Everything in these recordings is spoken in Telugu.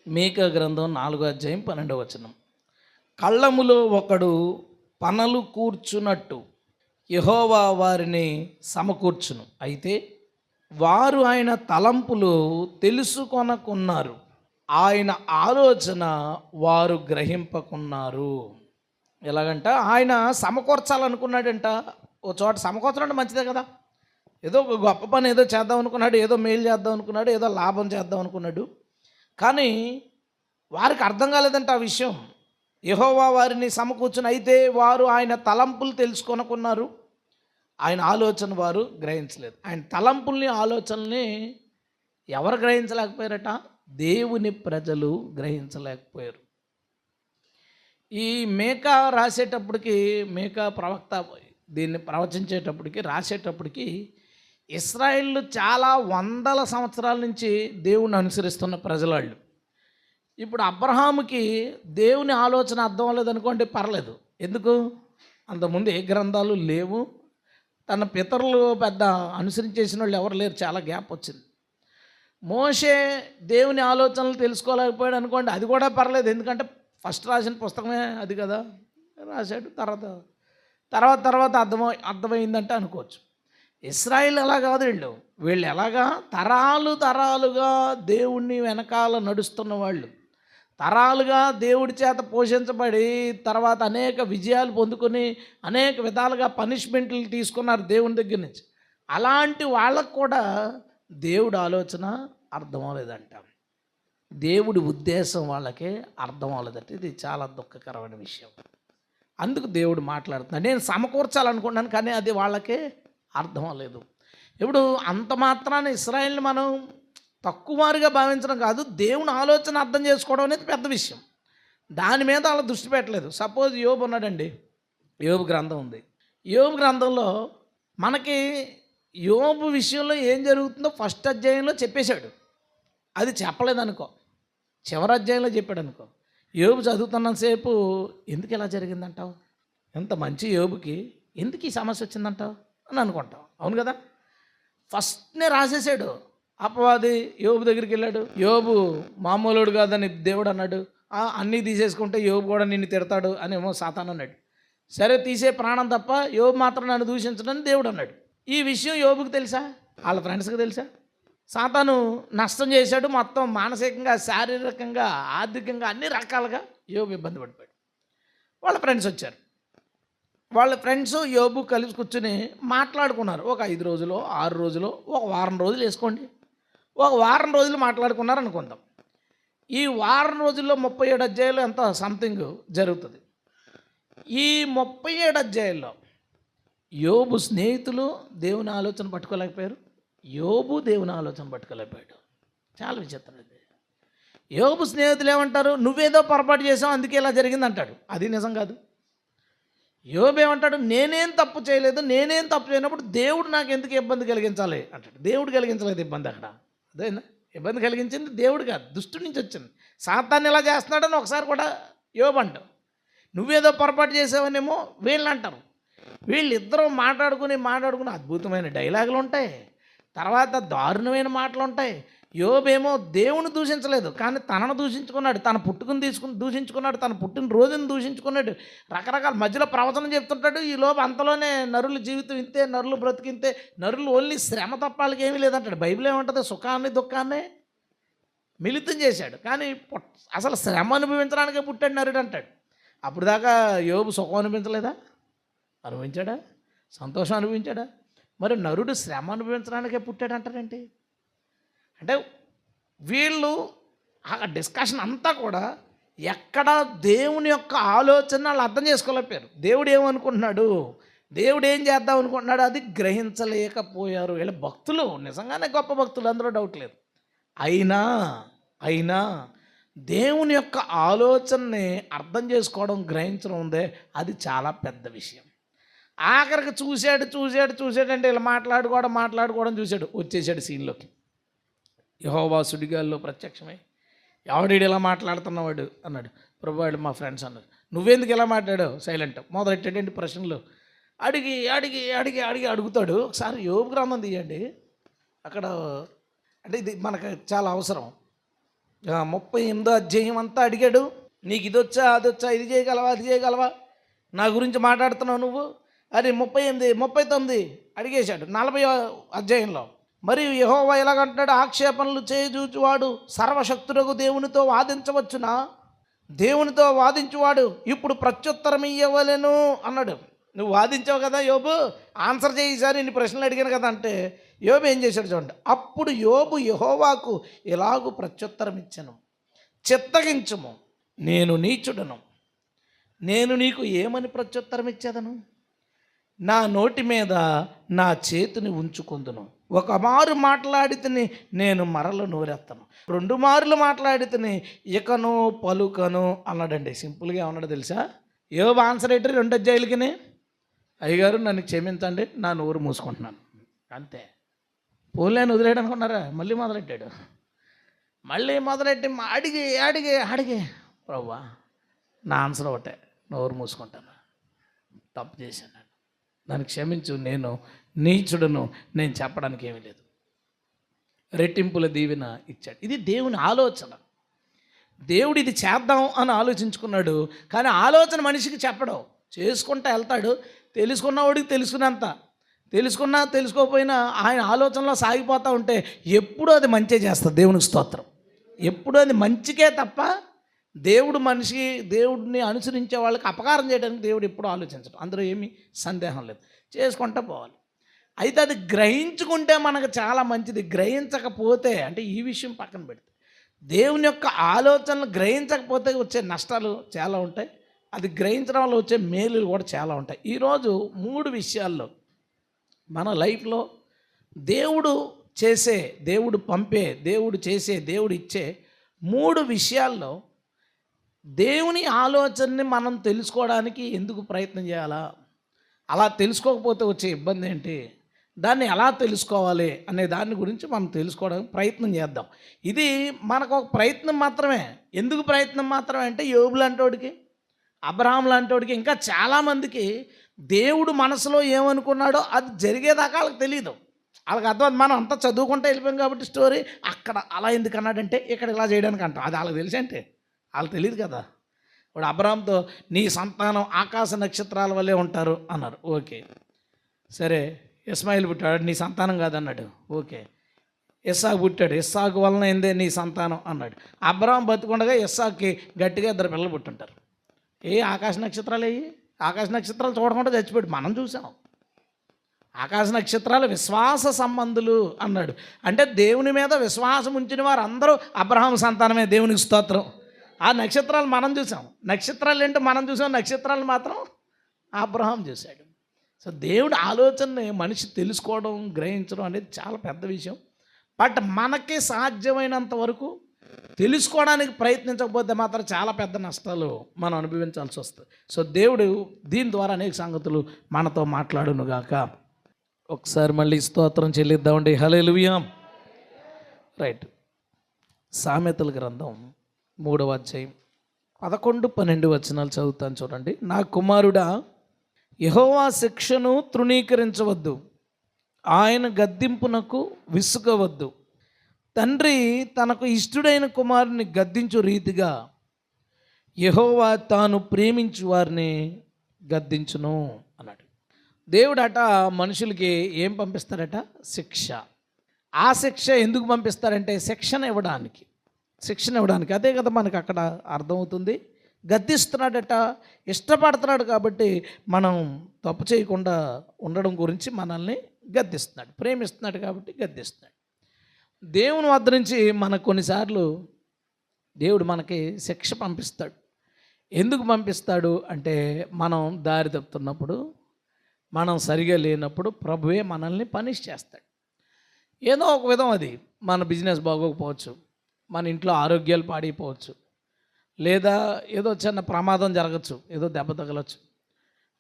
మీకా గ్రంథం 4వ అధ్యాయం 12వ వచనం. కళ్ళములో ఒకడు పనలు కూర్చున్నట్టు యెహోవా వారిని సమకూర్చును. అయితే వారు ఆయన తలంపులు తెలుసుకొనకున్నారు, ఆయన ఆలోచన వారు గ్రహింపకున్నారు. ఎలాగంట ఆయన సమకూర్చాలనుకున్నాడంట. ఓ చోట సమకూర్చడం మంచిదే కదా. ఏదో ఒక గొప్ప పని ఏదో చేద్దాం అనుకున్నాడు, ఏదో మేలు చేద్దాం అనుకున్నాడు, ఏదో లాభం చేద్దాం అనుకున్నాడు. కానీ వారికి అర్థం కాలేదంట ఆ విషయం. యెహోవా వారిని సమకూర్చుని, అయితే వారు ఆయన తలంపులు తెలుసుకొనకున్నారు, ఆయన ఆలోచన వారు గ్రహించలేదు. ఆయన తలంపుల్ని ఆలోచనల్ని ఎవరు గ్రహించలేకపోయారట? దేవుని ప్రజలు గ్రహించలేకపోయారు. ఈ మేకా రాసేటప్పటికి, మేకా ప్రవక్త దీన్ని ప్రవచించేటప్పటికి, రాసేటప్పటికి ఇశ్రాయేలు చాలా వందల సంవత్సరాల నుంచి దేవుణ్ణి అనుసరిస్తున్న ప్రజలాళ్ళు. ఇప్పుడు అబ్రహాముకి దేవుని ఆలోచన అర్థం అవ్వలేదనుకోండి, పర్లేదు. ఎందుకు? అంతకుముందు ఏ గ్రంథాలు లేవు, తన పితరులు పెద్ద అనుసరించేసిన వాళ్ళు ఎవరు లేరు, చాలా గ్యాప్ వచ్చింది. మోషే దేవుని ఆలోచనలు తెలుసుకోలేకపోయాడు అనుకోండి, అది కూడా పర్లేదు. ఎందుకంటే ఫస్ట్ రాసిన పుస్తకమే అది కదా, రాశాడు. తర్వాత అర్థమైందంటే అనుకోవచ్చు. ఇశ్రాయేల్ అలా కాదు. వీళ్ళు ఎలాగా తరాలుగా దేవుణ్ణి వెనకాల నడుస్తున్న వాళ్ళు, తరాలుగా దేవుడి చేత పోషించబడి తర్వాత అనేక విజయాలు పొందుకొని అనేక విధాలుగా పనిష్మెంట్లు తీసుకున్నారు దేవుని దగ్గర నుంచి. అలాంటి వాళ్ళకు కూడా దేవుడి ఆలోచన అర్థం అవ్వలేదంట, దేవుడి ఉద్దేశం వాళ్ళకే అర్థం అవ్వలేదంట. ఇది చాలా దుఃఖకరమైన విషయం. అందుకు దేవుడు మాట్లాడుతున్నాడు, నేను సమకూర్చాలనుకున్నాను కానీ అది వాళ్ళకే అర్థం అవ్వలేదు. ఇప్పుడు అంత మాత్రాన ఇశ్రాయేల్ని మనం తక్కువగా భావించడం కాదు, దేవుని ఆలోచన అర్థం చేసుకోవడం అనేది పెద్ద విషయం. దాని మీద అలా దృష్టి పెట్టలేదు. సపోజ్ యోబు ఉన్నాడండి, యోబు గ్రంథం ఉంది. యోబు గ్రంథంలో మనకి యోబు విషయంలో ఏం జరుగుతుందో ఫస్ట్ అధ్యాయంలో చెప్పేశాడు. అది చెప్పలేదనుకో, చివరి అధ్యాయంలో చెప్పాడు అనుకో, యోబు చదువుతున్నంతసేపు ఎందుకు ఇలా జరిగిందంటావు, ఎంత మంచి యోబుకి ఎందుకు ఈ సమస్య వచ్చిందంటావు అని అనుకుంటాం. అవును కదా. ఫస్ట్నే రాసేసాడు. అపవాది యోబు దగ్గరికి వెళ్ళాడు, యోబు మామూలుడు కాదని దేవుడు అన్నాడు, అన్నీ తీసేసుకుంటే యోబు కూడా నిన్ను తిడతాడు అని ఏమో సాతాను అన్నాడు. సరే తీసే ప్రాణం తప్ప యోబు మాత్రం నన్ను దూషించడని దేవుడు అన్నాడు. ఈ విషయం యోబుకి తెలుసా? వాళ్ళ ఫ్రెండ్స్కి తెలుసా? సాతాను నష్టం చేశాడు, మొత్తం మానసికంగా, శారీరకంగా, ఆర్థికంగా అన్ని రకాలుగా యోబు ఇబ్బంది పడిపోయాడు. వాళ్ళ ఫ్రెండ్స్ వచ్చారు. వాళ్ళ ఫ్రెండ్స్ యోబు కలిసి కూర్చుని మాట్లాడుకున్నారు. ఒక 5 రోజులు 6 రోజులు, ఒక వారం రోజులు వేసుకోండి, ఒక వారం రోజులు మాట్లాడుకున్నారు అనుకుందాం. ఈ వారం రోజుల్లో 37 అధ్యాయులు ఎంత సంథింగ్ జరుగుతుంది. ఈ 37 అధ్యాయుల్లో యోబు స్నేహితులు దేవుని ఆలోచన పట్టుకోలేకపోయారు, యోబు దేవుని ఆలోచన పట్టుకోలేకపోయాడు. చాలా విచిత్రం ఇది. యోబు స్నేహితులు ఏమంటారు? నువ్వేదో పొరపాటు చేసావు అందుకే ఇలా జరిగింది అంటాడు. అది నిజం కాదు. యోబు ఏమంటాడు? నేనేం తప్పు చేయలేదు, నేనేం తప్పు చేయనప్పుడు దేవుడు నాకు ఎందుకు ఇబ్బంది కలిగించాలి అంటాడు. దేవుడు కలిగించలేదు ఇబ్బంది. అక్కడ అదేనా ఇబ్బంది కలిగించింది దేవుడు కాదు, దుష్టుడి నుంచి వచ్చింది. సాతాన్ని ఎలా చేస్తున్నాడని ఒకసారి కూడా యోబు అంటావు. నువ్వేదో పొరపాటు చేసావనేమో వీళ్ళు అంటారు. వీళ్ళిద్దరూ మాట్లాడుకుని అద్భుతమైన డైలాగులు ఉంటాయి, తర్వాత దారుణమైన మాటలు ఉంటాయి. యోబేమో దేవుని దూషించలేదు కానీ తనను దూషించుకున్నాడు, తన పుట్టుకుని దూషించుకున్నాడు, తన పుట్టిన రోజుని దూషించుకున్నాడు, రకరకాల మధ్యలో ప్రవచనం చెప్తుంటాడు. ఈ లోపు అంతలోనే నరుల జీవితం ఇంతే, నరులు బ్రతికింతే, నరులు ఓన్లీ శ్రమ తప్ప వాళ్ళకి ఏమీ లేదంటాడు. బైబిల్ ఏమంటుంది? సుఖాన్ని దుఃఖాన్ని మిళితం చేశాడు, కానీ అసలు శ్రమ అనుభవించడానికే పుట్టాడు నరుడు అంటాడు. అప్పుడు దాకా యోబు సుఖం అనుభవించాడా? సంతోషం అనుభవించాడా? మరి నరుడు శ్రమ అనుభవించడానికే పుట్టాడు అంటారేంటి? అంటే వీళ్ళు ఆ డిస్కషన్ అంతా కూడా ఎక్కడ దేవుని యొక్క ఆలోచన వాళ్ళు అర్థం చేసుకోలేకపోయారు. దేవుడు ఏమనుకుంటున్నాడు, దేవుడు ఏం చేద్దాం అనుకుంటున్నాడు, అది గ్రహించలేకపోయారు. వీళ్ళ భక్తులు నిజంగానే గొప్ప భక్తులు, అందులో డౌట్ లేదు. అయినా దేవుని యొక్క ఆలోచనని అర్థం చేసుకోవడం, గ్రహించడం ఉందే, అది చాలా పెద్ద విషయం. ఆఖరికి చూశాడు అంటే ఇలా మాట్లాడుకోవడం చూశాడు, వచ్చేసాడు సీన్లోకి. యెహోవా సుడిగాల్లో ప్రత్యక్షమై, ఎవడీడు ఇలా మాట్లాడుతున్నవాడు అన్నాడు. ప్రభువాడు మా ఫ్రెండ్స్ అన్నాడు. నువ్వెందుకు ఇలా మాట్లాడావు? సైలెంట్. మొదలెట్టేటండి ప్రశ్నలు అడుగుతాడు. ఒకసారి యోబు గ్రంథం తీయండి, అక్కడ అంటే ఇది మనకు చాలా అవసరం. 38వ అధ్యాయం అంతా అడిగాడు. నీకు ఇది వచ్చా, అది వచ్చా, ఇది చేయగలవా, అది చేయగలవా, నా గురించి మాట్లాడుతున్నావు నువ్వు. అది 38, 39 అడిగేశాడు 40వ అధ్యాయంలో. మరియు యెహోవా ఎలాగంటాడు, ఆక్షేపణలు చేయజూచువాడు సర్వశక్తుడకు దేవునితో వాదించవచ్చునా? దేవునితో వాదించువాడు ఇప్పుడు ప్రత్యుత్తరం ఇయ్యవలెను అన్నాడు. నువ్వు వాదించావు కదా యోబు, ఆన్సర్ చేయి సార్, ఇన్ని ప్రశ్నలు అడిగాను కదా అంటే యోబు ఏం చేశాడు చూడండి. అప్పుడు యోబు యెహోవాకు ఇలాగు ప్రత్యుత్తరం ఇచ్చెను, చిత్తగించుము, నేను నీచుడను, నేను నీకు ఏమని ప్రత్యుత్తరం ఇచ్చేదను? నా నోటి మీద నా చేతిని ఉంచుకుందును. ఒక మారు మాట్లాడితేని నేను మరల నోరెత్తను, 2 మార్లు మాట్లాడితేని ఇకను పలుకను అన్నాడండి. సింపుల్గా ఏమన్నాడు తెలుసా? యోబు ఆన్సర్ ఏంటి? 2 అధ్యాయులకి, అయ్యగారు నన్ను క్షమించండి, నా నోరు మూసుకుంటున్నాను అంతే. పోలేని వదిలేడు అనుకున్నారా? మళ్ళీ మొదలెట్టాడు. మళ్ళీ మొదలెట్టి అడిగి అడిగి అడిగి ప్రభువా నా ఆన్సర్ ఒకటే, నోరు మూసుకుంటాను, తప్పు చేశాను, నన్ను క్షమించు, నేను నీచుడను, నేను చెప్పడానికి ఏమీ లేదు. రెట్టింపుల దీవెన ఇచ్చాడు. ఇది దేవుని ఆలోచన. దేవుడు ఇది చేద్దాం అని ఆలోచించుకున్నాడు, కానీ ఆలోచన మనిషికి చెప్పడం. చేసుకుంటా వెళ్తాడు, తెలుసుకున్నవాడికి తెలుసుకున్నంత, తెలుసుకున్నా తెలుసుకోకపోయినా ఆయన ఆలోచనలో సాగిపోతూ ఉంటే ఎప్పుడూ అది మంచి చేస్తుంది. దేవునికి స్తోత్రం. ఎప్పుడూ అది మంచికే తప్ప దేవుడిని అనుసరించే వాళ్ళకి అపకారం చేయడానికి దేవుడు ఎప్పుడు ఆలోచించడం, అందులో ఏమీ సందేహం లేదు. చేసుకుంటూ పోవాలి. అయితే అది గ్రహించుకుంటే మనకు చాలా మంచిది. గ్రహించకపోతే అంటే ఈ విషయం పక్కన పెడితే దేవుని యొక్క ఆలోచనలు గ్రహించకపోతే వచ్చే నష్టాలు చాలా ఉంటాయి, అది గ్రహించడం వల్ల వచ్చే మేలులు కూడా చాలా ఉంటాయి. ఈరోజు 3 విషయాల్లో మన లైఫ్లో దేవుడు చేసే, దేవుడు పంపే, దేవుడు చేసే, దేవుడు ఇచ్చే 3 విషయాల్లో దేవుని ఆలోచనని మనం తెలుసుకోవడానికి ఎందుకు ప్రయత్నం చేయాలా? అలా తెలుసుకోకపోతే వచ్చే ఇబ్బంది ఏంటి? దాన్ని ఎలా తెలుసుకోవాలి అనే దాని గురించి మనం తెలుసుకోవడానికి ప్రయత్నం చేద్దాం. ఇది మనకు ఒక ప్రయత్నం మాత్రమే. ఎందుకు ప్రయత్నం మాత్రమే అంటే యోబు లాంటోడికి, అబ్రహాం లాంటోడికి, ఇంకా చాలామందికి దేవుడు మనసులో ఏమనుకున్నాడో అది జరిగేదాకా వాళ్ళకి తెలియదు. వాళ్ళకి అర్థం, మనం అంతా చదువుకుంటూ వెళ్ళిపోయాం కాబట్టి స్టోరీ, అక్కడ అలా ఎందుకు అన్నాడంటే ఇక్కడ ఇలా చేయడానికి అంటాం. అది వాళ్ళకి తెలిసి అంటే వాళ్ళకి తెలియదు కదా. ఇప్పుడు అబ్రహాంతో నీ సంతానం ఆకాశ నక్షత్రాల వల్లే ఉంటారు అన్నారు. ఓకే సరే, ఇస్మాయిల్ పుట్టాడు, నీ సంతానం కాదన్నాడు. ఓకే, ఇస్సాకు పుట్టాడు, ఇస్సాకు వలన ఏందే నీ సంతానం అన్నాడు. అబ్రహాం బతికుండగా ఇస్సాకుకి గట్టిగా 2 పిల్లలు పుట్టుంటారు. ఆకాశ నక్షత్రాలు ఆకాశ నక్షత్రాలు చూడకుండా చచ్చిపోయాడు. మనం చూసాం. ఆకాశ నక్షత్రాలు విశ్వాస సంబంధులు అన్నాడు. అంటే దేవుని మీద విశ్వాసం ఉంచిన వారు అందరూ అబ్రహాం సంతానమే. దేవునికి స్తోత్రం. ఆ నక్షత్రాలు మనం చూసాం. నక్షత్రాలు ఏంటో మనం చూసాం, నక్షత్రాలు మాత్రం అబ్రహాం చూశాడు. సో దేవుడి ఆలోచనని మనిషి తెలుసుకోవడం, గ్రహించడం అనేది చాలా పెద్ద విషయం. బట్ మనకి సాధ్యమైనంత వరకు తెలుసుకోవడానికి ప్రయత్నించకపోతే మాత్రం చాలా పెద్ద నష్టాలు మనం అనుభవించాల్సి వస్తుంది. సో దేవుడు దీని ద్వారా అనేక సంగతులు మనతో మాట్లాడునుగాక. ఒకసారి మళ్ళీ స్తోత్రం చెల్లిద్దామండి. హల్లెలూయా. రైట్. సామెతల గ్రంథం 3వ అధ్యాయం 11, 12 వచనాలు చదువుతాను చూడండి. నా కుమారుడా, యెహోవా శిక్షను తృణీకరించవద్దు, ఆయన గద్దింపునకు విసుగవద్దు. తండ్రి తనకు ఇష్టుడైన కుమారుని గద్దించు రీతిగా యెహోవా తాను ప్రేమించు వారిని గద్దించును అన్నాడు. దేవుడట మనుషులకి ఏం పంపిస్తారట? శిక్ష. ఆ శిక్ష ఎందుకు పంపిస్తారంటే శిక్షణ ఇవ్వడానికి. అదే కదా మనకు అక్కడ అర్థమవుతుంది. గద్దిస్తున్నాడట, ఇష్టపడుతున్నాడు కాబట్టి మనం తప్పు చేయకుండా ఉండడం గురించి మనల్ని గద్దిస్తున్నాడు. ప్రేమిస్తున్నాడు కాబట్టి గద్దిస్తున్నాడు. దేవుని వద్ద నుంచి మనకు కొన్నిసార్లు దేవుడు మనకి శిక్ష పంపిస్తాడు. ఎందుకు పంపిస్తాడు అంటే మనం దారి తప్పుతున్నప్పుడు, మనం సరిగా లేనప్పుడు ప్రభువే మనల్ని పనిష్ చేస్తాడు. ఏదో ఒక విధం, అది మన బిజినెస్ బాగోకపోవచ్చు, మన ఇంట్లో ఆరోగ్యాలు పాడైపోవచ్చు, లేదా ఏదో చిన్న ప్రమాదం జరగచ్చు, ఏదో దెబ్బ తగలచ్చు,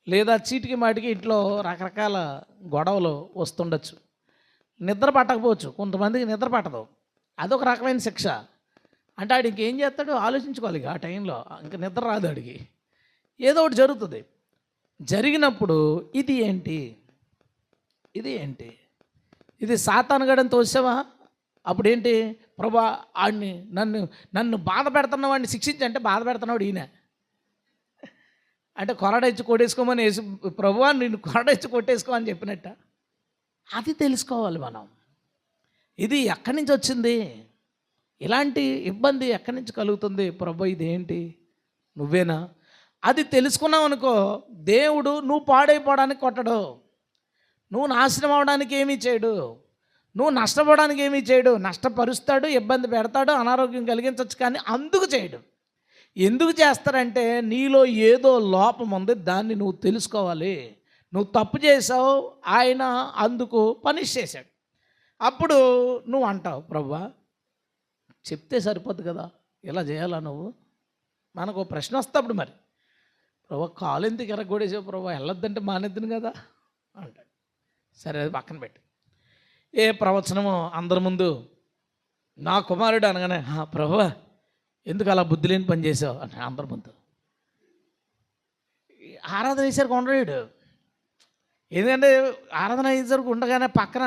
లేదా చీటికి మాటికి ఇంట్లో రకరకాల గొడవలు వస్తుండొచ్చు, నిద్ర పట్టకపోవచ్చు. కొంతమందికి నిద్ర పట్టదు, అదొక రకమైన శిక్ష. అంటే ఆడికి ఇంకేం చేస్తాడు ఆలోచించుకోవాలి. ఆ టైంలో ఇంకా నిద్ర రాదు ఆడికి. ఏదో ఒకటి జరుగుతుంది. జరిగినప్పుడు ఇది ఏంటి, ఇది సాతానుగాడని తోసావా, అప్పుడేంటి, ప్రభా ఆడిని నన్ను నన్ను బాధ పెడుతున్న వాడిని శిక్షించంటే బాధ పెడుతున్నాడు ఈయన. అంటే కొరడెచ్చి కొట్టేసుకోమని యేసు, ప్రభువా నిన్ను కొరడెచ్చి కొట్టేసుకో అని చెప్పినట్ట. అది తెలుసుకోవాలి మనం. ఇది ఎక్కడి నుంచి వచ్చింది, ఇలాంటి ఇబ్బంది ఎక్కడి నుంచి కలుగుతుంది, ప్రభు ఇదేంటి, నువ్వేనా? అది తెలుసుకున్నావు అనుకో, దేవుడు నువ్వు పాడైపోవడానికి కొట్టడు, నువ్వు నాశనం అవడానికి ఏమీ చేయడు, నువ్వు నష్టపోవడానికి ఏమీ చేయడు. నష్టపరుస్తాడు, ఇబ్బంది పెడతాడు, అనారోగ్యం కలిగించవచ్చు, కానీ అందుకు చేయడు. ఎందుకు చేస్తారంటే నీలో ఏదో లోపం ఉంది, దాన్ని నువ్వు తెలుసుకోవాలి. నువ్వు తప్పు చేసావు, ఆయన అందుకు పనిష్ చేశాడు. అప్పుడు నువ్వు అంటావు, ప్రభువా చెప్తే సరిపోద్దు కదా, ఇలా చేయాలా నువ్వు? మనకు ప్రశ్న వస్తే అప్పుడు మరి, ప్రభు కాలు ఎందుకు ఎరగొడేసావు ప్రభు, వెళ్ళొద్దంటే మానేద్దును కదా అంటాడు. సరే అది పక్కన పెట్టి, ఏ ప్రవచనము అందరి ముందు నా కుమారుడు అనగానే, ప్రభువా ఎందుకు అలా బుద్ధి లేని పని చేసావు అని అందరి ముందు ఆరాధన వేసరికి ఉండలేడు. ఎందుకంటే ఆరాధన వేసరికి ఉండగానే పక్కన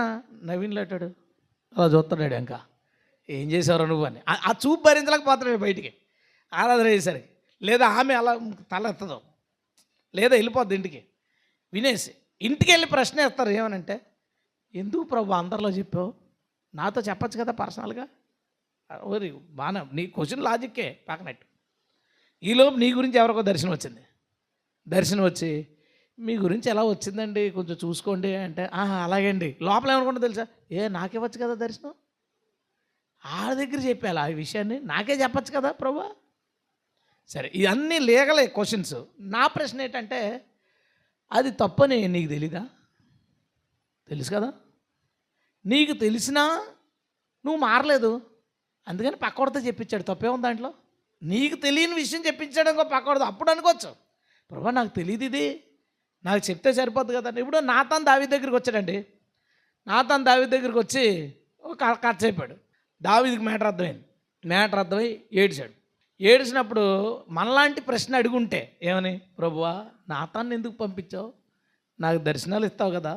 నవీన్ లేటాడు, అలా చూస్తాడు, ఇంకా ఏం చేసావు నువ్వు అని. ఆ చూపు భరించలేకపోతున్నాడు బయటికి ఆరాధన వేసరికి. లేదా ఆమె అలా తల ఎత్తదు, లేదా వెళ్ళిపోద్ది ఇంటికి. వినేసి ఇంటికి వెళ్ళి ప్రశ్న వేస్తారు, ఏమనంటే, ఎందుకు ప్రభు అందరిలో చెప్పావు, నాతో చెప్పచ్చు కదా పర్సనల్గా. ఓరి బాగా నీ క్వశ్చన్ లాజిక్కే పక్కనట్టు. ఈలోపు నీ గురించి ఎవరికో దర్శనం వచ్చింది. దర్శనం వచ్చి, మీ గురించి ఎలా వచ్చిందండి కొంచెం చూసుకోండి అంటే, అలాగే అండి. లోపల ఏమనుకుంటా తెలుసా, నాకివ్వచ్చు కదా దర్శనం, ఆడ దగ్గర చెప్పాలి ఆ విషయాన్ని, నాకే చెప్పచ్చు కదా ప్రభు. సరే ఇవన్నీ లీగలే క్వశ్చన్స్. నా ప్రశ్న ఏంటంటే, అది తప్పని నీకు తెలీదా? తెలుసు కదా, నీకు తెలిసినా నువ్వు మారలేదు, అందుకని పక్కవాడితో చెప్పించాడు. తప్పే ఉంది దాంట్లో? నీకు తెలియని విషయం చెప్పించాడు ఇంకో పక్కవాడితో, అప్పుడు అనుకోవచ్చు ప్రభా నాకు తెలియదు, ఇది నాకు చెప్తే సరిపోద్ది కదా. ఇప్పుడు నాతాన్ దావీదు దగ్గరికి వచ్చాడండి. నాతాన్ దావీదు దగ్గరికి వచ్చి ఒక కథ చెప్పాడు. దావీదుకి మ్యాటర్ అర్థమైంది. మ్యాటర్ అర్థమై ఏడ్చాడు. ఏడ్చినప్పుడు మనలాంటి ప్రశ్న అడుగుంటే ఏమని, ప్రభువా నాతాన్ని ఎందుకు పంపించావు, నాకు దర్శనాలు ఇస్తావు కదా,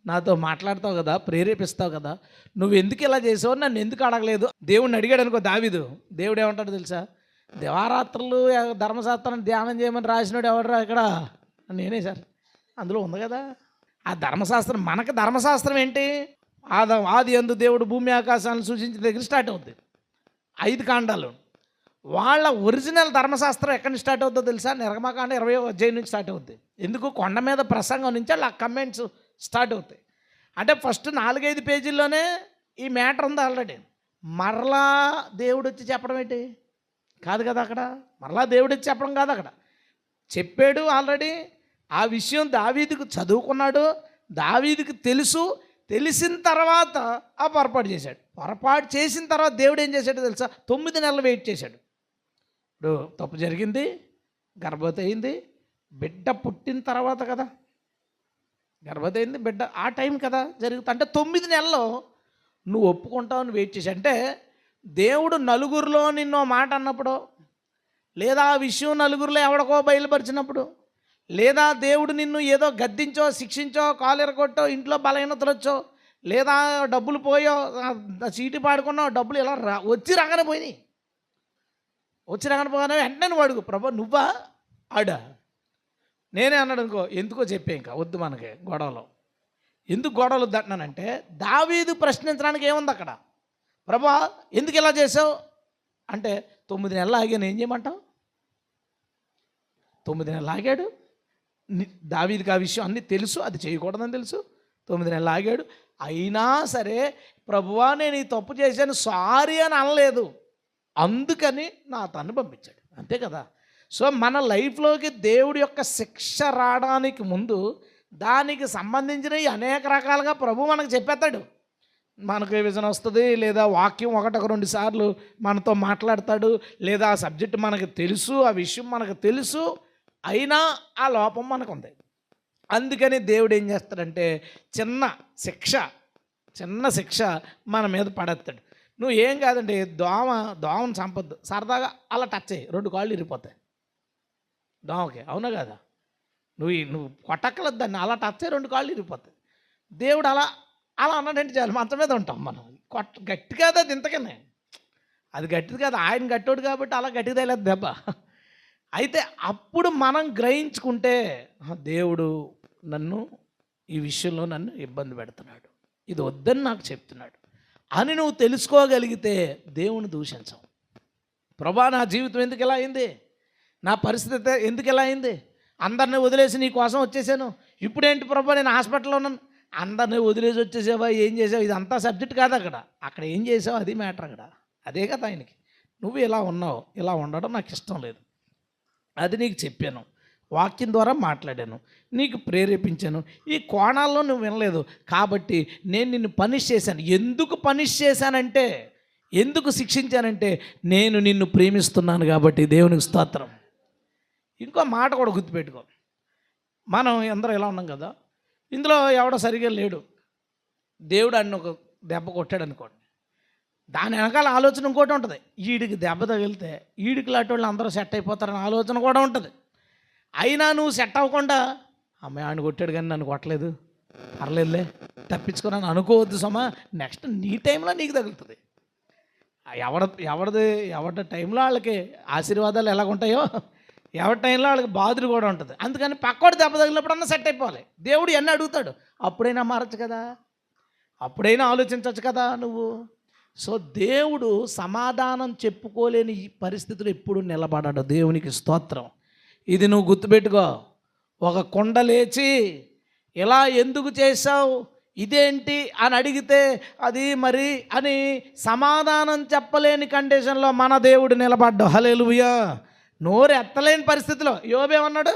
నాతో మాట్లాడతావు కదా, ప్రేరేపిస్తావు కదా, నువ్వు ఎందుకు ఇలా చేసావు, నన్ను ఎందుకు అడగలేదు? దేవుడిని అడిగాడు అనుకో దావీదు, దేవుడు ఏమంటాడు తెలుసా, దివారాత్రులు ధర్మశాస్త్రాన్ని ధ్యానం చేయమని రాసినాడు ఎవడరా ఇక్కడ, నేనే సార్, అందులో ఉంది కదా ఆ ధర్మశాస్త్రం. మనకు ధర్మశాస్త్రం ఏంటి, ఆది యందు దేవుడు భూమి ఆకాశాలను సూచించిన దగ్గర స్టార్ట్ అవుద్ది, 5 కాండాలు. వాళ్ళ ఒరిజినల్ ధర్మశాస్త్రం ఎక్కడి నుంచి స్టార్ట్ అవుతుందో తెలుసా, నిర్గమకాండ 20వ అధ్యాయం నుంచి స్టార్ట్ అవుద్ది. ఎందుకు, కొండ మీద ప్రసంగం నుంచి వాళ్ళ కమెంట్స్ స్టార్ట్ అవుతాయి. అంటే ఫస్ట్ 4-5 పేజీల్లోనే ఈ మ్యాటర్ ఉంది ఆల్రెడీ. మరలా దేవుడు వచ్చి చెప్పడం ఏంటి కాదు కదా, అక్కడ మరలా దేవుడు వచ్చి చెప్పడం కాదు, అక్కడ చెప్పాడు ఆల్రెడీ. ఆ విషయం దావీదుకు చదువుకున్నాడు, దావీదుకు తెలుసు. తెలిసిన తర్వాత ఆ పొరపాటు చేశాడు. పొరపాటు చేసిన తర్వాత దేవుడు ఏం చేశాడో తెలుసా, 9 నెలలు వెయిట్ చేశాడు. ఇప్పుడు తప్పు జరిగింది, గర్భవతి అయింది, బిడ్డ పుట్టిన తర్వాత కదా, గర్భవతి అయింది, బిడ్డ ఆ టైం కదా జరుగుతుంది. అంటే 9 నెలలు నువ్వు ఒప్పుకుంటావని వెయిట్ చేసి, అంటే దేవుడు నలుగురిలో నిన్నో మాట అన్నప్పుడు, లేదా ఆ విషయం నలుగురిలో ఎవడికో బయలుపరిచినప్పుడు, లేదా దేవుడు నిన్ను ఏదో గద్దించో, శిక్షించో, కాలు ఎరగొట్టో, ఇంట్లో బలహీనతలు వచ్చో, లేదా డబ్బులు పోయో, చీటి పాడుకున్నావు, డబ్బులు ఇలా వచ్చి రాగానే పోయినాయి. వచ్చి రాగానే పోగానే వెంటనే నువ్వు అడుగు, ప్రభా నువ్వా ఆడా, నేనే అన్నాడు అనుకో, ఎందుకో చెప్పే, ఇంకా వద్దు మనకి గొడవలు. ఎందుకు గొడవలు వద్దు అంటున్నానంటే, దావీదు ప్రశ్నించడానికి ఏముంది అక్కడ, ప్రభా ఎందుకు ఇలా చేసావు అంటే, 9 నెలలు ఆగాను, ఏం చేయమంటావు? 9 నెలలు ఆగాడు. దావీదుకి ఆ విషయం అన్నీ తెలుసు, అది చేయకూడదని తెలుసు. 9 నెలలు ఆగాడు. అయినా సరే ప్రభువా నేను ఈ తప్పు చేశాను సారీ అని అనలేదు, అందుకని నా తను పంపించాడు, అంతే కదా. సో మన లైఫ్లోకి దేవుడి యొక్క శిక్ష రావడానికి ముందు దానికి సంబంధించినవి అనేక రకాలుగా ప్రభు మనకు చెప్పేస్తాడు. మనకు విజన్ వస్తుంది, లేదా వాక్యం 1-2 సార్లు మనతో మాట్లాడతాడు, లేదా ఆ సబ్జెక్ట్ మనకు తెలుసు, ఆ విషయం మనకు తెలుసు, అయినా ఆ లోపం మనకు ఉంది. అందుకని దేవుడు ఏం చేస్తాడంటే చిన్న శిక్ష మన మీద పడేస్తాడు. నువ్వు ఏం కాదండి, దోమను చంపొద్దు, సరదాగా అలా టచ్ అయ్యి 2 కాళ్ళు ఇరిగిపోతాయి దోమకి, అవునా కదా. నువ్వు కొట్టక్కలేదు దాన్ని, అలా టచ్ అయ్యి 2 కాళ్ళు ఇరిగిపోతాయి. దేవుడు అలా అన్నాడంటే చాలు, మంచం మీద ఉంటాం మనం, గట్టి కాదు అది, ఇంతకనే అది గట్టిది కాదు. ఆయన గట్టోడు కాబట్టి అలా గట్టిది తగలేదు దెబ్బ. అయితే అప్పుడు మనం గ్రహించుకుంటే దేవుడు నన్ను ఈ విషయంలో నన్ను ఇబ్బంది పెడుతున్నాడు, ఇది వద్దని నాకు చెప్తున్నాడు అని నువ్వు తెలుసుకోగలిగితే దేవుని దూషించవు. ప్రభా నా జీవితం ఎందుకు ఇలా అయింది, నా పరిస్థితి ఎందుకు ఇలా అయింది, అందరినీ వదిలేసి నీ కోసం వచ్చేసాను, ఇప్పుడేంటి ప్రభా నేను హాస్పిటల్లో ఉన్నాను, అందరినీ వదిలేసి వచ్చేసావా, ఏం చేసావు, ఇది అంతా సబ్జెక్ట్ కాదు. అక్కడ ఏం చేసావు అది మ్యాటర్. అదే కదా ఆయనకి. నువ్వు ఇలా ఉన్నావు, ఇలా ఉండడం నాకు ఇష్టం లేదు, అది నీకు చెప్పాను, వాక్యం ద్వారా మాట్లాడాను, నీకు ప్రేరేపించాను, ఈ కోణాల్లో నువ్వు వినలేదు కాబట్టి నేను నిన్ను పనిష్ చేశాను. ఎందుకు పనిష్ చేశానంటే, ఎందుకు శిక్షించానంటే నేను నిన్ను ప్రేమిస్తున్నాను కాబట్టి. దేవునికి స్తోత్రం. ఇంకో మాట కూడా గుర్తుపెట్టుకో, మనం అందరూ ఎలా ఉన్నాం కదా, ఇందులో ఎవడో సరిగా లేడు, దేవుడు అన్న ఒక దెబ్బ కొట్టాడు అనుకోండి, దాని వెనకాల ఆలోచన ఇంకోటి ఉంటుంది, వీడికి దెబ్బ తగిలితే వీడికి లాంటి వాళ్ళు అందరూ సెట్ అయిపోతారని ఆలోచన కూడా ఉంటుంది. అయినా నువ్వు సెట్ అవ్వకుండా అమ్మాయి ఆయన కొట్టాడు కానీ నన్ను కొట్టలేదు, పర్లేదులే తప్పించుకున్నాను అనుకోవద్దు సమా. నెక్స్ట్ నీ టైంలో నీకు తగులుతుంది. ఎవరి టైంలో వాళ్ళకి ఆశీర్వాదాలు ఎలాగుంటాయో ఎవరి టైంలో వాళ్ళకి బాధలు కూడా ఉంటుంది. అందుకని పక్కోడు దెబ్బ తగిలినప్పుడన్నా సెట్ అయిపోవాలి. దేవుడు ఎన్ని అడుగుతాడు, అప్పుడైనా మారచ్చు కదా, అప్పుడైనా ఆలోచించవచ్చు కదా నువ్వు. సో దేవుడు సమాధానం చెప్పుకోలేని ఈ పరిస్థితులు ఎప్పుడు నిలబడాడు. దేవునికి స్తోత్రం. ఇది నువ్వు గుర్తుపెట్టుకో. ఒక కొండ లేచి ఇలా ఎందుకు చేశావు, ఇదేంటి అని అడిగితే అది మరి అని సమాధానం చెప్పలేని కండిషన్లో మన దేవుడు నిలబడ్డాడు. హల్లెలూయా. నోరు ఎత్తలేని పరిస్థితిలో యోబు ఏమన్నాడు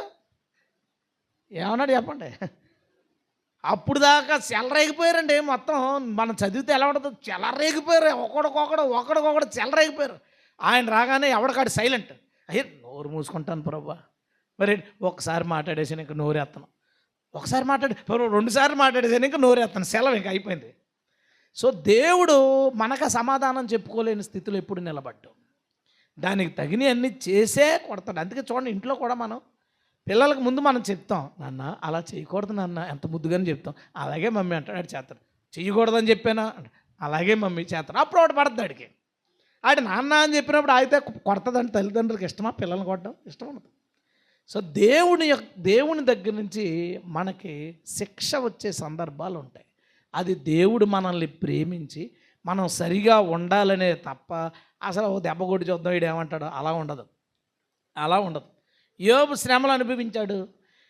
చెప్పండి. అప్పుడు దాకా చెలరేగిపోయారండి మొత్తం. మనం చదివితే ఎలా ఉంటుంది, చెలరేగిపోయారు, ఒకడికొకడు చెలరేగిపోయారు. ఆయన రాగానే ఎవడికాడు సైలెంట్. అయ్యే నోరు మూసుకుంటాను ప్రభా, మరి ఒకసారి మాట్లాడేసాను ఇంకా నోరేస్తాను, ఒకసారి రెండుసార్లు మాట్లాడేసాను ఇంకా నోరేస్తాను, సెలవు ఇంకా అయిపోయింది. సో దేవుడు మనకు సమాధానం చెప్పుకోలేని స్థితిలో ఎప్పుడు నిలబడ్డాం. దానికి తగినవన్నీ చేసే కొడతాడు. అందుకే చూడండి, ఇంట్లో కూడా మనం పిల్లలకు ముందు మనం చెప్తాం, నాన్న అలా చేయకూడదు నాన్న, ఎంత ముద్దుగానే చెప్తాం. అలాగే మమ్మీ అంటాడు, చేస్తాడు. చేయకూడదని చెప్పానా, అలాగే మమ్మీ చేస్తాడు. అప్పుడు ఒకటి పడుతుంది ఆడికి. ఆడి నాన్న అని చెప్పినప్పుడు అయితే కొడతాదంటే తల్లిదండ్రులకు ఇష్టమా పిల్లల్ని కొట్టడం? ఇష్టం ఉండదు. సో దేవుని దగ్గర నుంచి మనకి శిక్ష వచ్చే సందర్భాలు ఉంటాయి. అది దేవుడు మనల్ని ప్రేమించి మనం సరిగా ఉండాలనే తప్ప అసలు దెబ్బ కొట్టి చూద్దాం వీడు ఏమంటాడు అలా ఉండదు. యోబు శ్రమలు అనుభవించాడు,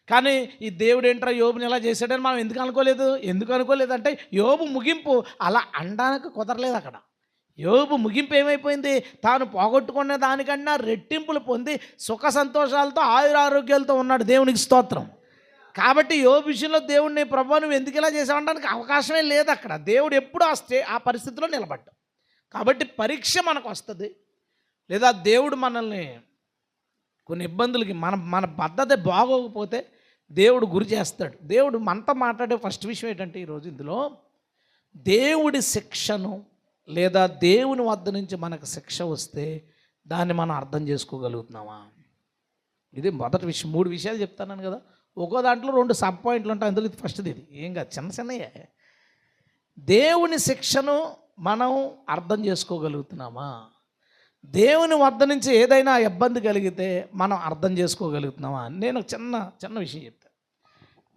కానీ ఈ దేవుడు ఏంట్రా యోబుని ఎలా చేశాడని మనం ఎందుకు అనుకోలేదంటే యోబు ముగింపు అలా అనడానికి కుదరలేదు. అక్కడ యోబు ముగింపు ఏమైపోయింది, తాను పోగొట్టుకునే దానికన్నా రెట్టింపులు పొంది సుఖ సంతోషాలతో ఆయురారోగ్యాలతో ఉన్నాడు. దేవునికి స్తోత్రం. కాబట్టి యోబు విషయంలో దేవుడిని ప్రభువా నువ్వు ఎందుకు ఇలా చేసావనడానికి అవకాశమే లేదు. అక్కడ దేవుడు ఎప్పుడు ఆ పరిస్థితిలో నిలబడ్డాడు. కాబట్టి పరీక్ష మనకు వస్తుంది, లేదా దేవుడు మనల్ని కొన్ని ఇబ్బందులకి మన పద్ధతి బాగోకపోతే దేవుడు గురి చేస్తాడు. దేవుడు మనతో మాట్లాడే ఫస్ట్ విషయం ఏంటంటే ఈరోజు ఇందులో దేవుడి శిక్షను లేదా దేవుని వద్ద నుంచి మనకు శిక్ష వస్తే దాన్ని మనం అర్థం చేసుకోగలుగుతున్నామా? ఇది మొదటి విషయం. 3 విషయాలు చెప్తాను కదా, ఒక్కో దాంట్లో 2 సబ్ పాయింట్లు ఉంటాయి. అందులో ఇది ఫస్ట్ది. ఇది ఏం కాదు, చిన్నయే. దేవుని శిక్షను మనం అర్థం చేసుకోగలుగుతున్నామా? దేవుని వద్ద నుంచి ఏదైనా ఇబ్బంది కలిగితే మనం అర్థం చేసుకోగలుగుతున్నామా? నేను ఒక చిన్న విషయం చెప్తాను.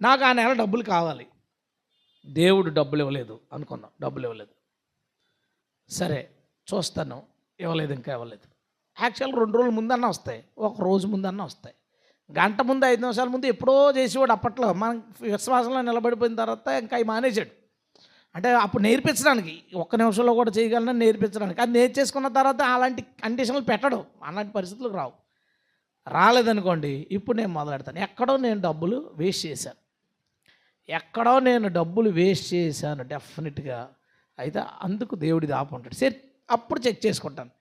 నాకు ఆ నెల డబ్బులు కావాలి, దేవుడు డబ్బులు ఇవ్వలేదు అనుకున్నాం, డబ్బులు ఇవ్వలేదు, సరే చూస్తాను, ఇంకా ఇవ్వలేదు. యాక్చువల్ 2 రోజుల ముందన్నా వస్తాయి, ఒక రోజు ముందన్నా వస్తాయి, గంట ముందు 5 నిమిషాల ముందు ఎప్పుడో చేసేవాడు. అప్పట్లో మనం విశ్వాసంలో నిలబడిపోయిన తర్వాత ఇంకా అవి మానేశాడు. అంటే అప్పుడు నేర్పించడానికి 1 నిమిషంలో కూడా చేయగలనని నేర్పించడానికి. అది నేర్చేసుకున్న తర్వాత అలాంటి కండిషన్లు పెట్టడు, అలాంటి పరిస్థితులకు రాలేదనుకోండి. ఇప్పుడు నేను మొదలెడతాను, ఎక్కడో నేను డబ్బులు వేస్ట్ చేశాను డెఫినెట్గా. అయితే అందుకు దేవుడిది ఆపుంటాడు. సరే అప్పుడు చెక్ చేసుకుంటాను.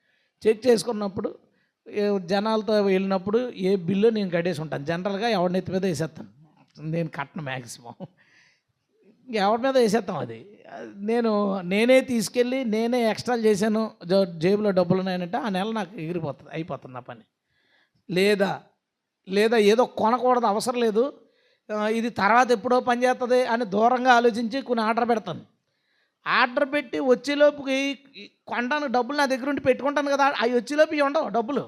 చెక్ చేసుకున్నప్పుడు జనాలతో వెళ్ళినప్పుడు ఏ బిల్లు నేను కట్టేసి ఉంటాను. జనరల్గా ఎవరి నెత్తి మీద వేసేస్తాను, నేను కట్టను మ్యాక్సిమం, ఎవరి మీద వేసేస్తాం. అది నేనే తీసుకెళ్ళి నేనే ఎక్స్ట్రాలు చేశాను, జేబులో డబ్బులు ఉన్నాయంటే ఆ నెల నాకు అయిపోతుంది నా పని. లేదా ఏదో కొనకూడదు, అవసరం లేదు, ఇది తర్వాత ఎప్పుడో పని చేస్తుంది అని దూరంగా ఆలోచించి కొన్ని ఆర్డర్ పెడతాను. ఆర్డర్ పెట్టి వచ్చేలోపుకి కొనడానికి డబ్బులు నా దగ్గర ఉండి పెట్టుకుంటాను కదా, అవి వచ్చేలోపు ఇవి ఉండవు, డబ్బులు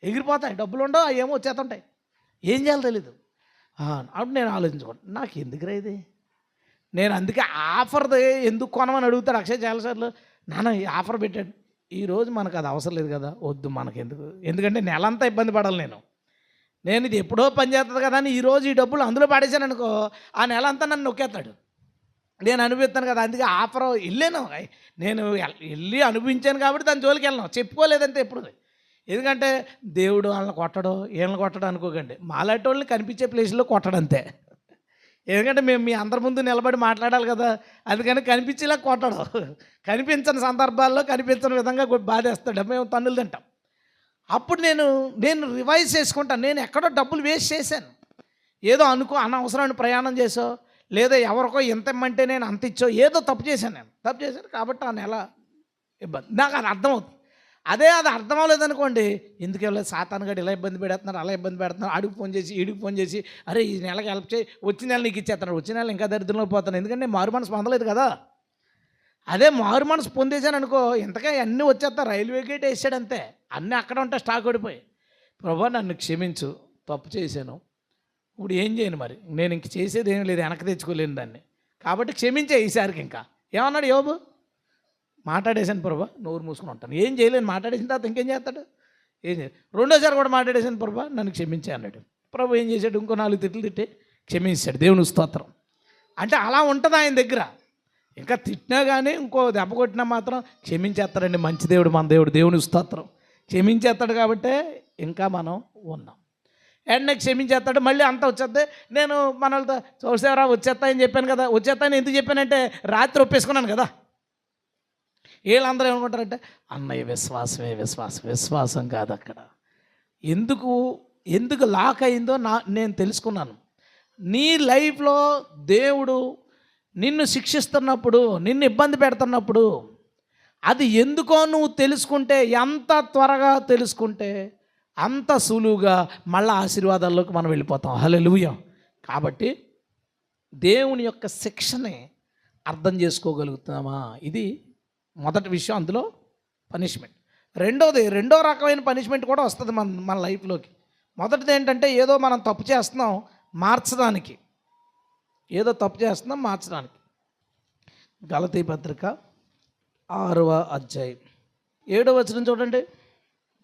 ఎగిరిపోతాయి, డబ్బులు ఉండవు, అవి ఏమో వచ్చేస్తుంటాయి, ఏం చేయాలో తెలీదు. అప్పుడు నేను ఆలోచించుకోండి, నాకు ఎందుకురా ఇది, నేను అందుకే ఆఫర్ది ఎందుకు కొనమని అడుగుతాడు అక్షయ్ చాలాసార్లు. నాన్న ఈ ఆఫర్ పెట్టాడు, ఈరోజు మనకు అది అవసరం లేదు కదా, వద్దు మనకు ఎందుకు, ఎందుకంటే నెలంతా ఇబ్బంది పడాలి నేను ఇది ఎప్పుడో పని చేస్తుంది కదా అని ఈరోజు ఈ డబ్బులు అందులో పడేసాను అనుకో, ఆ నెల అంతా నన్ను నొక్కేస్తాడు, నేను అనుభవిస్తాను కదా. అందుకే ఆఫర్ వెళ్ళాను, నేను వెళ్ళి అనుభవించాను కాబట్టి దాని జోలికి వెళ్ళను, చెప్పుకోలేదంటే ఎప్పుడు. ఎందుకంటే దేవుడు వాళ్ళని కొట్టడం వీళ్ళని కొట్టడం అనుకోకండి, మాలాంటి వాళ్ళని కనిపించే ప్లేస్లో కొట్టడంతే. ఎందుకంటే మేము మీ అందరి ముందు నిలబడి మాట్లాడాలి కదా, అందుకని కనిపించేలా కొట్టడం, కనిపించని సందర్భాల్లో కనిపించని విధంగా బాధేస్తాడు, మేము తన్నులు తింటాం. అప్పుడు నేను రివైజ్ చేసుకుంటాను, నేను ఎక్కడో డబ్బులు వేస్ట్ చేశాను, ఏదో అనవసరమైన ప్రయాణం చేసో, లేదా ఎవరికో ఎంత ఇమ్మంటే నేను అంత ఇచ్చో, ఏదో తప్పు చేశాను కాబట్టి ఆ నెల ఇబ్బంది. నాకు అది అర్థమవుతుంది. అది అర్థం అవ్వలేదనుకోండి, ఎందుకు వెళ్ళలేదు, సాతానుగాడు ఇలా ఇబ్బంది పెడుతున్నారు, అలా ఇబ్బంది పెడుతున్నారు, అడుగు ఫోన్ చేసి ఈడికి ఫోన్ చేసి, అరే ఈ నెలకి హెల్ప్ చేయి, వచ్చే నెల నీకు ఇచ్చేస్తున్నాడు, వచ్చే నెల ఇంకా దరిద్రంలో పోతాను, ఎందుకంటే మారు మనసు పొందలేదు కదా. అదే మారు మనసు పొందేశాను అనుకో, ఇంతగా అన్నీ వచ్చేస్తా, రైల్వే గేట్ వేసాడు అంతే, అన్నీ అక్కడ ఉంటే స్టాక్ ఓడిపోయి. ప్రభా నన్ను క్షమించు, తప్పు చేశాను, ఇప్పుడు ఏం చేయను, మరి నేను ఇంక చేసేది ఏం లేదు, వెనక్కి తెచ్చుకోలేను దాన్ని, కాబట్టి క్షమించే ఈసారికి. ఇంకా ఏమన్నాడు యోబు, మాట్లాడేశాను ప్రభా, నోరు మూసుకుని ఉంటాను, ఏం చేయలేను, మాట్లాడేసిన తర్వాత ఇంకేం చేస్తాడు, ఏం చేయదు. రెండోసారి కూడా మాట్లాడేశాను ప్రభా నన్ను క్షమించే అన్నాడు. ప్రభు ఏం చేశాడు, ఇంకో 4 తిట్లు తిట్టి క్షమించాడు, దేవుని స్తోత్రం. అంటే అలా ఉంటుంది ఆయన దగ్గర. ఇంకా తిట్టినా కానీ ఇంకో దెబ్బ కొట్టినా మాత్రం క్షమించేస్తాడండి, మంచి దేవుడు మన దేవుడు, దేవుని స్తోత్రం. క్షమించేస్తాడు కాబట్టే ఇంకా మనం ఉన్నాం. వెంటనే క్షమించేస్తాడు, మళ్ళీ అంతా వచ్చేస్తే నేను మనలతో చూసారా వచ్చేస్తాయని చెప్పాను కదా, వచ్చేస్తాయని ఎందుకు చెప్పానంటే రాత్రి ఒప్పేసుకున్నాను కదా. వీళ్ళందరూ ఏమనుకుంటారంటే అన్నయ్య విశ్వాసం కాదు అక్కడ. ఎందుకు లాక్ అయిందో నేను తెలుసుకున్నాను. నీ లైఫ్లో దేవుడు నిన్ను శిక్షిస్తున్నప్పుడు, నిన్ను ఇబ్బంది పెడుతున్నప్పుడు, అది ఎందుకో నువ్వు తెలుసుకుంటే, ఎంత త్వరగా తెలుసుకుంటే అంత సులువుగా మళ్ళీ ఆశీర్వాదాల్లోకి మనం వెళ్ళిపోతాం. హల్లెలూయా. కాబట్టి దేవుని యొక్క శిక్షని అర్థం చేసుకోగలుగుతామా, ఇది మొదటి విషయం. అందులో పనిష్మెంట్. రెండో రకమైన పనిష్మెంట్ కూడా వస్తుంది మన లైఫ్లోకి. మొదటిది ఏంటంటే, ఏదో మనం తప్పు చేస్తున్నాం మార్చడానికి, గలతీ పత్రిక 6వ అధ్యాయం 7వ వచనం చూడండి.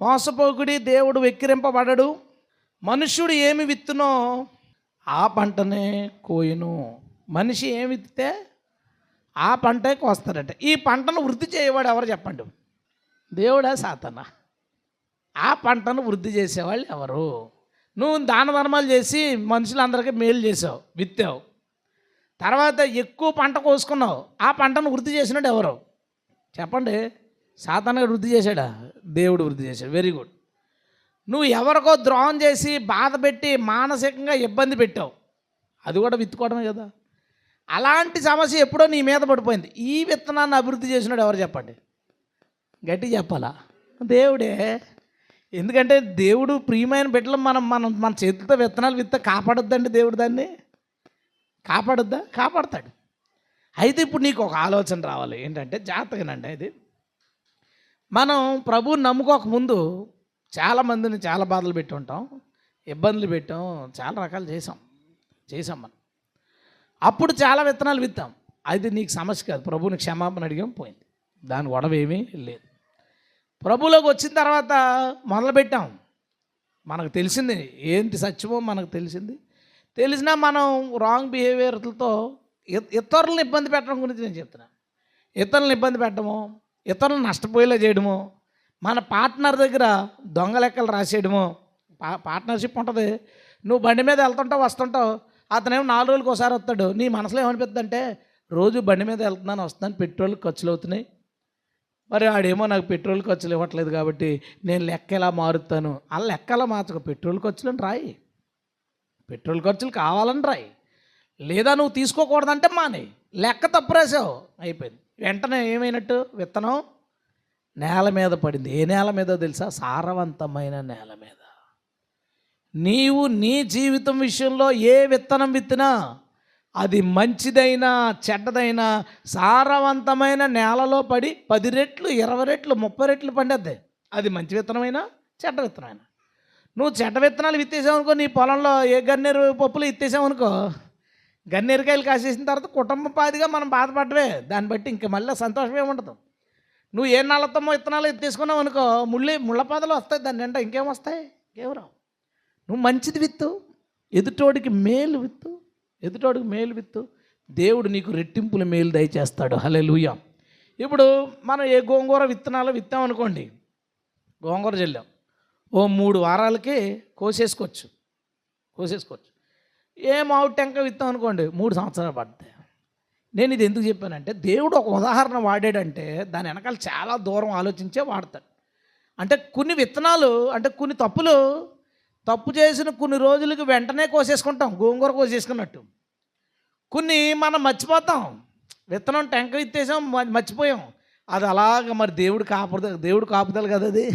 మోసపోకుడి, దేవుడు వెక్కిరింపబడడు, మనుష్యుడు ఏమి విత్తునో ఆ పంటనే కోయును. మనిషి ఏమి విత్తితే ఆ పంటే కోస్తాడట. ఈ పంటను వృద్ధి చేయవాడు ఎవరు చెప్పండి, దేవుడా సాతానా? ఆ పంటను వృద్ధి చేసేవాళ్ళు ఎవరు? నువ్వు దాన ధర్మాలు చేసి మనుషులందరికీ మేలు చేసావు, విత్తావు, తర్వాత ఎక్కువ పంట కోసుకున్నావు, ఆ పంటను వృద్ధి చేసినాడు ఎవరు చెప్పండి? సాతానుగా వృద్ధి చేశాడా? దేవుడు వృద్ధి చేశాడు. Very good. నువ్వు ఎవరికో ద్రోహం చేసి బాధ పెట్టి మానసికంగా ఇబ్బంది పెట్టావు, అది కూడా విత్తుకోవడమే కదా. అలాంటి సమస్య ఎప్పుడో నీ మీద పడిపోయింది, ఈ విత్తనాన్ని అభివృద్ధి చేసినాడు ఎవరు చెప్పండి? గట్టి చెప్పాలా? దేవుడే. ఎందుకంటే దేవుడు ప్రియమైన బిడ్డలు మన చేతులతో విత్తనాలు కాపాడొద్దండి దేవుడు, దాన్ని కాపాడతాడు. అయితే ఇప్పుడు నీకు ఒక ఆలోచన రావాలి, ఏంటంటే జాగ్రత్తగానండి, ఇది మనం ప్రభువుని నమ్ముకోకముందు చాలామందిని చాలా బాధలు పెట్టి ఉంటాం, ఇబ్బందులు పెట్టాం, చాలా రకాలు చేసాం మనం. అప్పుడు చాలా విత్తనాలు విత్తాం, అది నీకు సమస్య కాదు, ప్రభువుని క్షమాపణ అడిగాం, పోయింది, దాని గొడవ ఏమీ లేదు. ప్రభువులోకి వచ్చిన తర్వాత మొదలుపెట్టాం, మనకు తెలిసింది ఏంటి సత్యమో మనకు తెలిసినా మనం రాంగ్ బిహేవియర్లతో ఇతరులను ఇబ్బంది పెట్టడం గురించి నేను చెప్తున్నాను. ఇతరులను ఇబ్బంది పెట్టడము, ఇతరులను నష్టపోయేలా చేయడము, మన పార్ట్నర్ దగ్గర దొంగ లెక్కలు రాసేయడము. పార్ట్నర్షిప్ ఉంటుంది, నువ్వు బండి మీద వెళ్తుంటావు వస్తుంటావు, అతనేమో 4 రోజులకు ఒకసారి వస్తాడు, నీ మనసులో ఏమనిపిస్తుంది అంటే రోజు బండి మీద వెళ్తున్నాను వస్తున్నాను, పెట్రోల్ ఖర్చులు అవుతున్నాయి, మరి ఆడేమో నాకు పెట్రోల్ ఖర్చులు ఇవ్వట్లేదు కాబట్టి నేను లెక్క ఎలా మారుతాను. అలా లెక్క ఎలా మార్చుకో, పెట్రోల్ ఖర్చులను రాయి, పెట్రోల్ ఖర్చులు కావాలని రాయి, లేదా నువ్వు తీసుకోకూడదంటే మానే, లెక్క తప్పు రాసావు అయిపోయింది. వెంటనే ఏమైనట్టు, విత్తనం నేల మీద పడింది. ఏ నేల మీదో తెలుసా? సారవంతమైన నేల మీద. నీవు నీ జీవితం విషయంలో ఏ విత్తనం విత్తినా అది మంచిదైనా చెడ్డదైనా సారవంతమైన నేలలో పడి 10 రెట్లు 20 రెట్లు 30 రెట్లు పండేద్ది. అది మంచి విత్తనమైనా చెడ్డ విత్తనమైనా. నువ్వు చెడ్డ విత్తనాలు విత్తేసావనుకో, నీ పొలంలో ఏ గన్నేరు పప్పులు విత్తేసావనుకో, గన్నేరుకాయలు కాసేసిన తర్వాత కుటుంబ పాదిగా మనం బాధపడవే. దాన్ని బట్టి ఇంక మళ్ళీ సంతోషమే ఉండదు. నువ్వు ఏ నల్లతమ్మో విత్తనాలు ఎత్తేసుకున్నావు అనుకో, ముళ్ళ పాదలు వస్తాయి దాని నిండా. ఇంకేం వస్తాయి? కేవలం నువ్వు మంచిది విత్తు, ఎదుటోడికి మేలు విత్తు, ఎదుటోడికి మేలు విత్తు, దేవుడు నీకు రెట్టింపుల మేలు దయచేస్తాడు. హల్లెలూయా. ఇప్పుడు మనం ఏ గోంగూర విత్తనాలు విత్తామనుకోండి, గోంగూర జల్లాం, ఓ 3 వారాలకి కోసేసుకోవచ్చు. ఏ మామిడి టెంక విత్తాం అనుకోండి, 3 సంవత్సరాలు పడతాయి. నేను ఇది ఎందుకు చెప్పానంటే, దేవుడు ఒక ఉదాహరణ వాడాడంటే దాని వెనకాల చాలా దూరం ఆలోచించే వాడతాడు. అంటే కొన్ని విత్తనాలు, అంటే కొన్ని తప్పు చేసిన కొన్ని రోజులకి వెంటనే కోసేసుకుంటాం, గోంగూర కోసేసుకున్నట్టు. కొన్ని మనం మర్చిపోతాం, విత్తనం టెంక విత్తేసాం మర్చిపోయాం. అది అలాగ మరి దేవుడు కాపుదల కదా అది.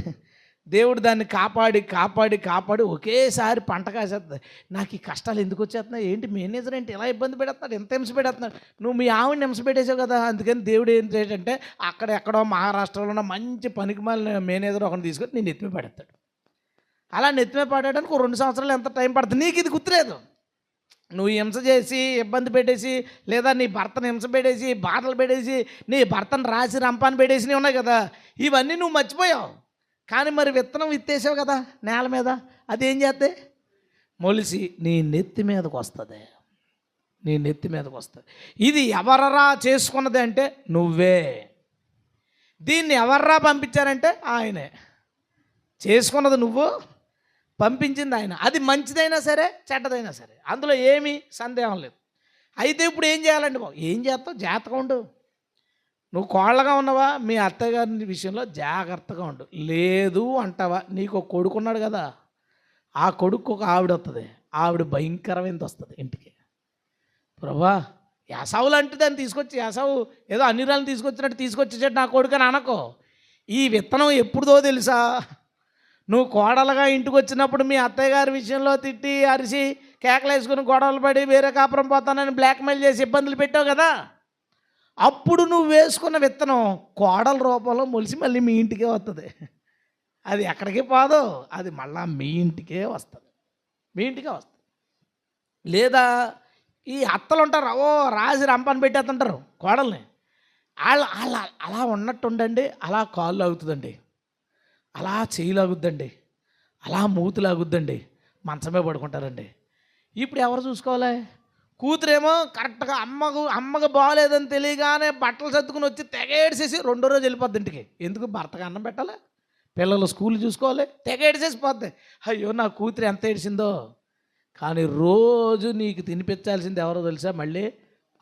దేవుడు దాన్ని కాపాడి ఒకేసారి పంట కాసేస్తుంది. నాకు ఈ కష్టాలు ఎందుకు వచ్చేస్తున్నాయి, ఏంటి మేనేజర్ ఏంటి ఇలా ఇబ్బంది పెడుతున్నాడు, ఎంత హింస పెడుతున్నాడు, నువ్వు మీ ఆవిడని హింస పెట్టేసావు కదా. అందుకని దేవుడు ఏం చేయాలంటే ఎక్కడో మహారాష్ట్రలో ఉన్న మంచి పనికిమాలిన మేనేజర్ ఒకరిని తీసుకొని నేను నెత్తిమే పడేస్తాడు. అలా నెత్తిమే పడేయడానికి 2 సంవత్సరాలు ఎంత టైం పడుతుంది, నీకు ఇది గుర్తులేదు. నువ్వు హింస చేసి ఇబ్బంది పెట్టేసి, లేదా నీ భర్తను హింస పెట్టేసి బాధలు పెట్టేసి, నీ భర్తను రాసి రంపాన్ని పెట్టేసినవి ఉన్నాయి కదా, ఇవన్నీ నువ్వు మర్చిపోయావు. కానీ మరి విత్తనం విత్తేసావు కదా నేల మీద, అది ఏం చేస్తే మొలిసి నీ నెత్తి మీదకి వస్తుంది. ఇది ఎవర్రా చేసుకున్నది అంటే నువ్వే. దీన్ని ఎవర్రా పంపించారంటే ఆయనే. చేసుకున్నది నువ్వు, పంపించింది ఆయన. అది మంచిదైనా సరే చెడ్డదైనా సరే, అందులో ఏమీ సందేహం లేదు. అయితే ఇప్పుడు ఏం చేయాలండి బాబు? ఏం చేస్తావు? జాగ్రత్తగా ఉండు. నువ్వు కోళ్ళగా ఉన్నవా, మీ అత్తగారి విషయంలో జాగ్రత్తగా ఉండు. లేదు అంటావా, నీకు ఒక కొడుకున్నాడు కదా, ఆ కొడుకు ఒక ఆవిడ వస్తుంది, ఆవిడ భయంకరమైనది వస్తుంది ఇంటికి. ప్రభా, యాసావులు అంటే దాన్ని తీసుకొచ్చి, యాసావు ఏదో అన్ని రాళ్ళని తీసుకొచ్చినట్టు తీసుకొచ్చేసాడు నా కొడుకు అని అనకో. ఈ విత్తనం ఎప్పుడుదో తెలుసా? నువ్వు కోడలుగా ఇంటికి వచ్చినప్పుడు మీ అత్తయ్య గారి విషయంలో తిట్టి అరిసి కేకలు వేసుకుని గొడవలు పడి వేరే కాపురం పోతానని బ్లాక్మెయిల్ చేసి ఇబ్బందులు పెట్టావు కదా, అప్పుడు నువ్వు వేసుకున్న విత్తనం కోడల రూపంలో మొలిసి మళ్ళీ మీ ఇంటికే వస్తుంది. అది ఎక్కడికి పోదు, అది మళ్ళీ మీ ఇంటికే వస్తుంది. లేదా ఈ అత్తలు ఉంటారు, రాసి రంపాన్ని పెట్టేస్తుంటారు కోడల్ని. వాళ్ళ అలా ఉన్నట్టు ఉండండి, అలా కాళ్ళు లాగుతుందండి, అలా చేయి లాగుద్దండి, అలా మూతి లాగుద్దండి, మంచమే పడుకుంటారండి. ఇప్పుడు ఎవరు చూసుకోవాలి? కూతురేమో కరెక్ట్గా అమ్మకు బాగాలేదని తెలియగానే బట్టలు సర్దుకుని వచ్చి తెగేడిసేసి 2వ రోజు వెళ్ళిపోద్ది ఇంటికి. ఎందుకు? భర్తగా అన్నం పెట్టాలి, పిల్లలు స్కూల్ చూసుకోవాలి, తెగేడిసేసి పోద్ది. అయ్యో నా కూతురు ఎంత ఏడిసిందో. కానీ రోజు నీకు తినిపించాల్సింది ఎవరో తెలుసా? మళ్ళీ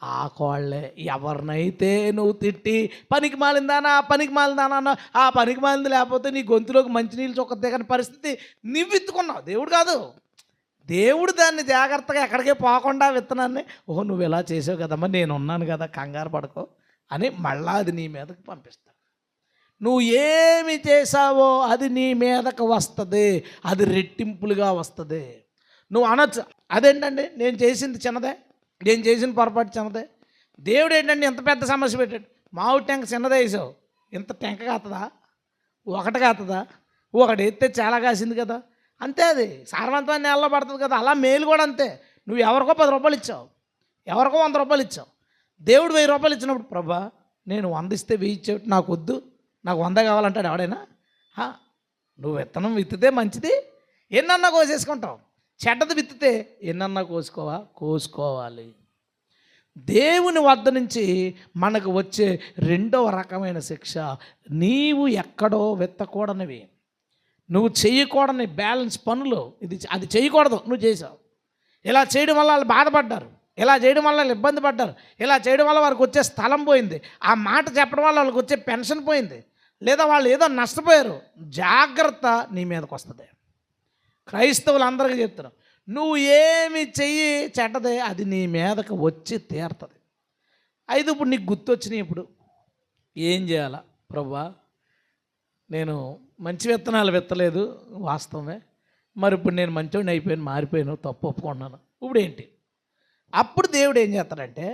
ఆ కోళ్ళే. ఎవరినైతే నువ్వు తిట్టి పనికి మాలిందానా అన్న, ఆ పనికి మాలింది లేకపోతే నీ గొంతులోకి మంచినీళ్ళు చొక్క దిగని పరిస్థితి నువ్వు విత్తుకున్నావు. దేవుడు కాదు. దేవుడు దాన్ని జాగ్రత్తగా ఎక్కడికే పోకుండా విత్తనాన్ని, నువ్వు ఇలా చేసావు కదమ్మా, నేను ఉన్నాను కదా, కంగారు పడకో అని మళ్ళా అది నీ మీదకి పంపిస్తాడు. నువ్వు ఏమి చేసావో అది నీ మీదకు వస్తుంది, అది రెట్టింపులుగా వస్తుంది. నువ్వు అనొచ్చు, అదేంటండి నేను చేసింది చిన్నదే, నేను చేసిన పొరపాటు చిన్నదే, దేవుడు ఏంటంటే ఇంత పెద్ద సమస్య పెట్టాడు. మామిడి టెంక చిన్నదే వేసావు, ఇంత టెంక కాతుందా? ఒకటి కాతుందా? ఒకటి ఎత్తే చాలా కాసింది కదా. అంతే, అది సారవంతమైన నేలలో పడుతుంది కదా. అలా మేలు కూడా అంతే. నువ్వు ఎవరికో 10 రూపాయలు ఇచ్చావు, ఎవరికో 100 రూపాయలు ఇచ్చావు. దేవుడు 1000 రూపాయలు ఇచ్చినప్పుడు, ప్రభా నేను 100 ఇస్తే 1000 ఇచ్చేవి, నాకు వద్దు, నాకు 100 కావాలంటాడు ఎవడైనా? నువ్వు విత్తనం విత్తితే మంచిది ఎన్నన్నా కోసేసుకుంటావు, చెడ్డది విత్తితే ఎన్నన్నా కోసుకోవాలి. దేవుని వద్ద నుంచి మనకు వచ్చే 2వ రకమైన శిక్ష, నీవు ఎక్కడో విత్తకూడనివి, నువ్వు చేయకూడని బ్యాలెన్స్ పనులు, అది చేయకూడదు, నువ్వు చేసావు. ఇలా చేయడం వల్ల వాళ్ళు బాధపడ్డారు, ఇలా చేయడం వల్ల వాళ్ళు ఇబ్బంది పడ్డారు, ఇలా చేయడం వల్ల వారికి వచ్చే స్థలం పోయింది, ఆ మాట చెప్పడం వల్ల వాళ్ళకి వచ్చే పెన్షన్ పోయింది, లేదా వాళ్ళు ఏదో నష్టపోయారు. జాగ్రత్త, నీ మీదకి వస్తుంది. క్రైస్తవులు అందరికీ చెప్తున్నాం, నువ్వు ఏమి చెయ్యి చెడ్డదే, అది నీ మీదకి వచ్చి తీరుతుంది. అయితే ఇప్పుడు నీకు గుర్తొచ్చినాయి, ఇప్పుడు ఏం చేయాలా? ప్రభువా నేను మంచి విత్తనాలు విత్తలేదు, వాస్తవమే. మరి ఇప్పుడు నేను మంచోడిని అయిపోయాను, మారిపోయాను, తప్పు ఒప్పుకుంటున్నాను. ఇప్పుడు ఏంటి? అప్పుడు దేవుడు ఏం చేస్తాడంటే,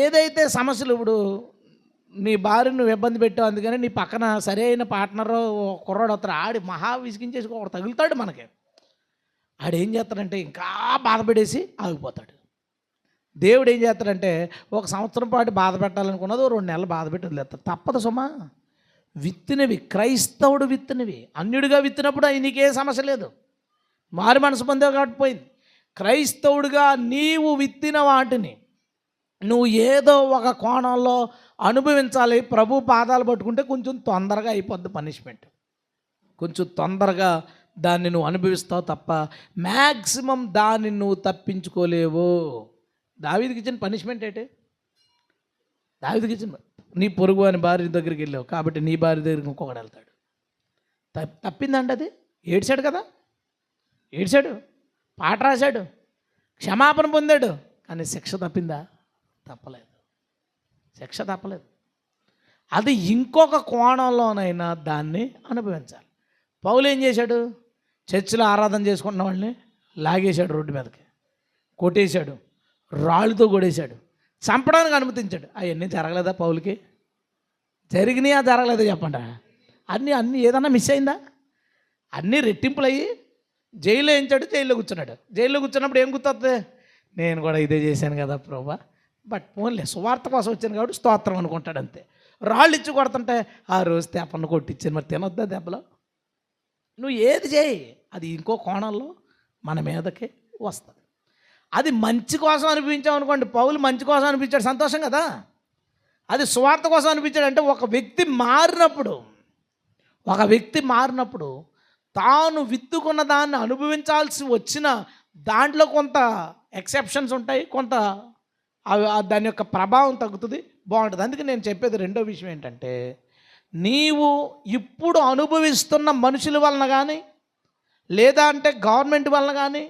ఏదైతే సమస్యలు ఇప్పుడు నీ భార్యను నువ్వు ఇబ్బంది పెట్టావు, అందుకని నీ పక్కన సరైన పార్ట్నర్ కుర్రాడు వస్తాడు, ఆడి మహా విసిగించేసి ఒకడు తగులుతాడు మనకి. ఆడేం చేస్తాడంటే ఇంకా బాధపడేసి ఆగిపోతాడు. దేవుడు ఏం చేస్తాడంటే, ఒక సంవత్సరం పాటు బాధ పెట్టాలనుకున్నది 2 నెలలు బాధ పెట్టి వదిలేస్తాడు. తప్పదు సుమా. విత్తినవి క్రైస్తవుడు విత్తినవి. అన్యుడిగా విత్తినప్పుడు నీకే సమస్య లేదు, మారు మనసు పొందేవి కాబట్టి పోయింది. క్రైస్తవుడిగా నీవు విత్తిన వాటిని నువ్వు ఏదో ఒక కోణంలో అనుభవించాలి. ప్రభు పాదాలు పట్టుకుంటే కొంచెం తొందరగా అయిపోద్ది పనిష్మెంట్, కొంచెం తొందరగా దాన్ని నువ్వు అనుభవిస్తావు తప్ప మ్యాక్సిమం దాన్ని నువ్వు తప్పించుకోలేవు. దావీదుకి ఇచ్చిన పనిష్మెంట్ ఏంటి? దావీదుకి ఇచ్చిన, నీ పొరుగు అని భార్య దగ్గరికి వెళ్ళావు కాబట్టి నీ భార్య దగ్గరికి ఇంకొకటి వెళ్తాడు. తప్పిందండి అది. ఏడ్చాడు కదా, ఏడ్చాడు, పాట రాశాడు, క్షమాపణ పొందాడు, కానీ శిక్ష తప్పిందా? తప్పలేదు, శిక్ష తప్పలేదు. అది ఇంకొక కోణంలోనైనా దాన్ని అనుభవించాలి. పౌలు ఏం చేశాడు? చర్చిలో ఆరాధన చేసుకుంటున్న వాళ్ళని లాగేశాడు, రోడ్డు మీదకి కొట్టేశాడు, రాళ్ళతో కొడేశాడు, చంపడానికి అనుమతించాడు. అవన్నీ జరగలేదా పౌలుకి? జరిగినాయా జరగలేదా చెప్పండి. అన్నీ ఏదన్నా మిస్ అయిందా? అన్నీ రెట్టింపులు అయ్యి జైల్లో వేయించాడు, జైల్లో కూర్చున్నాడు. జైల్లో కూర్చున్నప్పుడు ఏం గుర్తొస్తుంది? నేను కూడా ఇదే చేశాను కదా ప్రభా, బట్ పోన్లే సువార్త కోసం వచ్చాను కాబట్టి స్తోత్రం అనుకుంటాడు అంతే. రాళ్ళు ఇచ్చి కొడుతుంటే ఆ రోజు తెప్పను కొట్టించాను, మరి తినొద్దా దెబ్బలో? నువ్వు ఏది చేయి అది ఇంకో కోణంలో మన మీదకి వస్తుంది. అది మంచి కోసం అనిపించావు అనుకోండి, పౌలు మంచి కోసం అనిపించాడు, సంతోషం కదా. అది స్వార్థ కోసం అనిపించాడు అంటే ఒక వ్యక్తి మారినప్పుడు తాను విత్తుకున్న దాన్ని అనుభవించాల్సి వచ్చిన దాంట్లో కొంత ఎక్సెప్షన్స్ ఉంటాయి, కొంత దాని యొక్క ప్రభావం తగ్గుతుంది, బాగుంటుంది. అందుకే నేను చెప్పేది రెండో విషయం ఏంటంటే, నీవు ఇప్పుడు అనుభవిస్తున్న మనుషుల వలన కానీ, లేదా అంటే గవర్నమెంట్ వలన కానీ,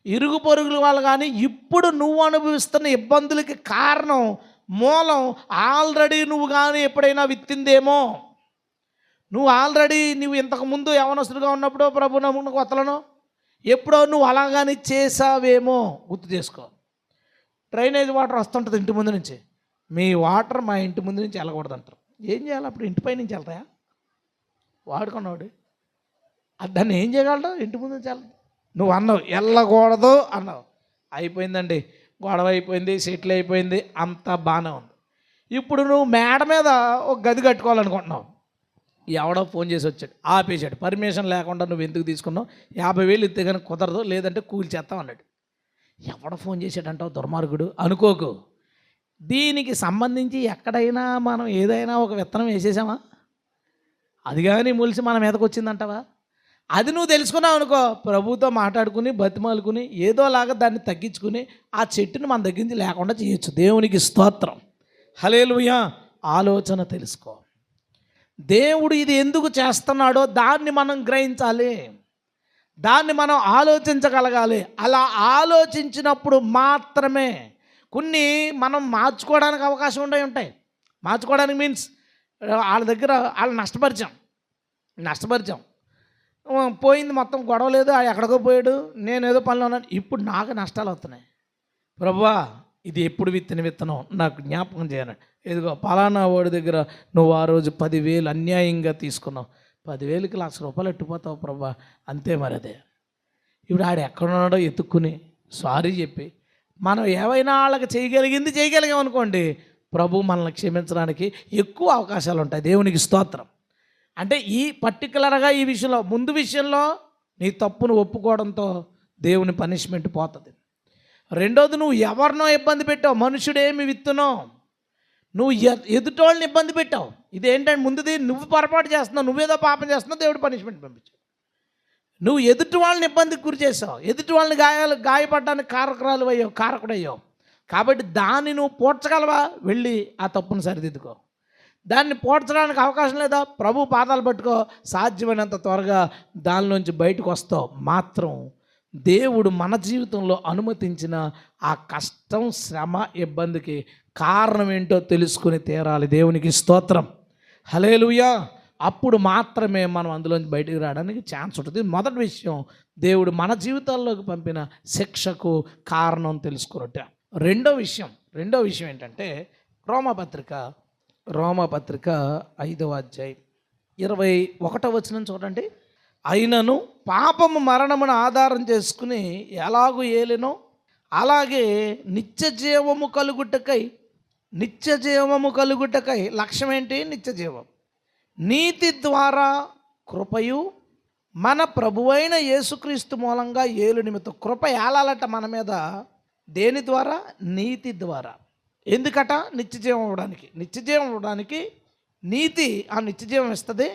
ఇరుగు పొరుగుల వల్ల కానీ, ఇప్పుడు నువ్వు అనుభవిస్తున్న ఇబ్బందులకి కారణం మూలం ఆల్రెడీ నువ్వు కానీ ఎప్పుడైనా విత్తిందేమో. నువ్వు ఇంతకుముందు యవనస్తుడిగా ఉన్నప్పుడో ప్రభు నమ్ముకున్న కొత్తలను ఎప్పుడో నువ్వు అలాగాని చేసావేమో గుర్తు చేసుకో. డ్రైనేజ్ వాటర్ వస్తుంటుంది ఇంటి ముందు నుంచి, మీ వాటర్ మా ఇంటి ముందు నుంచి వెళ్ళకూడదంటారు. ఏం చేయాలి అప్పుడు? ఇంటిపై నుంచి వెళ్తాయా? వాడుకున్నాడు దాన్ని ఏం చేయగలడు? ఇంటి ముందు నుంచి వెళ్తా. నువ్వు అన్నావు వెళ్ళకూడదు అన్నావు, అయిపోయిందండి, గొడవ అయిపోయింది, సెటిల్ అయిపోయింది, అంతా బాగానే ఉంది. ఇప్పుడు నువ్వు మేడ మీద ఒక గది కట్టుకోవాలనుకుంటున్నావు, ఎవడో ఫోన్ చేసి వచ్చాడు, ఆపేశాడు. పర్మిషన్ లేకుండా నువ్వు ఎందుకు తీసుకున్నావు? 50,000 ఇస్తే కానీ కుదరదు, లేదంటే కూల్చేస్తావు అన్నాడు. ఎవడో ఫోన్ చేశాడంటావు దుర్మార్గుడు అనుకోకు. దీనికి సంబంధించి ఎక్కడైనా మనం ఏదైనా ఒక విత్తనం వేసేసామా? అది కానీ మొలిసి మన మీదకి వచ్చిందంటావా? అది నువ్వు తెలుసుకున్నావు అనుకో, ప్రభుతో మాట్లాడుకుని బతిమాలుకుని ఏదోలాగా దాన్ని తగ్గించుకుని ఆ చెట్టుని మన దగ్గర నుంచి లేకుండా చేయొచ్చు. దేవునికి స్తోత్రం, హల్లెలూయా. ఆలోచన తెలుసుకో. దేవుడు ఇది ఎందుకు చేస్తున్నాడో దాన్ని మనం గ్రహించాలి, దాన్ని మనం ఆలోచించగలగాలి. అలా ఆలోచించినప్పుడు మాత్రమే కొన్ని మనం మార్చుకోవడానికి అవకాశం ఉంటాయి. మార్చుకోవడానికి మీన్స్ వాళ్ళ దగ్గర వాళ్ళు నష్టపరిచాం, పోయింది మొత్తం, గొడవ లేదు, ఎక్కడికో పోయాడు, నేను ఏదో పనిలో ఉన్నాను, ఇప్పుడు నాకు నష్టాలు వస్తున్నాయి. ప్రభువా ఇది ఎప్పుడు విత్తిన విత్తనం నాకు జ్ఞాపకం చేయనండి. ఇదిగో పలానా వాడి దగ్గర నువ్వు ఆ రోజు 10,000 అన్యాయంగా తీసుకున్నావు, 10,000కి ₹1,00,000 ఎట్టుపోతావు ప్రభా, అంతే. మరి అదే ఇప్పుడు ఆడు ఎక్కడున్నాడో ఎత్తుక్కుని సారీ చెప్పి మనం ఏవైనా వాళ్ళకి చేయగలిగామనుకోండి, ప్రభు మనల్ని క్షమించడానికి ఎక్కువ అవకాశాలు ఉంటాయి. దేవునికి స్తోత్రం. అంటే ఈ పర్టికులర్గా ఈ విషయంలో, ముందు విషయంలో నీ తప్పును ఒప్పుకోవడంతో దేవుని పనిష్మెంట్ పోతుంది. రెండోది, నువ్వు ఎవరినో ఇబ్బంది పెట్టావు, మనుషుడేమి విత్తునో, నువ్వు ఎదుటోళ్ళని ఇబ్బంది పెట్టావు. ఇదేంటంటే ముందుది నువ్వు పొరపాటు చేస్తున్నావు, నువ్వేదో పాపం చేస్తున్నావు, దేవుడు పనిష్మెంట్ పంపించావు. నువ్వు ఎదుటి వాళ్ళని ఇబ్బందికి గురి చేసావు, ఎదుటి వాళ్ళని గాయపడడానికి కారకుడయ్యావు. కాబట్టి దాన్ని నువ్వు పోడ్చగలవా? వెళ్ళి ఆ తప్పును సరిదిద్దుకో. దాన్ని పోడ్చడానికి అవకాశం లేదా? ప్రభు పాదాలు పట్టుకో, సాధ్యమైనంత త్వరగా దానిలోంచి బయటకు వస్తావు. మాత్రం దేవుడు మన జీవితంలో అనుమతించిన ఆ కష్టం, శ్రమ, ఇబ్బందికి కారణం ఏంటో తెలుసుకుని తీరాలి. దేవునికి స్తోత్రం, హల్లెలూయా. అప్పుడు మాత్రమే మనం అందులోంచి బయటికి రావడానికి ఛాన్స్ ఉంటుంది. మొదటి విషయం, దేవుడు మన జీవితాల్లోకి పంపిన శిక్షకు కారణం తెలుసుకున్నట్ట. రెండో విషయం ఏంటంటే రోమాపత్రిక 5వ అధ్యాయం 21వ వచనం చూడండి. అయినను పాపము మరణమును ఆధారం చేసుకుని ఎలాగూ ఏలెనో అలాగే నిత్య జీవము కలుగుటకై లక్ష్యం ఏంటి? నిత్య జీవం. నీతి ద్వారా కృపయు మన ప్రభువైన యేసుక్రీస్తు మూలంగా ఏలు నిమిత్తం. కృప ఏలాలట మన మీద దేని ద్వారా? నీతి ద్వారా. ఎందుకట? నిత్యజీవం ఇవ్వడానికి నీతి ఆ నిత్యజీవం ఇస్తుంది.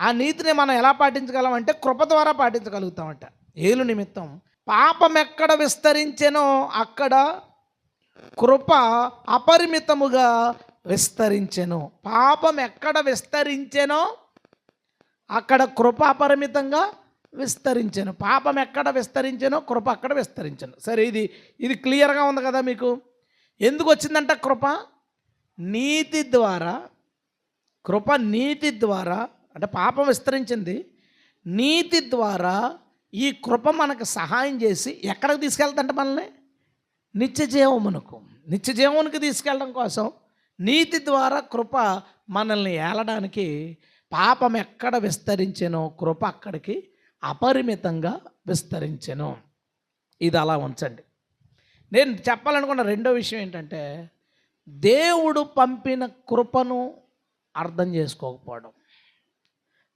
ఆ నీతిని మనం ఎలా పాటించగలం అంటే కృప ద్వారా పాటించగలుగుతామంట. ఏలు నిమిత్తం పాపం ఎక్కడ విస్తరించెనో అక్కడ కృప అపరిమితముగా విస్తరించెను. పాపం ఎక్కడ విస్తరించెనో అక్కడ కృప అపరిమితంగా విస్తరించెను. పాపం ఎక్కడ విస్తరించెనో కృప అక్కడ విస్తరించెను. సరే, ఇది క్లియర్గా ఉంది కదా మీకు? ఎందుకు వచ్చిందంట కృప? నీతి ద్వారా అంటే పాపం విస్తరించింది. నీతి ద్వారా ఈ కృప మనకు సహాయం చేసి ఎక్కడికి తీసుకెళ్తుంటే మనల్ని? నిత్య జీవమునికి తీసుకెళ్ళడం కోసం నీతి ద్వారా కృప మనల్ని ఏలడానికి పాపం ఎక్కడ విస్తరించెనో కృప అక్కడికి అపరిమితంగా విస్తరించెను. ఇది అలా ఉంచండి. నేను చెప్పాలనుకున్న రెండో విషయం ఏంటంటే దేవుడు పంపిన కృపను అర్థం చేసుకోకపోవడం.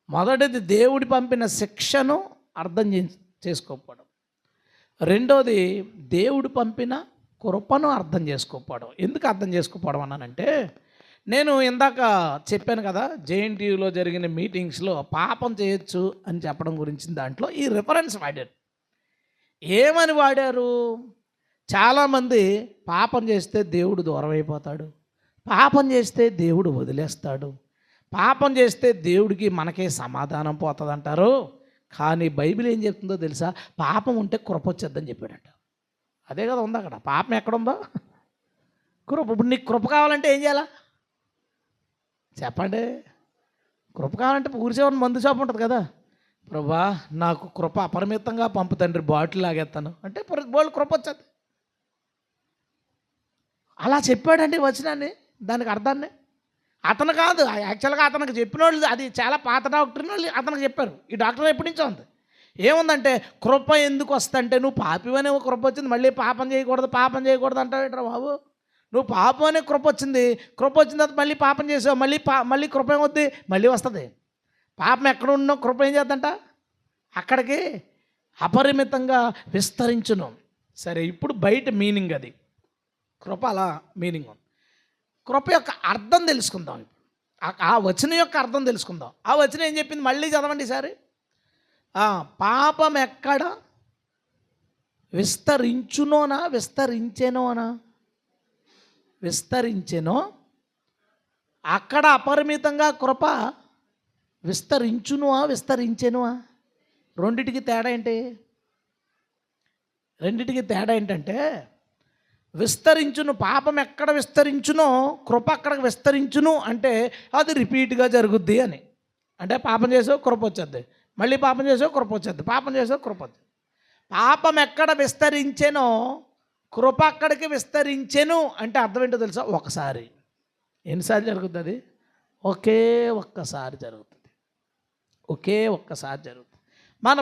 మొదటిది దేవుడు పంపిన శిక్షను అర్థం చేసుకోకపోవడం. రెండోది దేవుడు పంపిన కృపను అర్థం చేసుకోకపోవడం. ఎందుకు అర్థం చేసుకోకపోవడం అన్నానంటే, నేను ఇందాక చెప్పాను కదా, జేఎన్టీయూలో జరిగిన మీటింగ్స్లో పాపం చేయొచ్చు అని చెప్పడం గురించి దాంట్లో ఈ రిఫరెన్స్ వాడారు. ఏమని వాడారు? చాలామంది పాపం చేస్తే దేవుడు దూరం అయిపోతాడు, పాపం చేస్తే దేవుడు వదిలేస్తాడు, పాపం చేస్తే దేవుడికి మనకే సమాధానం పోతుంది అంటారు. కానీ బైబిల్ ఏం చెప్తుందో తెలుసా? పాపం ఉంటే కృప వచ్చేద్దని చెప్పాడట. అదే కదా ఉంది అక్కడ. పాపం ఎక్కడుందో కృప. ఇప్పుడు నీకు కృప కావాలంటే ఏం చేయాలా చెప్పండి? కృప కావాలంటే ఊరి చివరి మందు షాప్ ఉంటుంది కదా, ప్రభా నాకు కృప అపరిమితంగా పంపు తండ్రి, బాటిల్ లాగేస్తాను అంటే బోళ్ళు కృప వచ్చేది. అలా చెప్పాడండి వచనాన్ని, దానికి అర్థాన్ని. అతను కాదు, యాక్చువల్గా అతనికి చెప్పిన వాళ్ళు, అది చాలా పాత డాక్టర్ని వాళ్ళు అతనికి చెప్పారు. ఈ డాక్టర్ ఎప్పటి నుంచో ఉంది. ఏముందంటే కృప ఎందుకు వస్తుందంటే, నువ్వు పాపివనే కృప వచ్చింది, మళ్ళీ పాపం చేయకూడదు అంటావేట్రా బాబు. నువ్వు పాపం అనే కృప వచ్చింది వచ్చిన తర్వాత మళ్ళీ పాపం చేసావు, మళ్ళీ కృప ఏమవుద్ది? మళ్ళీ వస్తుంది. పాపం ఎక్కడ ఉన్నో కృప ఏం చేద్దంట? అక్కడికి అపరిమితంగా విస్తరించును. సరే, ఇప్పుడు బయట మీనింగ్ అది, కృప అలా మీనింగ్ ఉంది. కృప యొక్క అర్థం తెలుసుకుందాం. ఆ వచనం యొక్క అర్థం తెలుసుకుందాం. ఆ వచనం ఏం చెప్పింది? మళ్ళీ చదవండి ఈసారి. పాపం ఎక్కడ విస్తరించెనో అక్కడ అపరిమితంగా కృప విస్తరించెను. రెండిటికి తేడా ఏంటంటే విస్తరించును, పాపం ఎక్కడ విస్తరించునో కృప అక్కడికి విస్తరించును అంటే అది రిపీట్గా జరుగుద్ది అని. అంటే పాపం చేసావు కృప వచ్చేద్ది, మళ్ళీ పాపం చేసావు కృప వచ్చేద్ది, పాపం చేసావు కృప వద్దు. పాపం ఎక్కడ విస్తరించెనో కృప అక్కడికి విస్తరించెను అంటే అర్థం ఏంటో తెలుసా? ఒకసారి. ఎన్నిసార్లు జరుగుతుంది అది? ఒకే ఒక్కసారి జరుగుతుంది. మన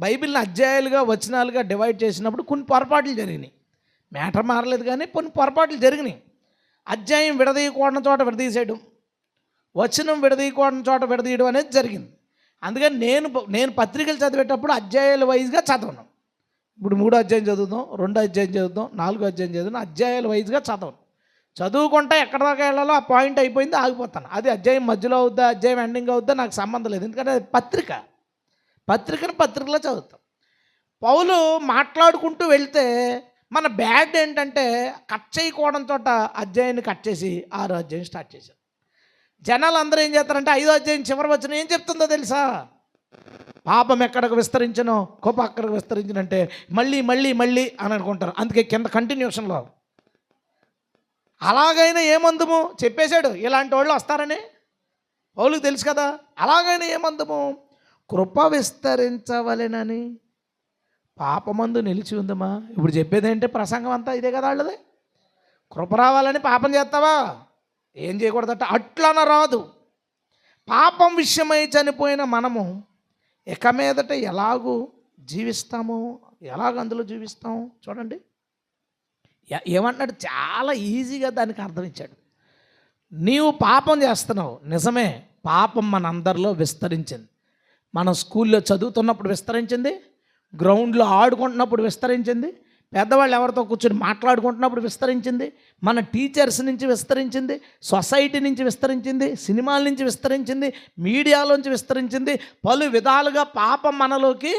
బైబిల్ని అధ్యాయాలుగా వచనాలుగా డివైడ్ చేసినప్పుడు కొన్ని పొరపాట్లు జరిగినాయి. మ్యాటర్ మారలేదు కానీ కొన్ని పొరపాట్లు జరిగినాయి. అధ్యాయం విడదీయకూడని చోట విడదీసేయడం, వచనం విడదీయకూడని చోట విడదీయడం అనేది జరిగింది. అందుకని నేను పత్రికలు చదివేటప్పుడు అధ్యాయాల వైజ్గా చదవను. ఇప్పుడు 3వ అధ్యాయం చదువుదాం, 2వ అధ్యాయం చదువుదాం, 4వ అధ్యాయం చదువుదాం, అధ్యాయాల వైజ్గా చదువుకుంటా ఎక్కడ దాకా వెళ్ళాలో ఆ పాయింట్ అయిపోయింది ఆగిపోతాను. అది అధ్యాయం మధ్యలో అవుద్దా, అధ్యాయం ఎండింగ్ అవుద్దా నాకు సంబంధం లేదు. ఎందుకంటే అది పత్రికలో చదువుతాం. పౌలు మాట్లాడుకుంటూ వెళ్తే మన బ్యాడ్ ఏంటంటే కట్ చేయకూడని చోట అధ్యాయాన్ని కట్ చేసి 6వ అధ్యాయం స్టార్ట్ చేశారు. జనాలు అందరూ ఏం చేస్తారంటే 5వ అధ్యాయం చివరి వచ్చిన ఏం చెప్తుందో తెలుసా? పాపం ఎక్కడికి విస్తరించనో కృప అక్కడికి విస్తరించినంటే మళ్ళీ అని అనుకుంటారు. అందుకే కింద కంటిన్యూషన్లో అలాగైనా ఏమందుము చెప్పేశాడు, ఇలాంటి వాళ్ళు వస్తారని. పౌలుకు తెలుసు కదా. అలాగని ఏమందము, కృప విస్తరించవలెనని పాపమందు నిలిచి ఉందమ్మా. ఇప్పుడు చెప్పేది ఏంటి, ప్రసంగం అంతా ఇదే కదా వాళ్ళది. కృప రావాలని పాపం చేస్తావా, ఏం చేయకూడదట, అట్లన రాదు. పాపం విషయమై చనిపోయిన మనము ఇక మీదట ఎలాగూ జీవిస్తాము, ఎలాగ అందులో జీవిస్తాం చూడండి. ఏమంటున్నాడు, చాలా ఈజీగా దానికి అర్థం ఇచ్చాడు. నీవు పాపం చేస్తున్నావు, నిజమే, పాపం మన అందరిలో విస్తరించింది. మనం స్కూల్లో చదువుతున్నప్పుడు విస్తరించింది, గ్రౌండ్లో ఆడుకుంటున్నప్పుడు విస్తరించింది, పెద్దవాళ్ళు ఎవరితో కూర్చొని మాట్లాడుకుంటున్నప్పుడు విస్తరించింది, మన టీచర్స్ నుంచి విస్తరించింది, సొసైటీ నుంచి విస్తరించింది, సినిమాల నుంచి విస్తరించింది, మీడియాలోంచి విస్తరించింది. పలు విధాలుగా పాపం మనలోకి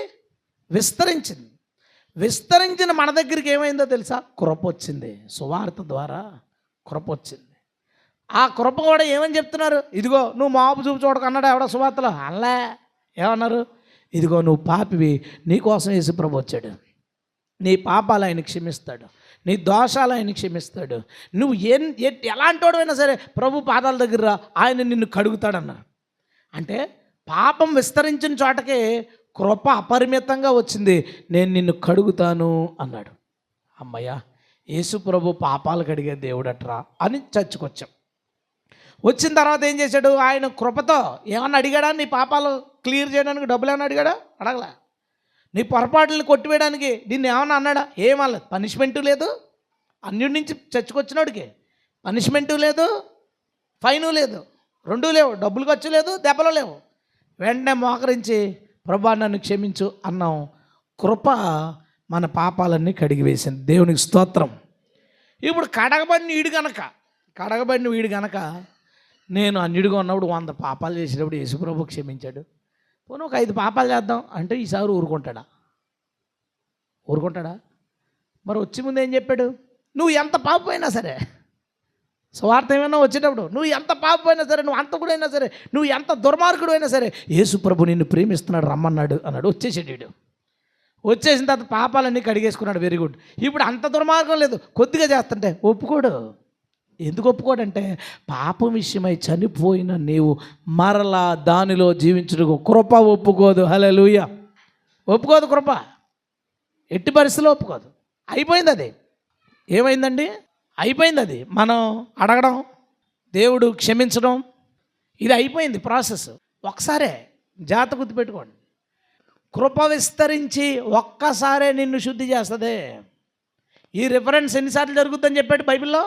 విస్తరించింది. విస్తరించిన మన దగ్గరికి ఏమైందో తెలుసా, కృప వచ్చింది. సువార్త ద్వారా కృప వచ్చింది. ఆ కృప కూడా ఏమని చెప్తున్నారు, ఇదిగో నువ్వు మాపు చూపు చూడకు అన్నాడు ఎవడో సువార్తలో. అలా ఏమన్నారు, ఇదిగో నువ్వు పాపివి, నీకోసం యేసుప్రభు వచ్చాడు, నీ పాపాలు ఆయన క్షమిస్తాడు, నీ దోషాలు ఆయన క్షమిస్తాడు, నువ్వు ఎలాంటి వాడైనా సరే ప్రభు పాదాల దగ్గర ఆయన నిన్ను కడుగుతాడన్నారు. అంటే పాపం విస్తరించిన చోటకే కృప అపరిమితంగా వచ్చింది. నేను నిన్ను కడుగుతాను అన్నాడు. అమ్మయ్య, యేసు ప్రభు పాపాలు కడిగే దేవుడట్రా అని చర్చకొచ్చాం. వచ్చిన తర్వాత ఏం చేశాడు, ఆయన కృపతో ఏమన్నా అడిగాడా, నీ పాపాలు క్లియర్ చేయడానికి డబ్బులు ఏమన్నా అడిగాడా, అడగలా. నీ పొరపాట్లను కొట్టివేయడానికి దీన్ని ఏమన్నా అన్నాడా, ఏమనలేదు. పనిష్మెంటు లేదు, అన్యుడి నుంచి చర్చకొచ్చినోడికి పనిష్మెంటు లేదు, ఫైను లేదు, రెండూ లేవు, డబ్బులు ఖర్చు లేదు, దెబ్బలు లేవు. వెంటనే మోకరించి ప్రభా నన్ను క్షమించు అన్నాం. కృప మన పాపాలన్నీ కడిగివేసింది. దేవునికి స్తోత్రం. ఇప్పుడు కడగబడిన వీడు గనక నేను అన్యుడిగా ఉన్నప్పుడు 100 పాపాలు చేసినప్పుడు యేసుప్రభు క్షమించాడు. పోనీ ఒక 5 పాపాలు చేద్దాం అంటే ఈసారి ఊరుకుంటాడా? మరి వచ్చే ముందు ఏం చెప్పాడు, నువ్వు ఎంత పాపమైనా సరే, స్వార్థ ఏమైనా వచ్చేటప్పుడు నువ్వు ఎంత పాపమైనా సరే, నువ్వు అంతకుడైనా సరే, నువ్వు ఎంత దుర్మార్గుడు అయినా సరే, యేసుప్రభు నిన్ను ప్రేమిస్తున్నాడు రమ్మన్నాడు అన్నాడు. వచ్చేసాడు. వచ్చేసిన తర్వాత పాపాలన్నీ కడిగేసుకున్నాడు. Very good. ఇప్పుడు అంత దుర్మార్గం లేదు, కొద్దిగా చేస్తుంటే ఒప్పుకోడు. ఎందుకు ఒప్పుకోడంటే పాపం విషయమై చనిపోయిన నీవు మరలా దానిలో జీవించుటకు కృప ఒప్పుకోదు. హల్లెలూయా. ఒప్పుకోదు కృప, ఎట్టి పరిస్థితిలో ఒప్పుకోదు. అయిపోయింది అది. ఏమైందండి, అయిపోయింది అది. మనం అడగడం, దేవుడు క్షమించడం, ఇది అయిపోయింది ప్రాసెస్. ఒక్కసారే జాగ్రత్త గుర్తుపెట్టుకోండి, కృప విస్తరించి ఒక్కసారే నిన్ను శుద్ధి చేస్తుంది. ఈ రిఫరెన్స్ ఎన్నిసార్లు జరుగుతుందని చెప్పాడు బైబిల్లో,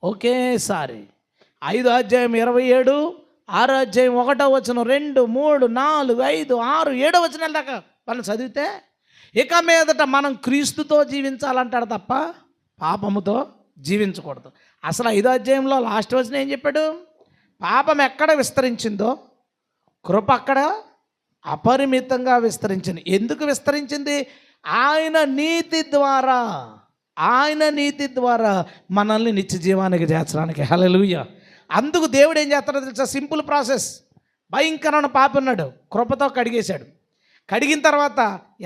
ఒకేసారి. 5 అధ్యాయం 27, 6 అధ్యాయం 1వ వచనం, 2, 3, 4, 5, 6, 7 వచనాల దాకా మనం చదివితే ఇక మీదట మనం క్రీస్తుతో జీవించాలంటాడు తప్ప పాపముతో జీవించకూడదు. అసలు 5వ అధ్యాయంలో లాస్ట్ వచనం ఏం చెప్పాడు, పాపం ఎక్కడ విస్తరించిందో కృప అక్కడ అపరిమితంగా విస్తరించింది. ఎందుకు విస్తరించింది? ఆయన నీతి ద్వారా మనల్ని నిత్య జీవానికి చేర్చడానికి. హల్లెలూయా. అందుకు దేవుడు ఏం చేస్తాడో తెలుసా, సింపుల్ ప్రాసెస్. భయంకరమైన పాప ఉన్నాడు, కృపతో కడిగేశాడు. కడిగిన తర్వాత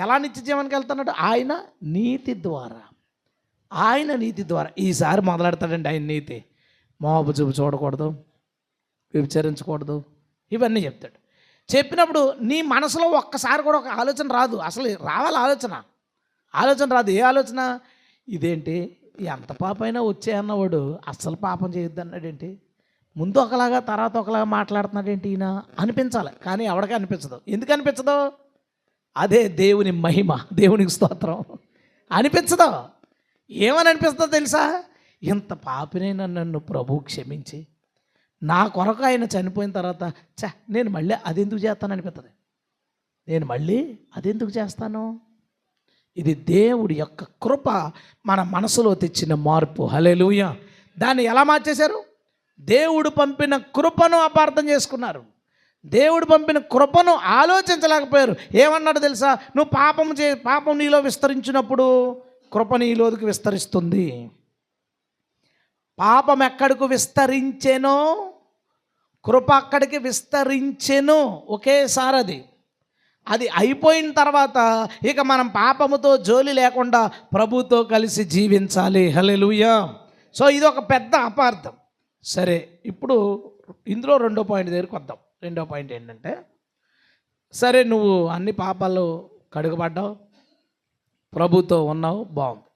ఎలా నిత్య జీవానికి వెళ్తున్నాడు? ఆయన నీతి ద్వారా. ఈసారి మొదలెడతాడండి ఆయన నీతి. మోహపు చూపు చూడకూడదు, వ్యభిచరించకూడదు, ఇవన్నీ చెప్తాడు. చెప్పినప్పుడు నీ మనసులో ఒక్కసారి కూడా ఒక ఆలోచన రాదు. అసలు రావాలి ఆలోచన రాదు. ఏ ఆలోచన? ఇదేంటి ఎంత పాపైనా వచ్చే అన్నవాడు అస్సలు పాపం చేయొద్దు అన్నాడేంటి, ముందు ఒకలాగా తర్వాత ఒకలాగా మాట్లాడుతున్నాడేంటి ఈయన అనిపించాలి. కానీ ఎవరికీ అనిపించదు. ఎందుకు అనిపించదు? అదే దేవుని మహిమ, దేవునికి స్తోత్రం. అనిపించదు. ఏమని అనిపిస్తుందో తెలుసా? ఇంత పాపినైనా నన్ను ప్రభు క్షమించి నా కొరకు ఆయన చనిపోయిన తర్వాత నేను మళ్ళీ అదెందుకు చేస్తాను అనిపిస్తుంది. నేను మళ్ళీ అదెందుకు చేస్తాను? ఇది దేవుడి యొక్క కృప మన మనసులో తెచ్చిన మార్పు. హల్లెలూయా. దాన్ని ఎలా మార్చేశారు? దేవుడు పంపిన కృపను అపార్థం చేసుకున్నారు. దేవుడు పంపిన కృపను ఆలోచించలేకపోయారు. ఏమన్నాడు తెలుసా? నువ్వు పాపం నీలో విస్తరించినప్పుడు కృప నీలోకి విస్తరిస్తుంది. పాపం ఎక్కడికి విస్తరించెనో కృప అక్కడికి విస్తరించెను. ఒకేసారి అది అయిపోయిన తర్వాత ఇక మనం పాపముతో జోలి లేకుండా ప్రభుతో కలిసి జీవించాలి. హల్లెలూయా. సో ఇది ఒక పెద్ద అపార్థం. సరే, ఇప్పుడు ఇందులో రెండో పాయింట్ దగ్గరికి వద్దాం. రెండో పాయింట్ ఏంటంటే, సరే నువ్వు అన్ని పాపాలు కడుగబడ్డావు, ప్రభుతో ఉన్నావు, బాగుంది.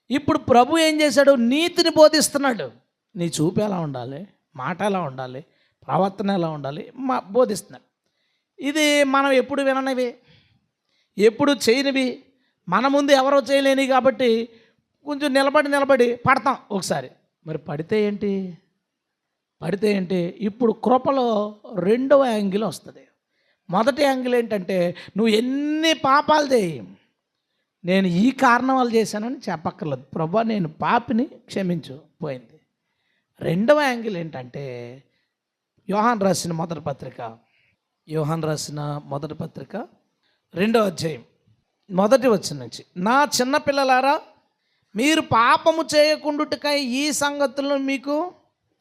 ఇప్పుడు ప్రభు ఏం చేశాడు? నీతిని బోధిస్తున్నాడు. నీ చూపు ఎలా ఉండాలి, మాట ఎలా ఉండాలి, ప్రవర్తన ఎలా ఉండాలి బోధిస్తున్నాడు. ఇది మనం ఎప్పుడు విననివి, ఎప్పుడు చేయనివి, మన ముందు ఎవరో చేయలేని కాబట్టి కొంచెం నిలబడి పడతాం ఒకసారి. మరి పడితే ఏంటి? ఇప్పుడు కృపలో రెండవ యాంగిల్ వస్తుంది. మొదటి యాంగిల్ ఏంటంటే, నువ్వు ఎన్ని పాపాలు చేయి, నేను ఈ కారణం వల్ల చేశానని చెప్పక్కర్లేదు, ప్రభా నేను పాపిని క్షమించు, పోయింది. రెండవ యాంగిల్ ఏంటంటే, యోహాను రాసిన మొదటి పత్రిక 2వ అధ్యాయం 1వ వచనం నుంచి, నా చిన్న పిల్లలారా, మీరు పాపము చేయకుండుటకై ఈ సంగతులను మీకు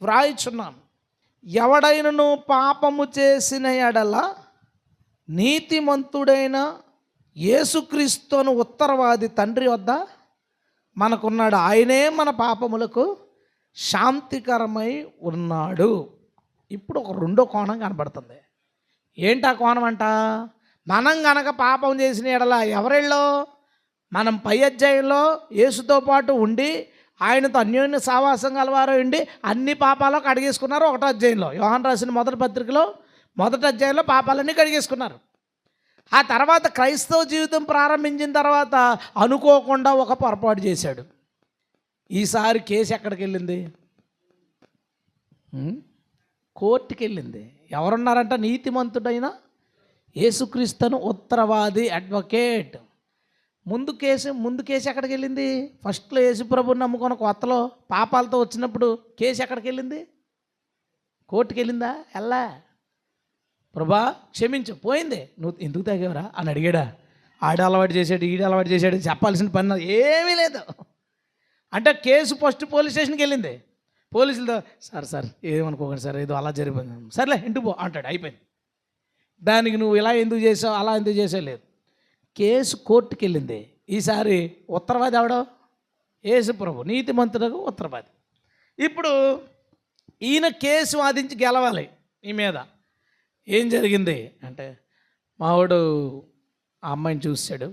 వ్రాయిచున్నాను. ఎవడైనను పాపము చేసిన ఎడల నీతిమంతుడైన యేసుక్రీస్తును ఉత్తరవాది తండ్రి వద్ద మనకున్నాడు. ఆయనే మన పాపములకు శాంతికరమై ఉన్నాడు. ఇప్పుడు ఒక రెండో కోణం కనబడుతుంది. ఏంటి ఆ కోణం అంట? మనం గనక పాపం చేసిన ఎడల ఎవరెళ్ళో, మనం పై అధ్యాయంలో యేసుతో పాటు ఉండి ఆయనతో అన్యోన్య సావాసం గలవారు ఉండి అన్ని పాపాలు కడిగేసుకున్నారు. 1వ అధ్యాయంలో, యోహాను రాసిన మొదటి పత్రికలో 1వ అధ్యాయంలో పాపాలన్నీ కడిగేసుకున్నారు. ఆ తర్వాత క్రైస్తవ జీవితం ప్రారంభించిన తర్వాత అనుకోకుండా ఒక పొరపాటు చేశాడు. ఈసారి కేసు ఎక్కడికి వెళ్ళింది? కోర్టుకి వెళ్ళింది. ఎవరున్నారంట? నీతిమంతుడైన యేసుక్రీస్తును ఉత్తరవాది అడ్వకేట్. ముందు కేసు ఎక్కడికి వెళ్ళింది? ఫస్ట్లో యేసుప్రభుని నమ్ముకున్న కొత్తలో పాపాలతో వచ్చినప్పుడు కేసు ఎక్కడికి వెళ్ళింది? కోర్టుకి వెళ్ళిందా? వెళ్ళా. ప్రభా క్షమించు, పోయింది. నువ్వు ఎందుకు తాగేవరా అని అడిగాడా? ఆడు అలవాటు చేశాడు, ఈడు అలవాటు చేశాడు, చెప్పాల్సిన పని ఏమీ లేదు. అంటే కేసు ఫస్ట్ పోలీస్ స్టేషన్కి వెళ్ళింది. పోలీసులతో సార్ ఏమనుకోకండి సార్, ఏదో అలా జరిగిపోయింది, సర్లే ఇంటికి పో అంటాడు, అయిపోయింది. దానికి నువ్వు ఇలా ఎందుకు చేసావు, అలా ఎందుకు చేసావు లేదు. కేసు కోర్టుకి వెళ్ళింది. ఈసారి ఉత్తరవాది ఎవడో? యేసుప్రభు, నీతిమంతులకు ఉత్తరవాది. ఇప్పుడు ఈయన కేసు వాదించి గెలవాలి. ఈ మీద ఏం జరిగింది అంటే, మావాడు ఆ అమ్మాయిని చూశాడు.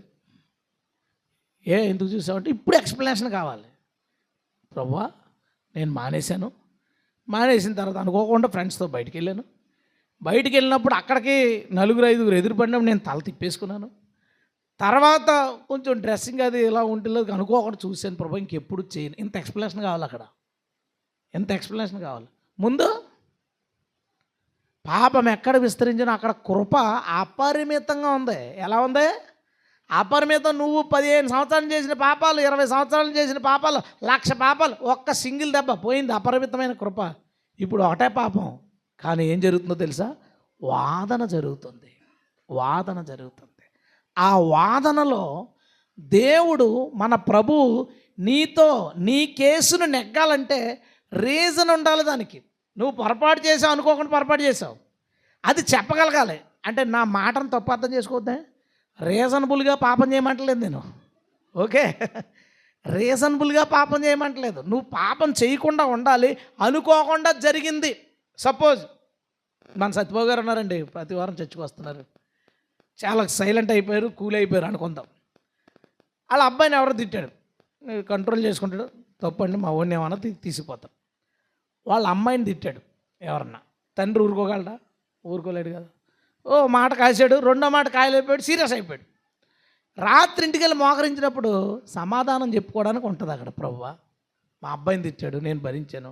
ఎందుకు చూసావంటే ఇప్పుడు ఎక్స్ప్లెనేషన్ కావాలి. ప్రభువా నేను మానేసిన తర్వాత అనుకోకుండా ఫ్రెండ్స్తో బయటికి వెళ్ళినప్పుడు అక్కడికి 4-5 ఎదురుపడినప్పుడు నేను తల తిప్పేసుకున్నాను. తర్వాత కొంచెం డ్రెస్సింగ్ అది ఇలా ఉంటుందో అనుకోకుండా చూశాను. ప్రభు ఇంకెప్పుడు చేయను. ఇంత ఎక్స్ప్లెనేషన్ కావాలి. అక్కడ ఎంత ఎక్స్ప్లెనేషన్ కావాలి? ముందు పాపం ఎక్కడ విస్తరించినా అక్కడ కృప అపరిమితంగా ఉంది. ఎలా ఉంది? అపరిమితం. నువ్వు 15 సంవత్సరాలు చేసిన పాపాలు, 20 సంవత్సరాలు చేసిన పాపాలు, 1,00,000 పాపాలు, ఒక్క సింగిల్ దెబ్బ పోయింది. అపరిమితమైన కృప. ఇప్పుడు ఒకటే పాపం. కానీ ఏం జరుగుతుందో తెలుసా? వాదన జరుగుతుంది. ఆ వాదనలో దేవుడు మన ప్రభువు నీ కేసును నెగ్గాలంటే రీజన్ ఉండాలి దానికి. నువ్వు పొరపాటు చేసావు, అనుకోకుండా పొరపాటు చేసావు, అది చెప్పగలగాలి. అంటే నా మాటను తప్పు అర్థం చేసుకోవద్దే. రీజనబుల్గా పాపం చేయమంటలేదు నేను, ఓకే? రీజనబుల్గా పాపం చేయమంటలేదు. నువ్వు పాపం చేయకుండా ఉండాలి. అనుకోకుండా జరిగింది. సపోజ్ మన సత్యబాబు గారు ఉన్నారండి, ప్రతి వారం చర్చకు వస్తున్నారు, చాలా సైలెంట్ అయిపోయారు, కూల్ అయిపోయారు అనుకుందాం. వాళ్ళ అబ్బాయిని ఎవరో తిట్టాడు, కంట్రోల్ చేసుకుంటాడు, తప్పండి మా ఓడిని ఏమన్నా తీసిపోతాడు. వాళ్ళ అమ్మాయిని తిట్టాడు ఎవరన్నా, తండ్రి ఊరుకోగలడా? ఊరుకోలేడు కదా. ఓ మాట కాసాడు, రెండో మాట కాయలేకపోయాడు, సీరియస్ అయిపోయాడు. రాత్రి ఇంటికి వెళ్ళి మోకరించినప్పుడు సమాధానం చెప్పుకోవడానికి ఉంటుంది అక్కడ. ప్రభువా మా అబ్బాయిని తిట్టాడు, నేను భరించాను,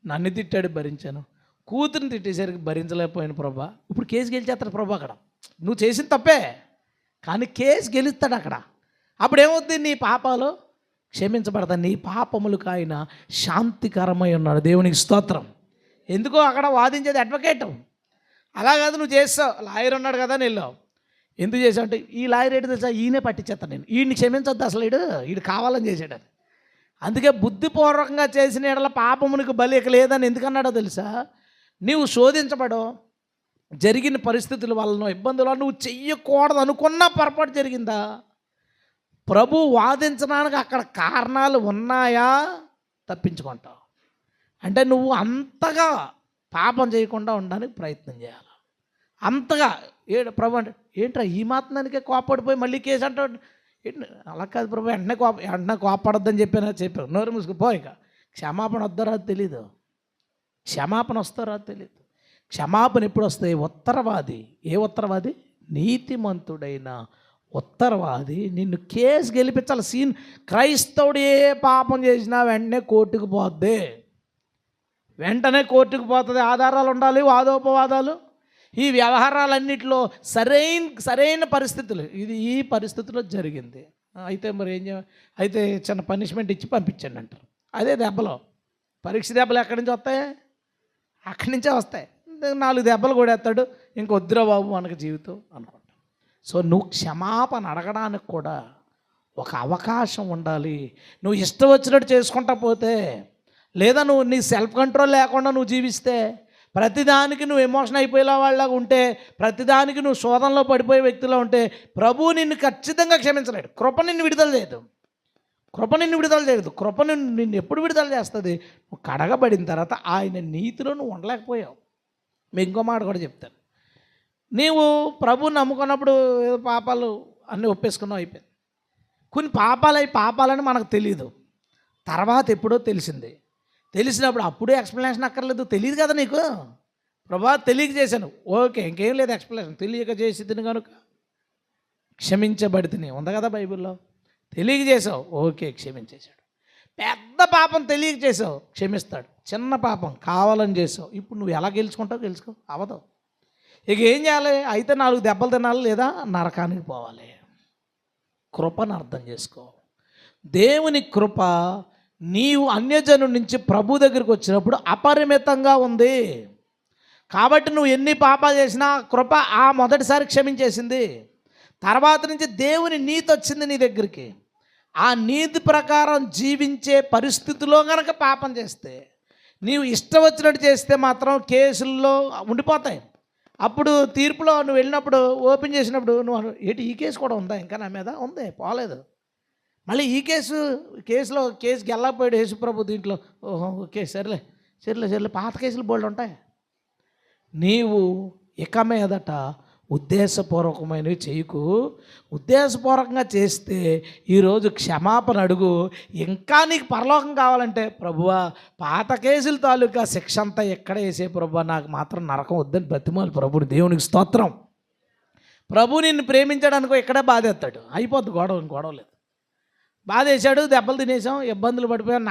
నన్ను తిట్టాడు, భరించాను, కూతురిని తిట్టేసరికి భరించలేకపోయాను ప్రభా. ఇప్పుడు కేసు గెలిచేస్తాడు ప్రభా. అక్కడ నువ్వు చేసిన తప్పే, కానీ కేసు గెలుస్తాడు అక్కడ. అప్పుడు ఏమవుద్ది? నీ పాపాలు క్షమించబడతాయి. నీ పాపములకు ఆయన శాంతికరమై ఉన్నాడు. దేవునికి స్తోత్రం. ఎందుకో అక్కడ వాదించేది అడ్వకేట్. అలా కాదు, నువ్వు చేస్తావు, లాయర్ ఉన్నాడు కదా అని వెళ్ళావు. ఎందుకు చేసావు అంటే, ఈ లాయర్ ఏంటి తెలుసా, ఈయనే పట్టించేస్తాను నేను, ఈయన్ని క్షమించొద్దు అసలు, ఈడు కావాలని చేసాడు అని. అందుకే బుద్ధిపూర్వకంగా చేసిన ఎడల పాపమునికి బలి ఇక లేదని ఎందుకన్నాడో తెలుసా? నీవు శోధించబడో, జరిగిన పరిస్థితుల వలన, ఇబ్బందుల వల్ల నువ్వు చెయ్యకూడదు అనుకున్న పొరపాటు జరిగిందా, ప్రభు వాదించడానికి అక్కడ కారణాలు ఉన్నాయా, తప్పించుకుంటావు. అంటే నువ్వు అంతగా పాపం చేయకుండా ఉండడానికి ప్రయత్నం చేయాలి. అంతగా ప్రభు అంటే ఏంట్రా ఈ మాత్రానికే కోపడిపోయి మళ్ళీ కేసు అంటాడు ఏంటి? అలా కాదు ప్రభు, వెంటనే కోపడద్దని చెప్పాను. నోరు మూసుకుపో. ఇక క్షమాపణ వస్తారా తెలీదు, క్షమాపణ వస్తారా తెలీదు. క్షమాపణ ఎప్పుడు వస్తాయి? ఉత్తరవాది. ఏ ఉత్తరవాది? నీతిమంతుడైన ఉత్తరవాది నిన్ను కేసు గెలిపించాలి. క్రైస్తవుడు ఏ పాపం చేసినా వెంటనే కోర్టుకు పోద్ది, వెంటనే కోర్టుకు పోతుంది. ఆధారాలు ఉండాలి, వాదోపవాదాలు, ఈ వ్యవహారాలన్నింటిలో సరైన పరిస్థితులు. ఈ పరిస్థితిలో జరిగింది. అయితే మరి ఏం చేయాలి? అయితే చిన్న పనిష్మెంట్ ఇచ్చి పంపించండి అంటారు. అదే దెబ్బలు, పరీక్ష దెబ్బలు ఎక్కడి నుంచి వస్తాయి? అక్కడి నుంచే వస్తాయి. 4 దెబ్బలు కొడేస్తాడు, ఇంకొద్దురా బాబు మనకు జీవితం అనుకుంటా. సో నువ్వు క్షమాపణ అడగడానికి కూడా ఒక అవకాశం ఉండాలి. నువ్వు ఇష్టం వచ్చినట్టు చేసుకుంటా పోతే, లేదా నువ్వు నీ సెల్ఫ్ కంట్రోల్ లేకుండా నువ్వు జీవిస్తే, ప్రతిదానికి నువ్వు ఎమోషన్ అయిపోయేలా వాళ్ళగా ఉంటే, ప్రతిదానికి నువ్వు శోధనలో పడిపోయే వ్యక్తిలో ఉంటే, ప్రభువు నిన్ను ఖచ్చితంగా క్షమించలేడు. కృప నిన్ను విడుదల చేయదు. కృప నిన్ను ఎప్పుడు విడుదల చేస్తుంది? నువ్వు కడగబడిన తర్వాత ఆయన నీతిలో నువ్వు ఉండలేకపోయావు. మీకు ఇంకో మాట కూడా చెప్తాను. నీవు ప్రభువుని నమ్ముకున్నప్పుడు ఏదో పాపాలు అన్నీ ఒప్పేసుకున్నావు, అయిపోయింది. కొన్ని పాపాలని మనకు తెలియదు, తర్వాత ఎప్పుడో తెలిసింది. తెలిసినప్పుడు అప్పుడే ఎక్స్ప్లెనేషన్ అక్కర్లేదు. తెలియదు కదా నీకు. ప్రభా తెలియక చేశాను, ఓకే, ఇంకేం లేదు ఎక్స్ప్లెనేషన్. తెలియక చేసి తిని కనుక క్షమించబడితిని ఉంది కదా బైబిల్లో. తెలియక చేసావు, ఓకే, క్షమించేశాడు. పెద్ద పాపం తెలియక చేసావు, క్షమిస్తాడు. చిన్న పాపం కావాలని చేసావు, ఇప్పుడు నువ్వు ఎలా గెలుచుకుంటావు? అవదు. ఇక ఏం చేయాలి? అయితే 4 దెబ్బలు తినాలి, లేదా నరకానికి పోవాలి. కృపను అర్థం చేసుకో. దేవుని కృప నీవు అన్యజను నుంచి ప్రభు దగ్గరికి వచ్చినప్పుడు అపరిమితంగా ఉంది. కాబట్టి నువ్వు ఎన్ని పాపాలు చేసినా కృప ఆ మొదటిసారి క్షమించేసింది. తర్వాత నుంచి దేవుని నీతి వచ్చింది నీ దగ్గరికి. ఆ నీతి ప్రకారం జీవించే పరిస్థితిలో కనుక పాపం చేస్తే, నీవు ఇష్టం వచ్చినట్టు చేస్తే మాత్రం కేసుల్లో ఉండిపోతాయి. అప్పుడు తీర్పులో నువ్వు వెళ్ళినప్పుడు ఓపెన్ చేసినప్పుడు నువ్వు ఏంటి ఈ కేసు కూడా ఉందా ఇంకా నా మీద? ఉంది, పోలేదు. మళ్ళీ ఈ కేసులో గెల్లకపోయాడు యేసుప్రభు దీంట్లో. ఓహో ఓకే, సరేలే పాత కేసులు బోల్డ్ ఉంటాయి. నీవు ఇక మీదట ఉద్దేశపూర్వకమైనవి చేయకు. ఉద్దేశపూర్వకంగా చేస్తే ఈరోజు క్షమాపణ అడుగు. ఇంకా నీకు పరలోకం కావాలంటే, ప్రభువా పాత కేసుల తాలూకా శిక్ష అంతా ఎక్కడ వేసే ప్రభువా, నాకు మాత్రం నరకం వద్దని బ్రతిమాలి ప్రభుని. దేవునికి స్తోత్రం. ప్రభు నిన్ను ప్రేమించడానికో ఇక్కడే బాధేస్తాడు, అయిపోద్ది. గొడవ లేదు. బాధేశాడు, దెబ్బలు తినేసాం, ఇబ్బందులు పడిపోయాం,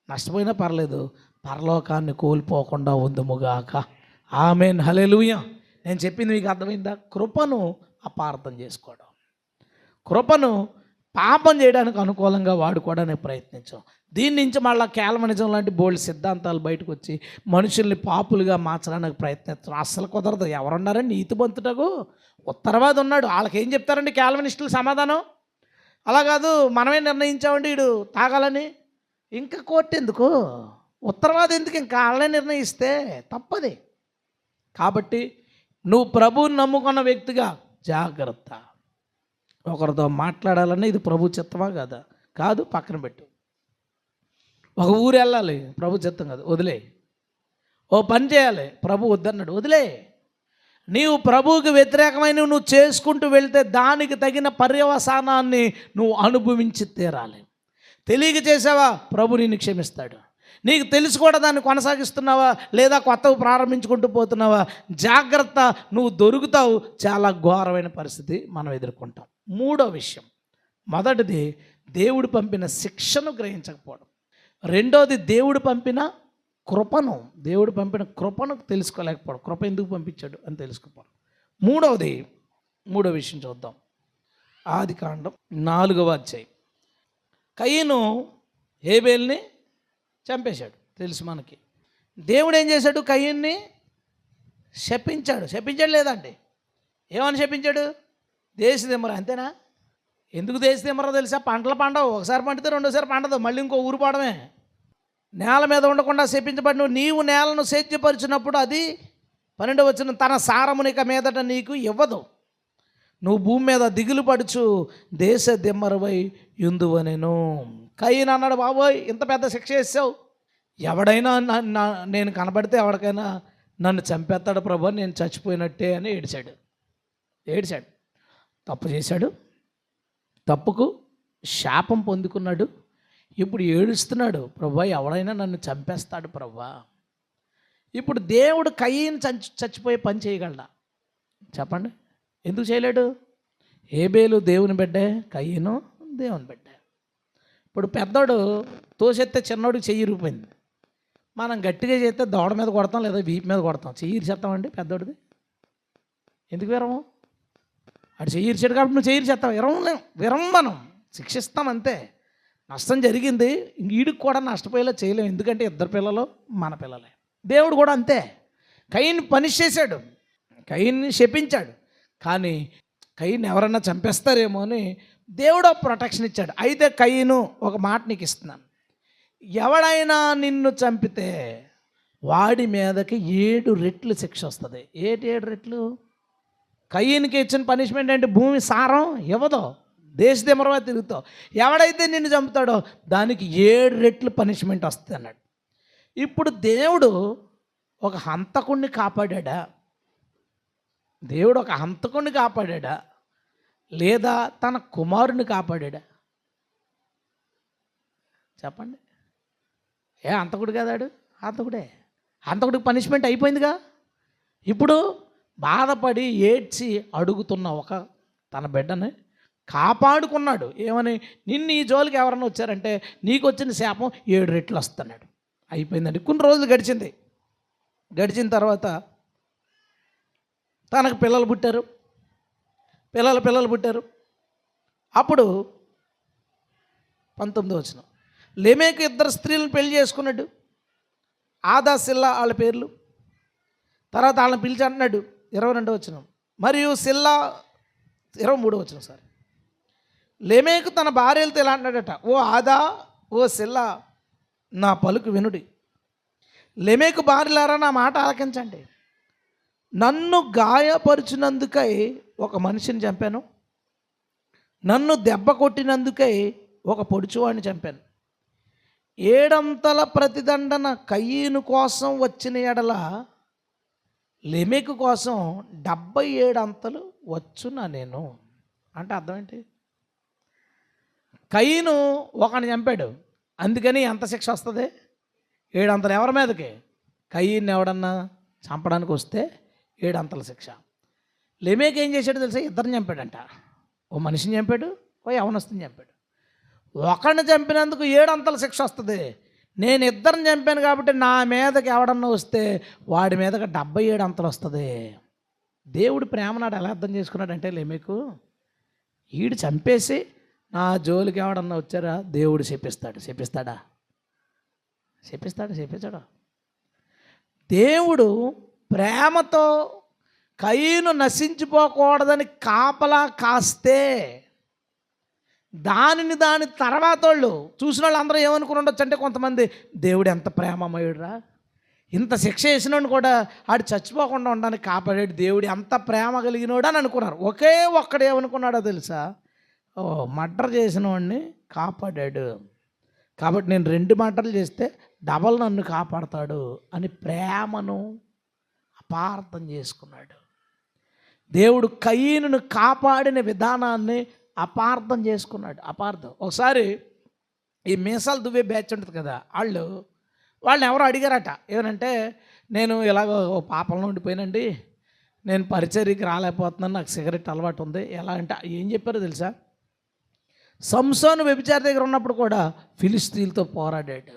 నష్టపోయినా పర్లేదు, పరలోకాన్ని కోల్పోకుండా ఉందుముగాక. ఆమేన్, హల్లెలూయా. నేను చెప్పింది మీకు అర్థమైందా? కృపను అపార్థం చేసుకోవడం, కృపను పాపం చేయడానికి అనుకూలంగా వాడుకోవడానికి ప్రయత్నించాం. దీని నుంచి మళ్ళీ క్యాల్వినిజం లాంటి బోల్డ్ సిద్ధాంతాలు బయటకు వచ్చి మనుషుల్ని పాపులుగా మార్చడానికి ప్రయత్నిస్తాం. అస్సలు కుదరదు. ఎవరున్నారండి నీతిమంతుటకు? ఉత్తరవాది ఉన్నాడు. వాళ్ళకి ఏం చెప్తారండి క్యాల్వినిస్టులు సమాధానం? అలా కాదు, మనమే నిర్ణయించామండి వీడు తాగాలని. ఇంకా కోర్టు ఎందుకు? ఉత్తరవాది ఎందుకు? ఇంకా వాళ్ళే నిర్ణయిస్తే తప్పది. కాబట్టి నువ్వు ప్రభువుని నమ్ముకున్న వ్యక్తిగా జాగ్రత్త. ఒకరితో మాట్లాడాలన్నా ఇది ప్రభు చిత్తమా కదా? కాదు, పక్కన పెట్టు. ఒక ఊరు వెళ్ళాలి, ప్రభు చిత్తం కాదు, వదిలే. ఓ పని చేయాలి, ప్రభు వద్దన్నాడు, వదిలే. నీవు ప్రభువుకి వ్యతిరేకమైన నువ్వు చేసుకుంటూ వెళ్తే దానికి తగిన పర్యవసానాన్ని నువ్వు అనుభవించి తీరాలి. తెలియక చేసావా, ప్రభు నిన్ను క్షమిస్తాడు. నీకు తెలిసి కూడా దాన్ని కొనసాగిస్తున్నావా, లేదా కొత్తగా ప్రారంభించుకుంటూ పోతున్నావా, జాగ్రత్త, నువ్వు దొరుకుతావు. చాలా ఘోరమైన పరిస్థితి మనం ఎదుర్కొంటాం. 3వ విషయం, మొదటిది దేవుడు పంపిన శిక్షను గ్రహించకపోవడం. 2వది దేవుడు పంపిన కృపను తెలుసుకోలేకపోవడం. కృప ఎందుకు పంపించాడు అని తెలుసుకోపోవడం. 3వ విషయం చూద్దాం. ఆదికాండం 4వ అధ్యాయం. కయీను హేబేల్ని చంపేశాడు, తెలుసు మనకి. దేవుడు ఏం చేశాడు? కయీన్ని శపించాడు లేదండి. ఏమని శపించాడు? దేశ దిమ్మర. అంతేనా? ఎందుకు దేశ దిమ్మరో తెలుసా? పంటలు పండవు, ఒకసారి పండితే రెండోసారి పండదు, మళ్ళీ ఇంకో ఊరు పోవడమే. నేల మీద ఉండకుండా శపించబడి నీవు నేలను సేద్యపరిచినప్పుడు అది 12వ వచనం, తన సారమునిక మీదట నీకు ఇవ్వదు. నువ్వు భూమి మీద దిగులు పడుచు దేశ దిమ్మరవై యుందువనెను. కయీను అన్నాడు, బాబోయ్ ఇంత పెద్ద శిక్ష వేసావు, ఎవడైనా నేను కనబడితే ఎవరికైనా నన్ను చంపేస్తాడు ప్రభు, నేను చచ్చిపోయినట్టే అని ఏడ్చాడు. తప్పు చేశాడు, తప్పుకు శాపం పొందుకున్నాడు. ఇప్పుడు ఏడుస్తున్నాడు, ప్రభు ఎవడైనా నన్ను చంపేస్తాడు ప్రభు. ఇప్పుడు దేవుడు కయీను చచ్చిపోయే పని చేయగలడా చెప్పండి? ఎందుకు చేయలేడు? హేబేలు దేవుని బిడ్డే, కయీను దేవుని బిడ్డే. ఇప్పుడు పెద్దోడు తోసెత్తే చిన్నోడికి చెయ్యి ఇరిగిపోయింది. మనం గట్టిగా చేస్తే దవడ మీద కొడతాం, లేదా వీపు మీద కొడతాం. చెయ్యి ఇరిచేస్తామండి పెద్దోడిది. ఎందుకు విరము? అటు చెయ్యి ఇరిచాడు కాబట్టి నువ్వు చెయ్యి ఇరిచేస్తావు. విరమనం శిక్షిస్తాం అంతే. నష్టం జరిగింది, వీడికి కూడా నష్టపోయేలా చేయలేము, ఎందుకంటే ఇద్దరు పిల్లలు మన పిల్లలే. దేవుడు కూడా అంతే. కయీన్ని పనిష్ చేశాడు, కయీన్ని శపించాడు, కానీ కయీన్ని ఎవరన్నా చంపేస్తారేమో అని దేవుడు ప్రొటెక్షన్ ఇచ్చాడు. అయితే కయీను ఒక మాట నీకు ఇస్తున్నాను, ఎవడైనా నిన్ను చంపితే వాడి మీదకి 7 రెట్లు శిక్ష వస్తుంది. 7 రెట్లు? కయీనికి ఇచ్చిన పనిష్మెంట్ ఏంటి? భూమి సారం ఇవ్వదు, దేశదిమరవా తిరుగుతావు. ఎవడైతే నిన్ను చంపుతాడో దానికి 7 రెట్లు పనిష్మెంట్ వస్తుంది అన్నాడు. ఇప్పుడు దేవుడు ఒక హంతకుణ్ణి కాపాడా? దేవుడు ఒక హంతకుణ్ణి కాపాడా, లేదా తన కుమారుని కాపాడా? చెప్పండి. హంతకుడు కాదాడు? హంతకుడికి పనిష్మెంట్ అయిపోయిందిగా. ఇప్పుడు బాధపడి ఏడ్చి అడుగుతున్న ఒక తన బిడ్డని కాపాడుకున్నాడు. ఏమని? నిన్ను ఈ జోలికి ఎవరన్నా వచ్చారంటే నీకు వచ్చిన శాపం 7 రెట్లు వస్తున్నాడు. అయిపోయిందండి. కొన్ని రోజులు గడిచిన తర్వాత తనకు పిల్లలు పుట్టారు. అప్పుడు 19వ వచనం, లెమెకు 2 స్త్రీలను పెళ్లి చేసుకున్నాడు. ఆదా, సిల్లా వాళ్ళ పేర్లు. తర్వాత వాళ్ళని పిలిచి అంటున్నాడు 22వ వచనం. మరియు సిల్లా 23వ వచనం. సారీ, లెమెకు తన భార్యలతో ఇలా అంటున్నాడట, ఓ ఆదా, ఓ సిల్లా, నా పలుకు వినుడి. లెమెకు భార్యలారా, నా మాట ఆలకించండి. నన్ను గాయపరిచినందుకై ఒక మనిషిని చంపాను, నన్ను దెబ్బ కొట్టినందుకై ఒక పొడుచువాడిని చంపాను. 7 ప్రతిదండన కయీను కోసం వచ్చిన ఎడల లెమెకు కోసం 77 వచ్చునా నేను. అంటే అర్థం ఏంటి? కయీను ఒకని చంపాడు, అందుకని ఎంత శిక్ష వస్తుంది? 7 ఎవరి మీదకి? కయీన్ని ఎవడన్నా చంపడానికి వస్తే 7 శిక్ష. లెమెకు ఏం చేశాడు తెలుసా? 2 చంపాడంట. ఓ మనిషిని చంపాడు, ఓ యవనస్తుని చంపాడు. ఒకడిని చంపినందుకు 7 శిక్ష వస్తుంది. నేను 2 చంపాను కాబట్టి నా మీదకి ఎవడన్నా వస్తే వాడి మీదకి 77 వస్తుంది. దేవుడు ప్రేమ నాడు ఎలా అర్థం చేసుకున్నాడంటే, లెమెకు ఈడు చంపేసి నా జోలికి ఎవడన్నా వచ్చారా దేవుడు శపిస్తాడా? దేవుడు ప్రేమతో కయీను నశించిపోకూడదని కాపలా కాస్తే దాని తర్వాత వాళ్ళు చూసిన వాళ్ళు అందరూ ఏమనుకుని ఉండొచ్చు అంటే, కొంతమంది దేవుడు ఎంత ప్రేమమయుడురా, ఇంత శిక్ష వేసినోడు కూడా ఆడు చచ్చిపోకుండా ఉండడానికి కాపాడాడు, దేవుడు ఎంత ప్రేమ కలిగినోడు అని అనుకున్నారు. ఒకే ఒక్కడు ఏమనుకున్నాడో తెలుసా? మర్డర్ చేసిన వాడిని కాపాడాడు కాబట్టి నేను 2 మర్డర్లు చేస్తే డబల్ నన్ను కాపాడతాడు అని ప్రేమను అపార్థం చేసుకున్నాడు. దేవుడు కయీనును కాపాడిన విధానాన్ని అపార్థం చేసుకున్నాడు. ఒకసారి ఈ మీసాలు దువ్వే బ్యాచ్ ఉంటుంది కదా, వాళ్ళని ఎవరో అడిగారట, ఏమనంటే, నేను ఇలాగో పాపంలో ఉండిపోయానండి, నేను పరిచర్యకి రాలేకపోతున్నాను, నాకు సిగరెట్ అలవాటు ఉంది, ఎలా అంటే ఏం చెప్పారో తెలుసా? సంసోను వ్యభిచారి దగ్గర ఉన్నప్పుడు కూడా ఫిలిష్తీయులతో పోరాడాడు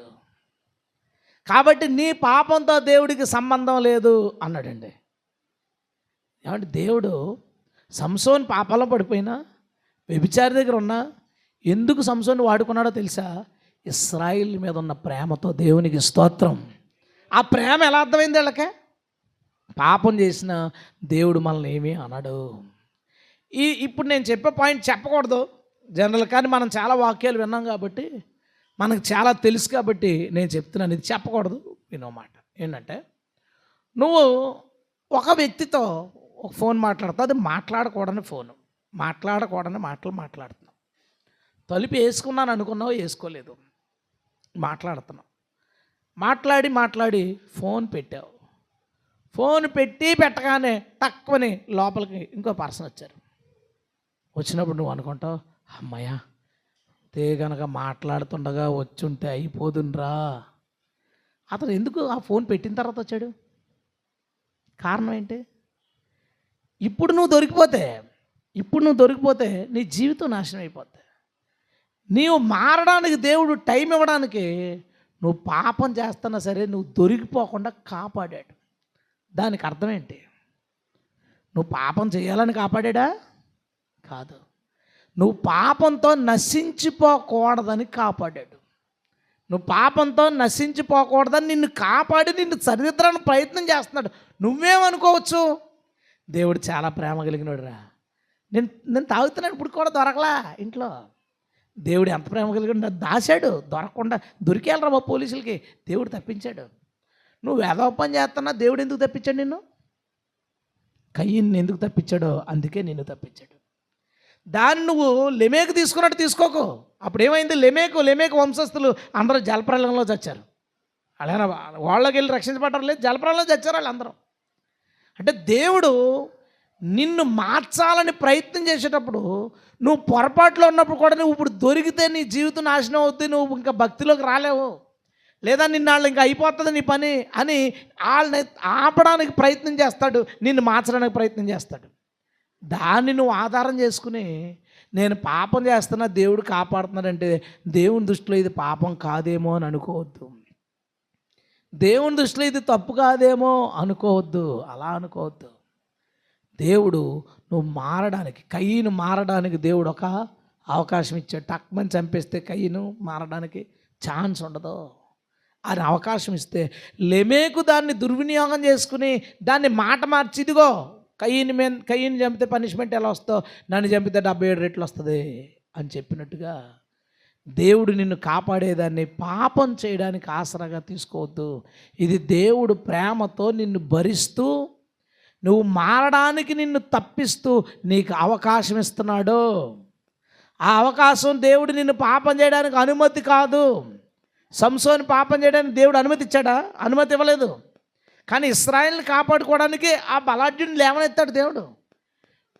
కాబట్టి నీ పాపంతో దేవుడికి సంబంధం లేదు అన్నాడండి. ఏమంటే దేవుడు సంసోను పాపంలో పడిపోయినా, వ్యభిచారి దగ్గర ఉన్నా ఎందుకు సంసోను వాడుకున్నాడో తెలుసా? ఇశ్రాయేల్ మీద ఉన్న ప్రేమతో. దేవునికి స్తోత్రం. ఆ ప్రేమ ఎలా అర్థమైంది వీళ్ళకే? పాపం చేసిన దేవుడు మనల్ని ఏమీ అనడు. ఇప్పుడు నేను చెప్పే పాయింట్ చెప్పకూడదు జనరల్, కానీ మనం చాలా వాక్యాలు విన్నాం కాబట్టి మనకు చాలా తెలుసు కాబట్టి నేను చెప్తున్నాను, ఇది చెప్పకూడదు. వినోమాట ఏంటంటే, నువ్వు ఒక వ్యక్తితో ఒక ఫోన్ మాట్లాడుతావు, అది మాట్లాడకూడని ఫోను, మాట్లాడకూడని మాటలు మాట్లాడి మాట్లాడి ఫోన్ పెట్టావు. ఫోన్ పెట్టగానే తక్కువని లోపలికి ఇంకో పర్సన్ వచ్చారు. వచ్చినప్పుడు నువ్వు అనుకుంటావు, అమ్మయ్య తే గనక మాట్లాడుతుండగా వచ్చుంటే అయిపోదున్రా. అతను ఎందుకు ఆ ఫోన్ పెట్టిన తర్వాత వచ్చాడు? కారణం ఏంటి? ఇప్పుడు నువ్వు దొరికిపోతే నీ జీవితం నాశనం అయిపోద్ది. నీవు మారడానికి దేవుడు టైం ఇవ్వడానికి నువ్వు పాపం చేస్తున్నా సరే నువ్వు దొరికిపోకుండా కాపాడాడు. దానికి అర్థం ఏంటి? నువ్వు పాపం చేయాలని కాపాడా? కాదు, నువ్వు పాపంతో నశించిపోకూడదని కాపాడాడు. నువ్వు పాపంతో నశించిపోకూడదని నిన్ను కాపాడి నిన్ను సరిదిద్దడానికి ప్రయత్నం చేస్తున్నాడు. నువ్వేమనుకోవచ్చు, దేవుడు చాలా ప్రేమ కలిగినాడురా, నేను తాగుతున్నాను ఇప్పుడు కూడా దొరకలా ఇంట్లో. దేవుడు ఎంత ప్రేమ కలిగిన దాశాడు, దొరికేయాలరా బాబు పోలీసులకి, దేవుడు తప్పించాడు. నువ్వు ఏదో పని చేస్తున్నా దేవుడు ఎందుకు తప్పించాడు నిన్ను? కయ్యన్ని ఎందుకు తప్పించాడో అందుకే నిన్ను తప్పించాడు. దాన్ని నువ్వు లెమేకు తీసుకున్నట్టు తీసుకోకు. అప్పుడు ఏమైంది? లెమేకు వంశస్థులు అందరూ జలప్రలయంలో చచ్చారు. అలానే వాళ్ళకి వెళ్ళి రక్షించబడ్డారు, లేదు జలప్రలయంలో చచ్చారు వాళ్ళందరూ. అంటే దేవుడు నిన్ను మార్చాలని ప్రయత్నం చేసేటప్పుడు నువ్వు పొరపాట్లో ఉన్నప్పుడు కూడా నువ్వు ఇప్పుడు దొరికితే నీ జీవితం నాశనం అవుతుంది, నువ్వు ఇంకా భక్తిలోకి రాలేవు, లేదా నిన్ను వాళ్ళు ఇంకా అయిపోతుంది నీ పని అని వాళ్ళని ఆపడానికి ప్రయత్నం చేస్తాడు, నిన్ను మార్చడానికి ప్రయత్నం చేస్తాడు. దాన్ని నువ్వు ఆధారం చేసుకుని నేను పాపం చేస్తున్నా దేవుడు కాపాడుతున్నాడంటే దేవుని దృష్టిలో ఇది పాపం కాదేమో అని అనుకోవద్దు. దేవుని దృష్టిలో ఇది తప్పు కాదేమో అనుకోవద్దు, అలా అనుకోవద్దు. దేవుడు నువ్వు మారడానికి, కయ్యను మారడానికి దేవుడు ఒక అవకాశం ఇచ్చాడు. టక్మని చంపేస్తే కయ్యను మారడానికి ఛాన్స్ ఉండదు. అని అవకాశం ఇస్తే లెమేకు దాన్ని దుర్వినియోగం చేసుకుని దాన్ని మాట మార్చి, ఇదిగో కయ్యని చంపితే పనిష్మెంట్ ఎలా వస్తుందో నన్ను చంపితే 77 రెట్లు వస్తుంది అని చెప్పినట్టుగా దేవుడు నిన్ను కాపాడేదాన్ని పాపం చేయడానికి ఆసరాగా తీసుకోవద్దు. ఇది దేవుడు ప్రేమతో నిన్ను భరిస్తూ నువ్వు మారడానికి నిన్ను తప్పిస్తూ నీకు అవకాశం ఇస్తున్నాడు. ఆ అవకాశం దేవుడు నిన్ను పాపం చేయడానికి అనుమతి కాదు. సంసోని పాపం చేయడానికి దేవుడు అనుమతి ఇచ్చాడా? అనుమతి ఇవ్వలేదు. కానీ ఇశ్రాయేలుని కాపాడుకోవడానికి ఆ బలాఢ్యుని లేవనెత్తాడు దేవుడు.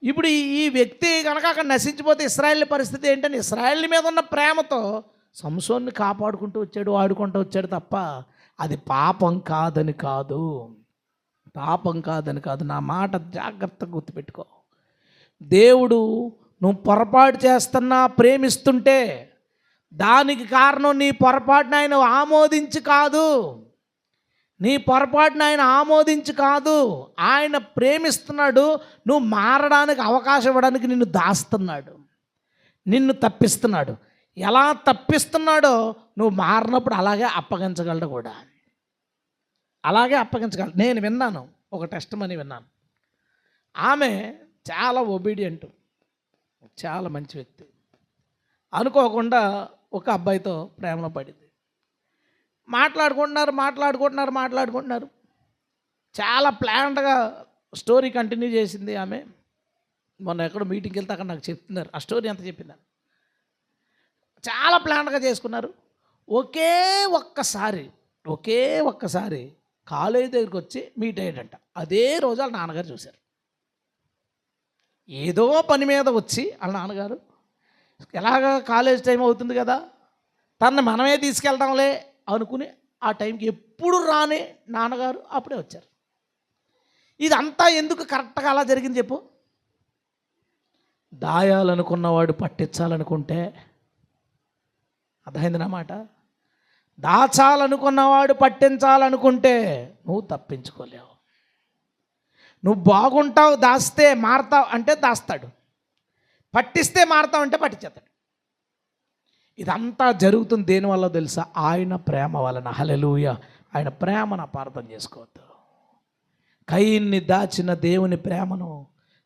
ఇప్పుడు ఈ వ్యక్తి కనుక అక్కడ నశించిపోతే ఇశ్రాయేలు పరిస్థితి ఏంటని ఇశ్రాయేలు మీద ఉన్న ప్రేమతో సంసోన్ని కాపాడుకుంటూ వచ్చాడు, ఆడుకుంటూ వచ్చాడు తప్ప అది పాపం కాదని కాదు. పాపం కాదని కాదు. నా మాట జాగ్రత్తగా గుర్తుపెట్టుకో. దేవుడు నువ్వు పొరపాటు చేస్తున్నా ప్రేమిస్తుంటే దానికి కారణం నీ పొరపాటును ఆయన ఆమోదించి కాదు. నీ పొరపాటును ఆయన ఆమోదించి కాదు, ఆయన ప్రేమిస్తున్నాడు. నువ్వు మారడానికి అవకాశం ఇవ్వడానికి నిన్ను దాస్తున్నాడు, నిన్ను తప్పిస్తున్నాడు. ఎలా తప్పిస్తున్నాడో నువ్వు మారినప్పుడు అలాగే అప్పగించగలడు కూడా, అలాగే అప్పగించగలడు. నేను విన్నాను, ఒక టెస్టిమనీ విన్నాను. ఆమె చాలా ఒబీడియంట్, చాలా మంచి వ్యక్తి. అనుకోకుండా ఒక అబ్బాయితో ప్రేమలో పడింది. మాట్లాడుకుంటున్నారు. చాలా ప్లాన్డ్గా స్టోరీ కంటిన్యూ చేసింది ఆమె. మొన్న ఎక్కడో మీటింగ్కి వెళ్తే అక్కడ నాకు చెప్తున్నారు ఆ స్టోరీ అంతా చెప్పిందని. చాలా ప్లాన్డ్గా చేసుకున్నారు. ఒకే ఒక్కసారి కాలేజీ దగ్గరికి వచ్చి మీట్ అయ్యాడంట. అదే రోజు వాళ్ళ నాన్నగారు చూశారు. ఏదో పని మీద వచ్చి వాళ్ళ నాన్నగారు ఎలాగ కాలేజ్ టైం అవుతుంది కదా, తనని మనమే తీసుకెళ్తాంలే అనుకుని ఆ టైంకి ఎప్పుడు రాని నాన్నగారు అప్పుడే వచ్చారు. ఇదంతా ఎందుకు కరెక్ట్గా అలా జరిగింది చెప్పు? దాయాలనుకున్నవాడు పట్టించాలనుకుంటే, అర్థమైందన్నమాట. దాచాలనుకున్నవాడు పట్టించాలనుకుంటే నువ్వు తప్పించుకోలేవు. నువ్వు బాగుంటావు, దాస్తే మారతావు అంటే దాస్తాడు, పట్టిస్తే మారతావు అంటే పట్టించేస్తాడు. ఇదంతా జరుగుతుంది దేనివల్ల తెలుసా? ఆయన ప్రేమ వలన. హల్లెలూయా. ఆయన ప్రేమను అపార్థం చేసుకోవద్దు. కయ్యన్ని దాచిన దేవుని ప్రేమను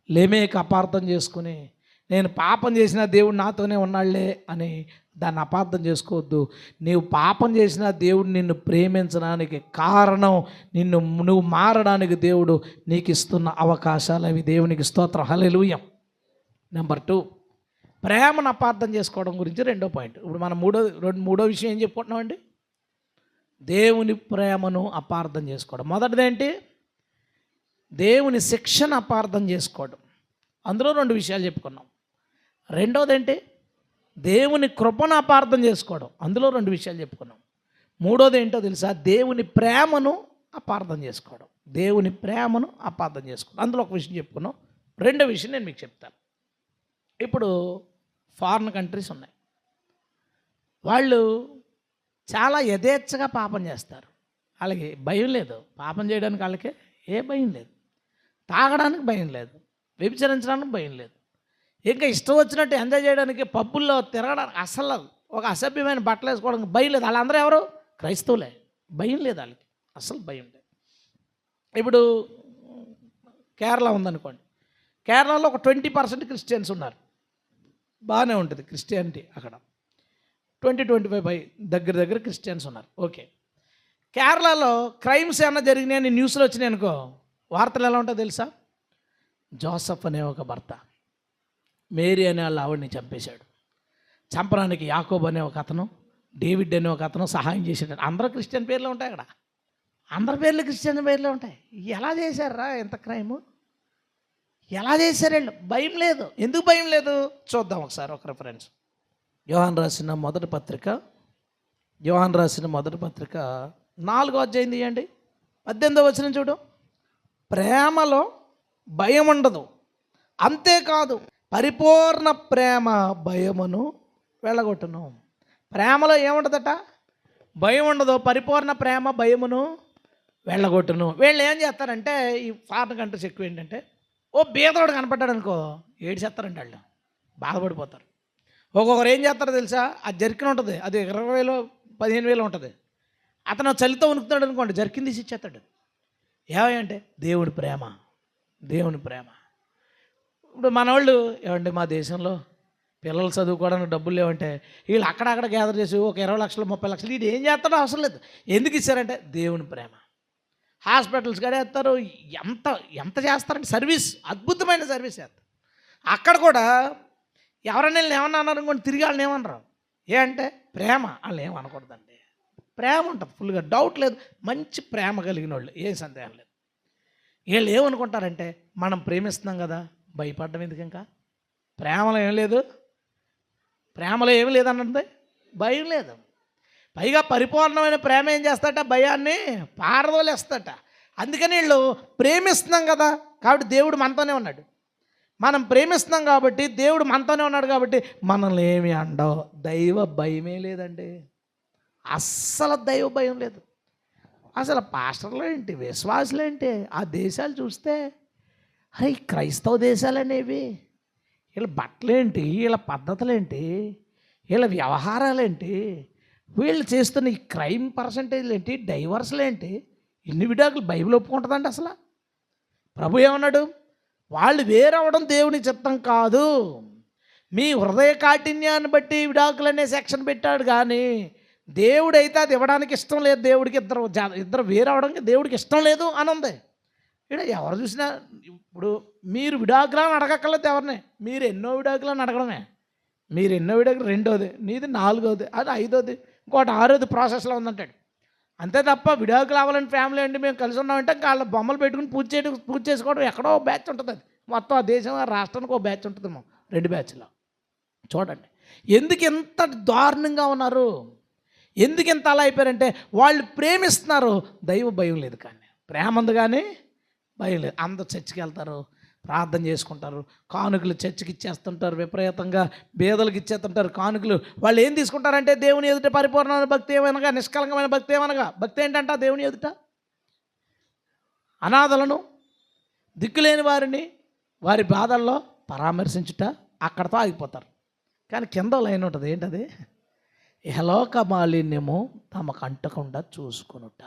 లెమేకు అపార్థం చేసుకుని నేను పాపం చేసిన దేవుడు నాతోనే ఉన్నాళ్లే అని దాన్ని అపార్థం చేసుకోవద్దు. నీవు పాపం చేసిన దేవుడు నిన్ను ప్రేమించడానికి కారణం నువ్వు మారడానికి దేవుడు నీకు ఇస్తున్న అవకాశాలు అవి. దేవునికి స్తోత్రం. హల్లెలూయా. నెంబర్ 2, ప్రేమను అపార్థం చేసుకోవడం గురించి రెండో పాయింట్. ఇప్పుడు మనం మూడో విషయం ఏం చెప్పుకుంటున్నామండి? దేవుని ప్రేమను అపార్థం చేసుకోవడం. మొదటిదేంటి? దేవుని శిక్షను అపార్థం చేసుకోవడం. అందులో 2 విషయాలు చెప్పుకున్నాం. రెండోదేంటి? దేవుని కృపను అపార్థం చేసుకోవడం. అందులో 2 విషయాలు చెప్పుకున్నాం. మూడోది ఏంటో తెలుసా? దేవుని ప్రేమను అపార్థం చేసుకోవడం. దేవుని ప్రేమను అపార్థం చేసుకోవడం. అందులో ఒక విషయం చెప్పుకున్నాం. రెండో విషయం నేను మీకు చెప్తాను. ఇప్పుడు ఫారిన్ కంట్రీస్ ఉన్నాయి. వాళ్ళు చాలా యథేచ్ఛగా పాపం చేస్తారు. వాళ్ళకి భయం లేదు. పాపం చేయడానికి వాళ్ళకి ఏ భయం లేదు. తాగడానికి భయం లేదు. వ్యభిచరించడానికి భయం లేదు. ఇంకా ఇష్టం వచ్చినట్టు ఎంజాయ్ చేయడానికి, పబ్బుల్లో తిరగడానికి, అసలు ఒక అసభ్యమైన బట్టలు వేసుకోవడానికి భయం లేదు. వాళ్ళందరూ ఎవరు? క్రైస్తవులే. భయం లేదు వాళ్ళకి, అసలు భయం లేదు. ఇప్పుడు కేరళ ఉందనుకోండి. కేరళలో ఒక 20% క్రిస్టియన్స్ ఉన్నారు. బాగానే ఉంటుంది క్రిస్టియానిటీ అక్కడ. 20-25 దగ్గర క్రిస్టియన్స్ ఉన్నారు. ఓకే. కేరళలో క్రైమ్స్ ఏమన్నా జరిగినాయని న్యూస్లో వచ్చినాయి అనుకో, వార్తలు ఎలా ఉంటాయో తెలుసా? జోసఫ్ అనే ఒక భర్త మేరీ అనే వాళ్ళ ఆవిడని చంపేశాడు. చంపడానికి యాకోబ్ అనే ఒక అతను, డేవిడ్ అనే ఒక అతను సహాయం చేశాడు. అందరూ క్రిస్టియన్ పేర్లు ఉంటాయి అక్కడ. అందరి పేర్లు క్రిస్టియన్ పేర్లే ఉంటాయి. ఎలా చేశారా ఎంత క్రైము? ఎలా చేశారు వీళ్ళు? భయం లేదు. ఎందుకు భయం లేదు? చూద్దాం ఒకసారి ఒక రిఫరెన్స్. యోహాన్ రాసిన మొదటి పత్రిక 4వ అధ్యాయం తీయండి. 18వ వచనం చూడు. ప్రేమలో భయం ఉండదు, అంతేకాదు పరిపూర్ణ ప్రేమ భయమును వెళ్ళగొట్టును. ప్రేమలో ఏముండదట? భయం ఉండదు. పరిపూర్ణ ప్రేమ భయమును వెళ్ళగొట్టును. వీళ్ళు ఏం చేస్తారంటే, ఈ ఫారిన్ కంట్రీస్ ఎక్కువ ఏంటంటే, ఓ బీదవాడు కనపడ్డాడు అనుకో, ఏడ్చేస్తారంటే వాళ్ళు బాధపడిపోతారు. ఒక్కొక్కరు ఏం చేస్తారో తెలుసా? అది జర్కిన్ ఉంటుంది, అది 20,000 15,000 ఉంటుంది. అతను చలితో ఉనుకుతాడు అనుకోండి, జర్కిన్ తీసి ఇచ్చేస్తాడు. ఏమంటే దేవుడి ప్రేమ, దేవుని ప్రేమ. ఇప్పుడు మనవాళ్ళు ఏమంటే మా దేశంలో పిల్లలు చదువుకోవడానికి డబ్బులు లేవంటే వీళ్ళు అక్కడక్కడ గ్యాదర్ చేసి ఒక 20 లక్షలు 30 లక్షలు ఇది ఏం చేస్తాడో అవసరం లేదు. ఎందుకు ఇచ్చారంటే దేవుని ప్రేమ. హాస్పిటల్స్ కడేస్తారు. ఎంత ఎంత చేస్తారంటే సర్వీస్, అద్భుతమైన సర్వీస్ చేస్తారు. అక్కడ కూడా ఎవరైనా వీళ్ళని ఏమన్నా అన్నారు అనుకోండి, తిరిగి వాళ్ళని ఏమన్నారు? ఏ అంటే ప్రేమ. వాళ్ళు ఏమనకూడదండి. ప్రేమ ఉంటుంది ఫుల్గా, డౌట్ లేదు. మంచి ప్రేమ కలిగిన వాళ్ళు, ఏం సందేహం లేదు. వీళ్ళు ఏమనుకుంటారంటే మనం ప్రేమిస్తున్నాం కదా, భయపడ్డం ఎందుకు? ఇంకా ప్రేమలో ఏం లేదు, ప్రేమలో ఏమి లేదన్నది భయం లేదు. పైగా పరిపూర్ణమైన ప్రేమ ఏం చేస్తాట? భయాన్ని పారదోలేస్తాట. అందుకని వీళ్ళు ప్రేమిస్తున్నాం కదా కాబట్టి దేవుడు మనతోనే ఉన్నాడు. మనం ప్రేమిస్తున్నాం కాబట్టి దేవుడు మనతోనే ఉన్నాడు కాబట్టి మనల్ని ఏమి అండవు. దైవ భయమే లేదండి. అస్సలు దైవ భయం లేదు. అసలు పాస్టర్లు ఏంటి, విశ్వాసులు ఏంటి, ఆ దేశాలు చూస్తే అరే క్రైస్తవ దేశాలు అనేవి, వీళ్ళ బట్టలేంటి, వీళ్ళ పద్ధతులేంటి, వీళ్ళ వ్యవహారాలేంటి, వీళ్ళు చేస్తున్న ఈ క్రైమ్ పర్సంటేజ్లు ఏంటి, డైవర్స్లు ఏంటి, ఇన్ని విడాకులు బైబిల్ ఒప్పుకుంటుందండి అసలు? ప్రభు ఏమన్నాడు? వాళ్ళు వేరవడం దేవుని చిత్తం కాదు, మీ హృదయ కాఠిన్యాన్ని బట్టి విడాకులు అనే సెక్షన్ పెట్టాడు. కానీ దేవుడైతే అది ఇవ్వడానికి ఇష్టం లేదు. దేవుడికి ఇద్దరు వేరవడానికి దేవుడికి ఇష్టం లేదు అని ఉంది. ఇక్కడ ఎవరు చూసినా ఇప్పుడు మీరు విడాకులను అడగక్కర్లేదు ఎవరిని. మీరు ఎన్నో విడాకులను అడగడమే. మీరు ఎన్నో విడాకులు, రెండోది నీది, 4వది, అది 5వది, ఇంకోటి 6వది ప్రాసెస్లో ఉందంటాడు. అంతే తప్ప విడాకులు అవ్వాలని ఫ్యామిలీ అండి మేము కలిసి ఉన్నామంటే ఇంకా వాళ్ళ బొమ్మలు పెట్టుకుని పూజ చేసుకోవడం ఎక్కడో బ్యాచ్ ఉంటుంది. అది మొత్తం ఆ దేశం ఆ రాష్ట్రానికి ఒక బ్యాచ్ ఉంటుంది, 2 బ్యాచ్లో. చూడండి ఎందుకు ఎంత దారుణంగా ఉన్నారు, ఎందుకు ఎంత అలా అయిపోయారంటే వాళ్ళు ప్రేమిస్తున్నారు, దైవ భయం లేదు. కానీ ప్రేమ ఉంది కానీ భయం లేదు. అందరూ చర్చికి వెళ్తారు, ప్రార్థన చేసుకుంటారు, కానుకలు చర్చికి ఇచ్చేస్తుంటారు, విపరీతంగా బేదలకు ఇచ్చేస్తుంటారు కానుకలు. వాళ్ళు ఏం తీసుకుంటారంటే దేవుని ఎదుట పరిపూర్ణమైన భక్తి ఏమనగా, నిష్కలంకమైన భక్తి ఏమనగా, భక్తి ఏంటంట దేవుని ఎదుట అనాథలను, దిక్కులేని వారిని వారి బాధల్లో పరామర్శించుట, అక్కడతో ఆగిపోతారు. కానీ కింద లైన్ ఉంటుంది, ఏంటది? ఇహలోక మాలిన్యము తమకు అంటకుండా చూసుకొనుట.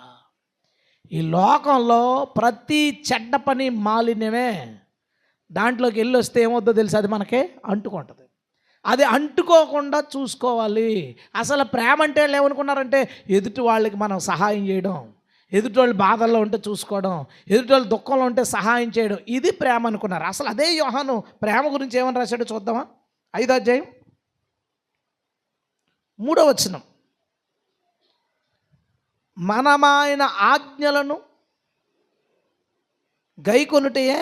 ఈ లోకంలో ప్రతి చెడ్డ పని మాలిన్యమే. దాంట్లోకి వెళ్ళి వస్తే ఏమవుతుందో తెలుసు, అది మనకే అంటుకుంటుంది. అది అంటుకోకుండా చూసుకోవాలి. అసలు ప్రేమ అంటే వాళ్ళు ఏమనుకున్నారంటే ఎదుటి వాళ్ళకి మనం సహాయం చేయడం, ఎదుటి వాళ్ళు బాధల్లో ఉంటే చూసుకోవడం, ఎదుటి వాళ్ళు దుఃఖంలో ఉంటే సహాయం చేయడం, ఇది ప్రేమ అనుకున్నారు. అసలు అదే యోహాను ప్రేమ గురించి ఏమని రాశాడో చూద్దామా? 5వ అధ్యాయం 3వ వచనం. మనమాయన ఆజ్ఞలను గైకొనుటయే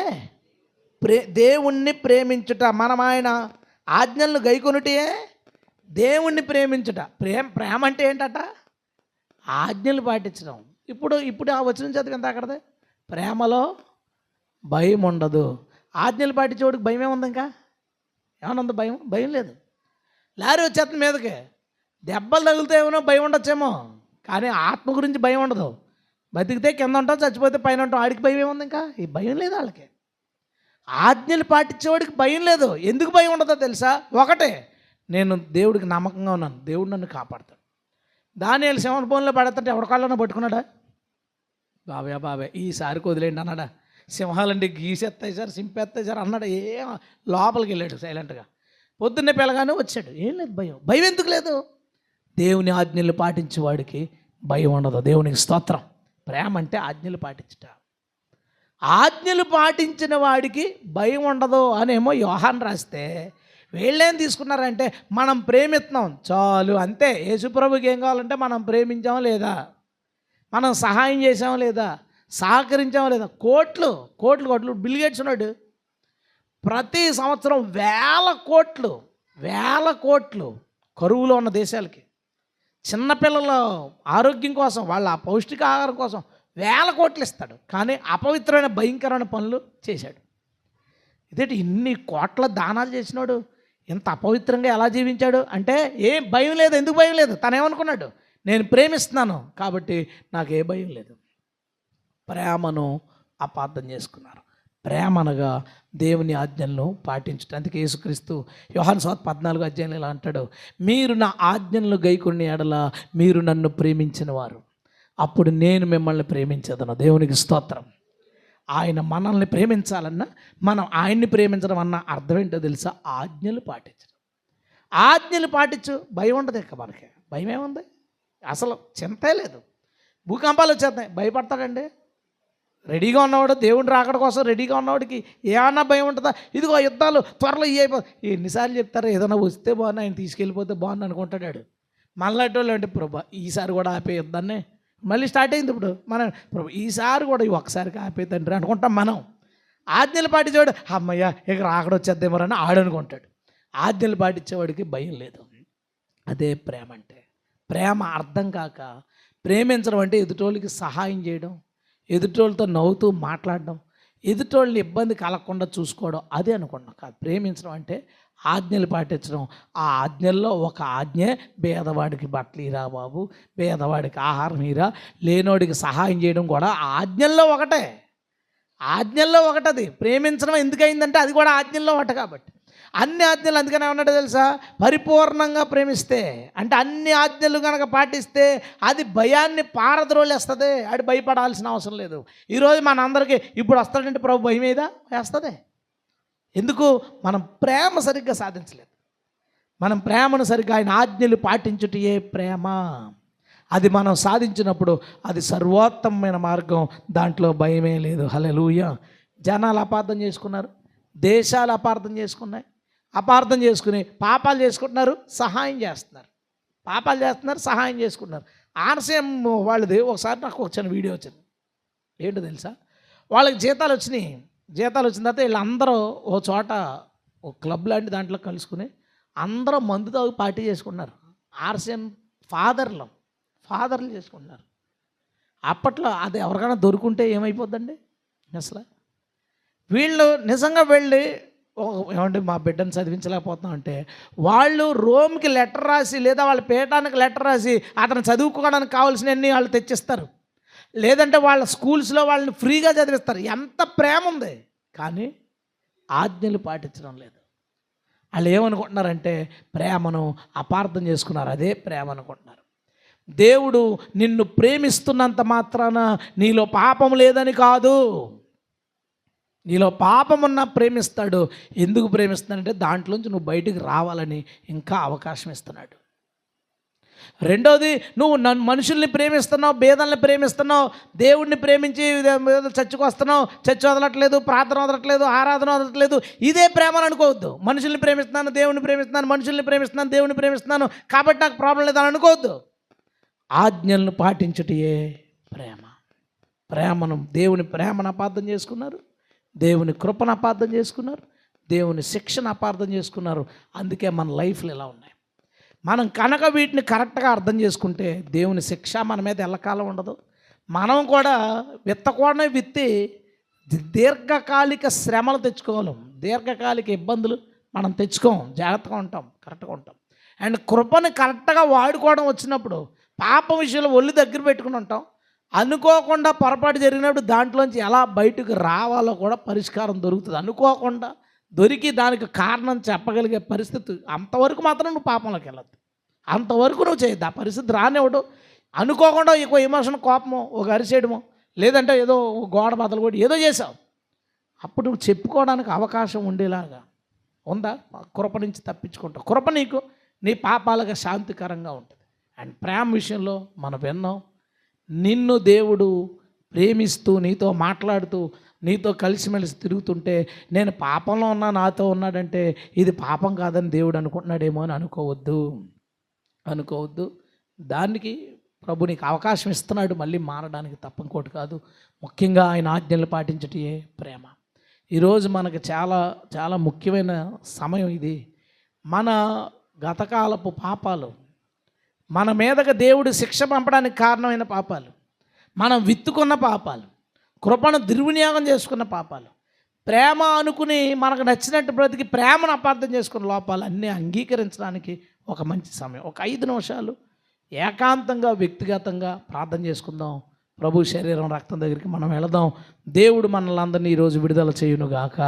దేవుణ్ణి ప్రేమించుట. మనమాయన ఆజ్ఞలను గైకొనుటయే దేవుణ్ణి ప్రేమించుట. ప్రేమ అంటే ఏంటట? ఆజ్ఞలు పాటించడం. ఇప్పుడు ఆ వచనం చదివింది అక్కడదే. ప్రేమలో భయం ఉండదు. ఆజ్ఞలు పాటించేవాడికి భయం ఏముంది? ఇంకా ఏమన్నా ఉందా భయం? భయం లేదు. లారీ వచ్చేస్తుంది మీదకి, దెబ్బలు తగులుతాయేమో భయం ఉండొచ్చేమో, కానీ ఆత్మ గురించి భయం ఉండదు. బతికితే కింద ఉంటాం, చచ్చిపోతే పైన ఉంటాం. ఆడికి భయం ఏముంది? ఇంకా ఈ భయం లేదు వాళ్ళకి. ఆజ్ఞలు పాటించేవాడికి భయం లేదు. ఎందుకు భయం ఉండదో తెలుసా? ఒకటే, నేను దేవుడికి నమ్మకంగా ఉన్నాను, దేవుడు నన్ను కాపాడతాడు. దానియేలు సింహం బోన్లో పడతాంటే ఎవరి కాళ్ళలో పట్టుకున్నాడా? బాబాయ్ ఈసారికి వదిలేండి అన్నాడా? సింహాలండి గీసెత్తాయి సార్, సింపేస్తాయి సార్ అన్నాడు. లోపలికి వెళ్ళాడు సైలెంట్గా. పొద్దున్నే పిల్లగానే వచ్చాడు. ఏం లేదు భయం. భయం ఎందుకు లేదు? దేవుని ఆజ్ఞలు పాటించేవాడికి భయం ఉండదు. దేవునికి స్తోత్రం. ప్రేమ అంటే ఆజ్ఞలు పాటించుట. ఆజ్ఞలు పాటించిన వాడికి భయం ఉండదు అనేమో యోహాన్ రాస్తే, వీళ్ళేం తీసుకున్నారంటే మనం ప్రేమిస్తున్నాం చాలు అంతే. యేసుప్రభుకి ఏం కావాలంటే మనం ప్రేమించామా లేదా, మనం సహాయం చేసామా లేదా, సహకరించామా లేదా. కోట్లు కోట్లు కోట్లు బిల్ గేట్స్ ఉన్నాడు. ప్రతి సంవత్సరం వేల కోట్లు కరువులో ఉన్న దేశాలకి చిన్నపిల్లల ఆరోగ్యం కోసం, వాళ్ళ పౌష్టిక ఆహారం కోసం వేల కోట్లు ఇస్తాడు. కానీ అపవిత్రమైన భయంకరమైన పనులు చేశాడు. ఇదేంటి ఇన్ని కోట్ల దానాలు చేసినాడు, ఇంత అపవిత్రంగా ఎలా జీవించాడు అంటే ఏం భయం లేదు. ఎందుకు భయం లేదు? తనేమనుకున్నాడు? నేను ప్రేమిస్తున్నాను కాబట్టి నాకు ఏ భయం లేదు. ప్రేమను అపార్థం చేసుకున్నారు. ప్రేమనగా దేవుని ఆజ్ఞలను పాటించడం. అందుకే యేసుక్రీస్తు యోహాను సువార్త 14వ అధ్యాయంలో ఇలా అంటాడు, మీరు నా ఆజ్ఞలను గైకొన్న ఎడల మీరు నన్ను ప్రేమించిన వారు, అప్పుడు నేను మిమ్మల్ని ప్రేమించేదను. దేవునికి స్తోత్రం. ఆయన మనల్ని ప్రేమించాలన్నా మనం ఆయన్ని ప్రేమించడం అన్న అర్థం ఏంటో తెలుసా? ఆజ్ఞలు పాటించడం. ఆజ్ఞలు పాటించు, భయం ఉండదు. ఇక మనకి భయం ఏముంది? అసలు చింతే లేదు. భూకంపాలు వచ్చేస్తాయి, భయపడతాడండి? రెడీగా ఉన్నవాడు, దేవుని రాకడ కోసం రెడీగా ఉన్నవాడికి ఏమన్నా భయం ఉంటుందా? ఇదిగో యుద్ధాలు త్వరలో ఎన్నిసార్లు చెప్తారో, ఏదైనా వస్తే బాగున్నా, ఆయన తీసుకెళ్ళిపోతే బాగుంది అనుకుంటాడు. మళ్ళాటి వాళ్ళు అంటే ప్రభా ఈసారి కూడా ఆపే యుద్ధాన్ని, మళ్ళీ స్టార్ట్ అయింది ఇప్పుడు మనం, ప్రభా ఈసారి కూడా ఒక్కసారికి ఆపే తండ్రి అనుకుంటాం మనం. ఆజ్ఞలు పాటించేవాడు అమ్మయ్య ఇక రాకడ వచ్చేద్దేమోరని ఆడనుకుంటాడు. ఆజ్ఞలు పాటించేవాడికి భయం లేదు. అదే ప్రేమ అంటే. ప్రేమ అర్థం కాక ప్రేమించడం అంటే ఎదుటోళ్ళకి సహాయం చేయడం, ఎదుటోళ్ళతో నవ్వుతూ మాట్లాడడం, ఎదుటోళ్ళని ఇబ్బంది కలగకుండా చూసుకోవడం, అదే అనుకున్నాం కాదు. ప్రేమించడం అంటే ఆజ్ఞలు పాటించడం. ఆ ఆజ్ఞల్లో ఒక ఆజ్ఞ పేదవాడికి బట్టలు ఇరా బాబు, పేదవాడికి ఆహారం ఇరా, లేనోడికి సహాయం చేయడం కూడా ఆజ్ఞల్లో ఒకటే. ఆజ్ఞల్లో ఒకటది. ప్రేమించడం ఎందుకయిందంటే అది కూడా ఆజ్ఞల్లో ఒకటి కాబట్టి. అన్ని ఆజ్ఞలు అందుకనే ఉన్నట్టు తెలుసా? పరిపూర్ణంగా ప్రేమిస్తే అంటే అన్ని ఆజ్ఞలు కనుక పాటిస్తే అది భయాన్ని పారద్రోలేస్తుంది. అది భయపడాల్సిన అవసరం లేదు. ఈరోజు మన అందరికీ ఇప్పుడు వస్తాడంటే ప్రభు భయం మీద వేస్తుంది. ఎందుకు? మనం ప్రేమ సరిగ్గా సాధించలేదు. మనం ప్రేమను సరిగ్గా ఆయన ఆజ్ఞలు పాటించుటయే ప్రేమ. అది మనం సాధించినప్పుడు అది సర్వోత్తమమైన మార్గం, దాంట్లో భయమే లేదు. హల్లెలూయా. జనాలు అపార్థం చేసుకున్నారు, దేశాలు అపార్థం చేసుకున్నాయి, అపార్థం చేసుకుని పాపాలు చేసుకుంటున్నారు, సహాయం చేస్తున్నారు. పాపాలు చేస్తున్నారు, సహాయం చేసుకుంటున్నారు. ఆర్సీఎం వాళ్ళది ఒకసారి నాకు ఒక చిన్న వీడియో వచ్చింది. ఏంటో తెలుసా? వాళ్ళకి జీతాలు వచ్చినాయి. జీతాలు వచ్చిన తర్వాత వీళ్ళందరూ ఓ చోట ఒక క్లబ్ లాంటి దాంట్లో కలుసుకుని అందరూ మందు తాగి పార్టీ చేసుకున్నారు. ఆర్సీఎం ఫాదర్లు చేసుకుంటున్నారు. అప్పట్లో అది ఎవరికైనా దొరుకుంటే ఏమైపోద్దండి అసలు? వీళ్ళు నిజంగా వెళ్ళి ఏమంటే మా బిడ్డను చదివించలేకపోతున్నాం అంటే వాళ్ళు రోమ్కి లెటర్ రాసి లేదా వాళ్ళ పీఠానికి లెటర్ రాసి అతను చదువుకోవడానికి కావాల్సినవన్నీ వాళ్ళు తెచ్చిస్తారు. లేదంటే వాళ్ళ స్కూల్స్లో వాళ్ళని ఫ్రీగా చదివిస్తారు. ఎంత ప్రేమ ఉంది, కానీ ఆజ్ఞలు పాటించడం లేదు. వాళ్ళు ఏమనుకుంటున్నారంటే ప్రేమను అపార్థం చేసుకున్నారు. అదే ప్రేమ అనుకుంటున్నారు. దేవుడు నిన్ను ప్రేమిస్తున్నంత మాత్రాన నీలో పాపం లేదని కాదు. నీలో పాపమున్నా ప్రేమిస్తాడు. ఎందుకు ప్రేమిస్తాడంటే దాంట్లోంచి నువ్వు బయటికి రావాలని ఇంకా అవకాశం ఇస్తున్నాడు. రెండోది, నువ్వు మనుషుల్ని ప్రేమిస్తున్నావు, భేదాలని ప్రేమిస్తున్నావు, దేవుడిని ప్రేమించి చర్చికి వస్తున్నావు, చర్చి వదలట్లేదు, ప్రార్థన వదలట్లేదు, ఆరాధన వదలట్లేదు, ఇదే ప్రేమను అనుకోవద్దు. మనుషుల్ని ప్రేమిస్తున్నాను, దేవుడిని ప్రేమిస్తున్నాను, మనుషుల్ని ప్రేమిస్తున్నాను, దేవుడిని ప్రేమిస్తున్నాను కాబట్టి నాకు ప్రాబ్లం లేదని అనుకోవద్దు. ఆజ్ఞలను పాటించుటయే ప్రేమ. ప్రేమను, దేవుని ప్రేమను అపార్థం చేసుకున్నారు, దేవుని కృపను అపార్థం చేసుకున్నారు, దేవుని శిక్షను అపార్థం చేసుకున్నారు. అందుకే మన లైఫ్లు ఇలా ఉన్నాయి. మనం కనుక వీటిని కరెక్ట్గా అర్థం చేసుకుంటే దేవుని శిక్ష మన మీద ఎల్లకాలం ఉండదు. మనం కూడా విత్తకూడనే విత్తి దీర్ఘకాలిక శ్రమలు తెచ్చుకోగలం. దీర్ఘకాలిక ఇబ్బందులు మనం తెచ్చుకోం, జాగ్రత్తగా ఉంటాం, కరెక్ట్గా ఉంటాం. అండ్ కృపను కరెక్ట్గా వాడుకోవడం వచ్చినప్పుడు పాపం విషయంలో ఒళ్ళు దగ్గర పెట్టుకుని ఉంటాం. అనుకోకుండా పొరపాటు జరిగినప్పుడు దాంట్లోంచి ఎలా బయటకు రావాలో కూడా పరిష్కారం దొరుకుతుంది. అనుకోకుండా దొరికి దానికి కారణం చెప్పగలిగే పరిస్థితి అంతవరకు మాత్రం నువ్వు పాపంలోకి వెళ్ళద్దు, అంతవరకు నువ్వు చేయద్దు. ఆ పరిస్థితి రానివ్వడు. అనుకోకుండా ఇంకో ఎమోషన్, కోపమో, ఒక అరిసేయడమో, లేదంటే ఏదో గోడ బదలు కొట్టి ఏదో చేసావు, అప్పుడు నువ్వు చెప్పుకోవడానికి అవకాశం ఉండేలాగా ఉందా? కృప నుంచి తప్పించుకుంటావు. కృప నీకు నీ పాపాలకు శాంతికరంగా ఉంటుంది. అండ్ ప్రేమ విషయంలో మనం విన్నాం, నిన్ను దేవుడు ప్రేమిస్తూ నీతో మాట్లాడుతూ నీతో కలిసిమెలిసి తిరుగుతుంటే నేను పాపంలో ఉన్నా నాతో ఉన్నాడంటే ఇది పాపం కాదని దేవుడు అనుకుంటున్నాడేమో అని అనుకోవద్దు. దానికి ప్రభు నీకు అవకాశం ఇస్తున్నాడు మళ్ళీ మారడానికి, తప్ప ఇంకోటి కాదు. ముఖ్యంగా ఆయన ఆజ్ఞలు పాటించటే ప్రేమ. ఈరోజు మనకు చాలా చాలా ముఖ్యమైన సమయం ఇది. మన గతకాలపు పాపాలు, మన మీదకి దేవుడు శిక్ష పంపడానికి కారణమైన పాపాలు, మనం విత్తుకున్న పాపాలు, కృపను దుర్వినియోగం చేసుకున్న పాపాలు, ప్రేమ అనుకుని మనకు నచ్చినట్టు బ్రతికి ప్రేమను అపార్థం చేసుకున్న లోపాలు అన్నీ అంగీకరించడానికి ఒక మంచి సమయం. ఒక 5 నిమిషాలు ఏకాంతంగా వ్యక్తిగతంగా ప్రార్థన చేసుకుందాం. ప్రభు శరీరం రక్తం దగ్గరికి మనం వెళదాం. దేవుడు మనల్ని అందరినీ ఈరోజు విడుదల చేయునుగాక.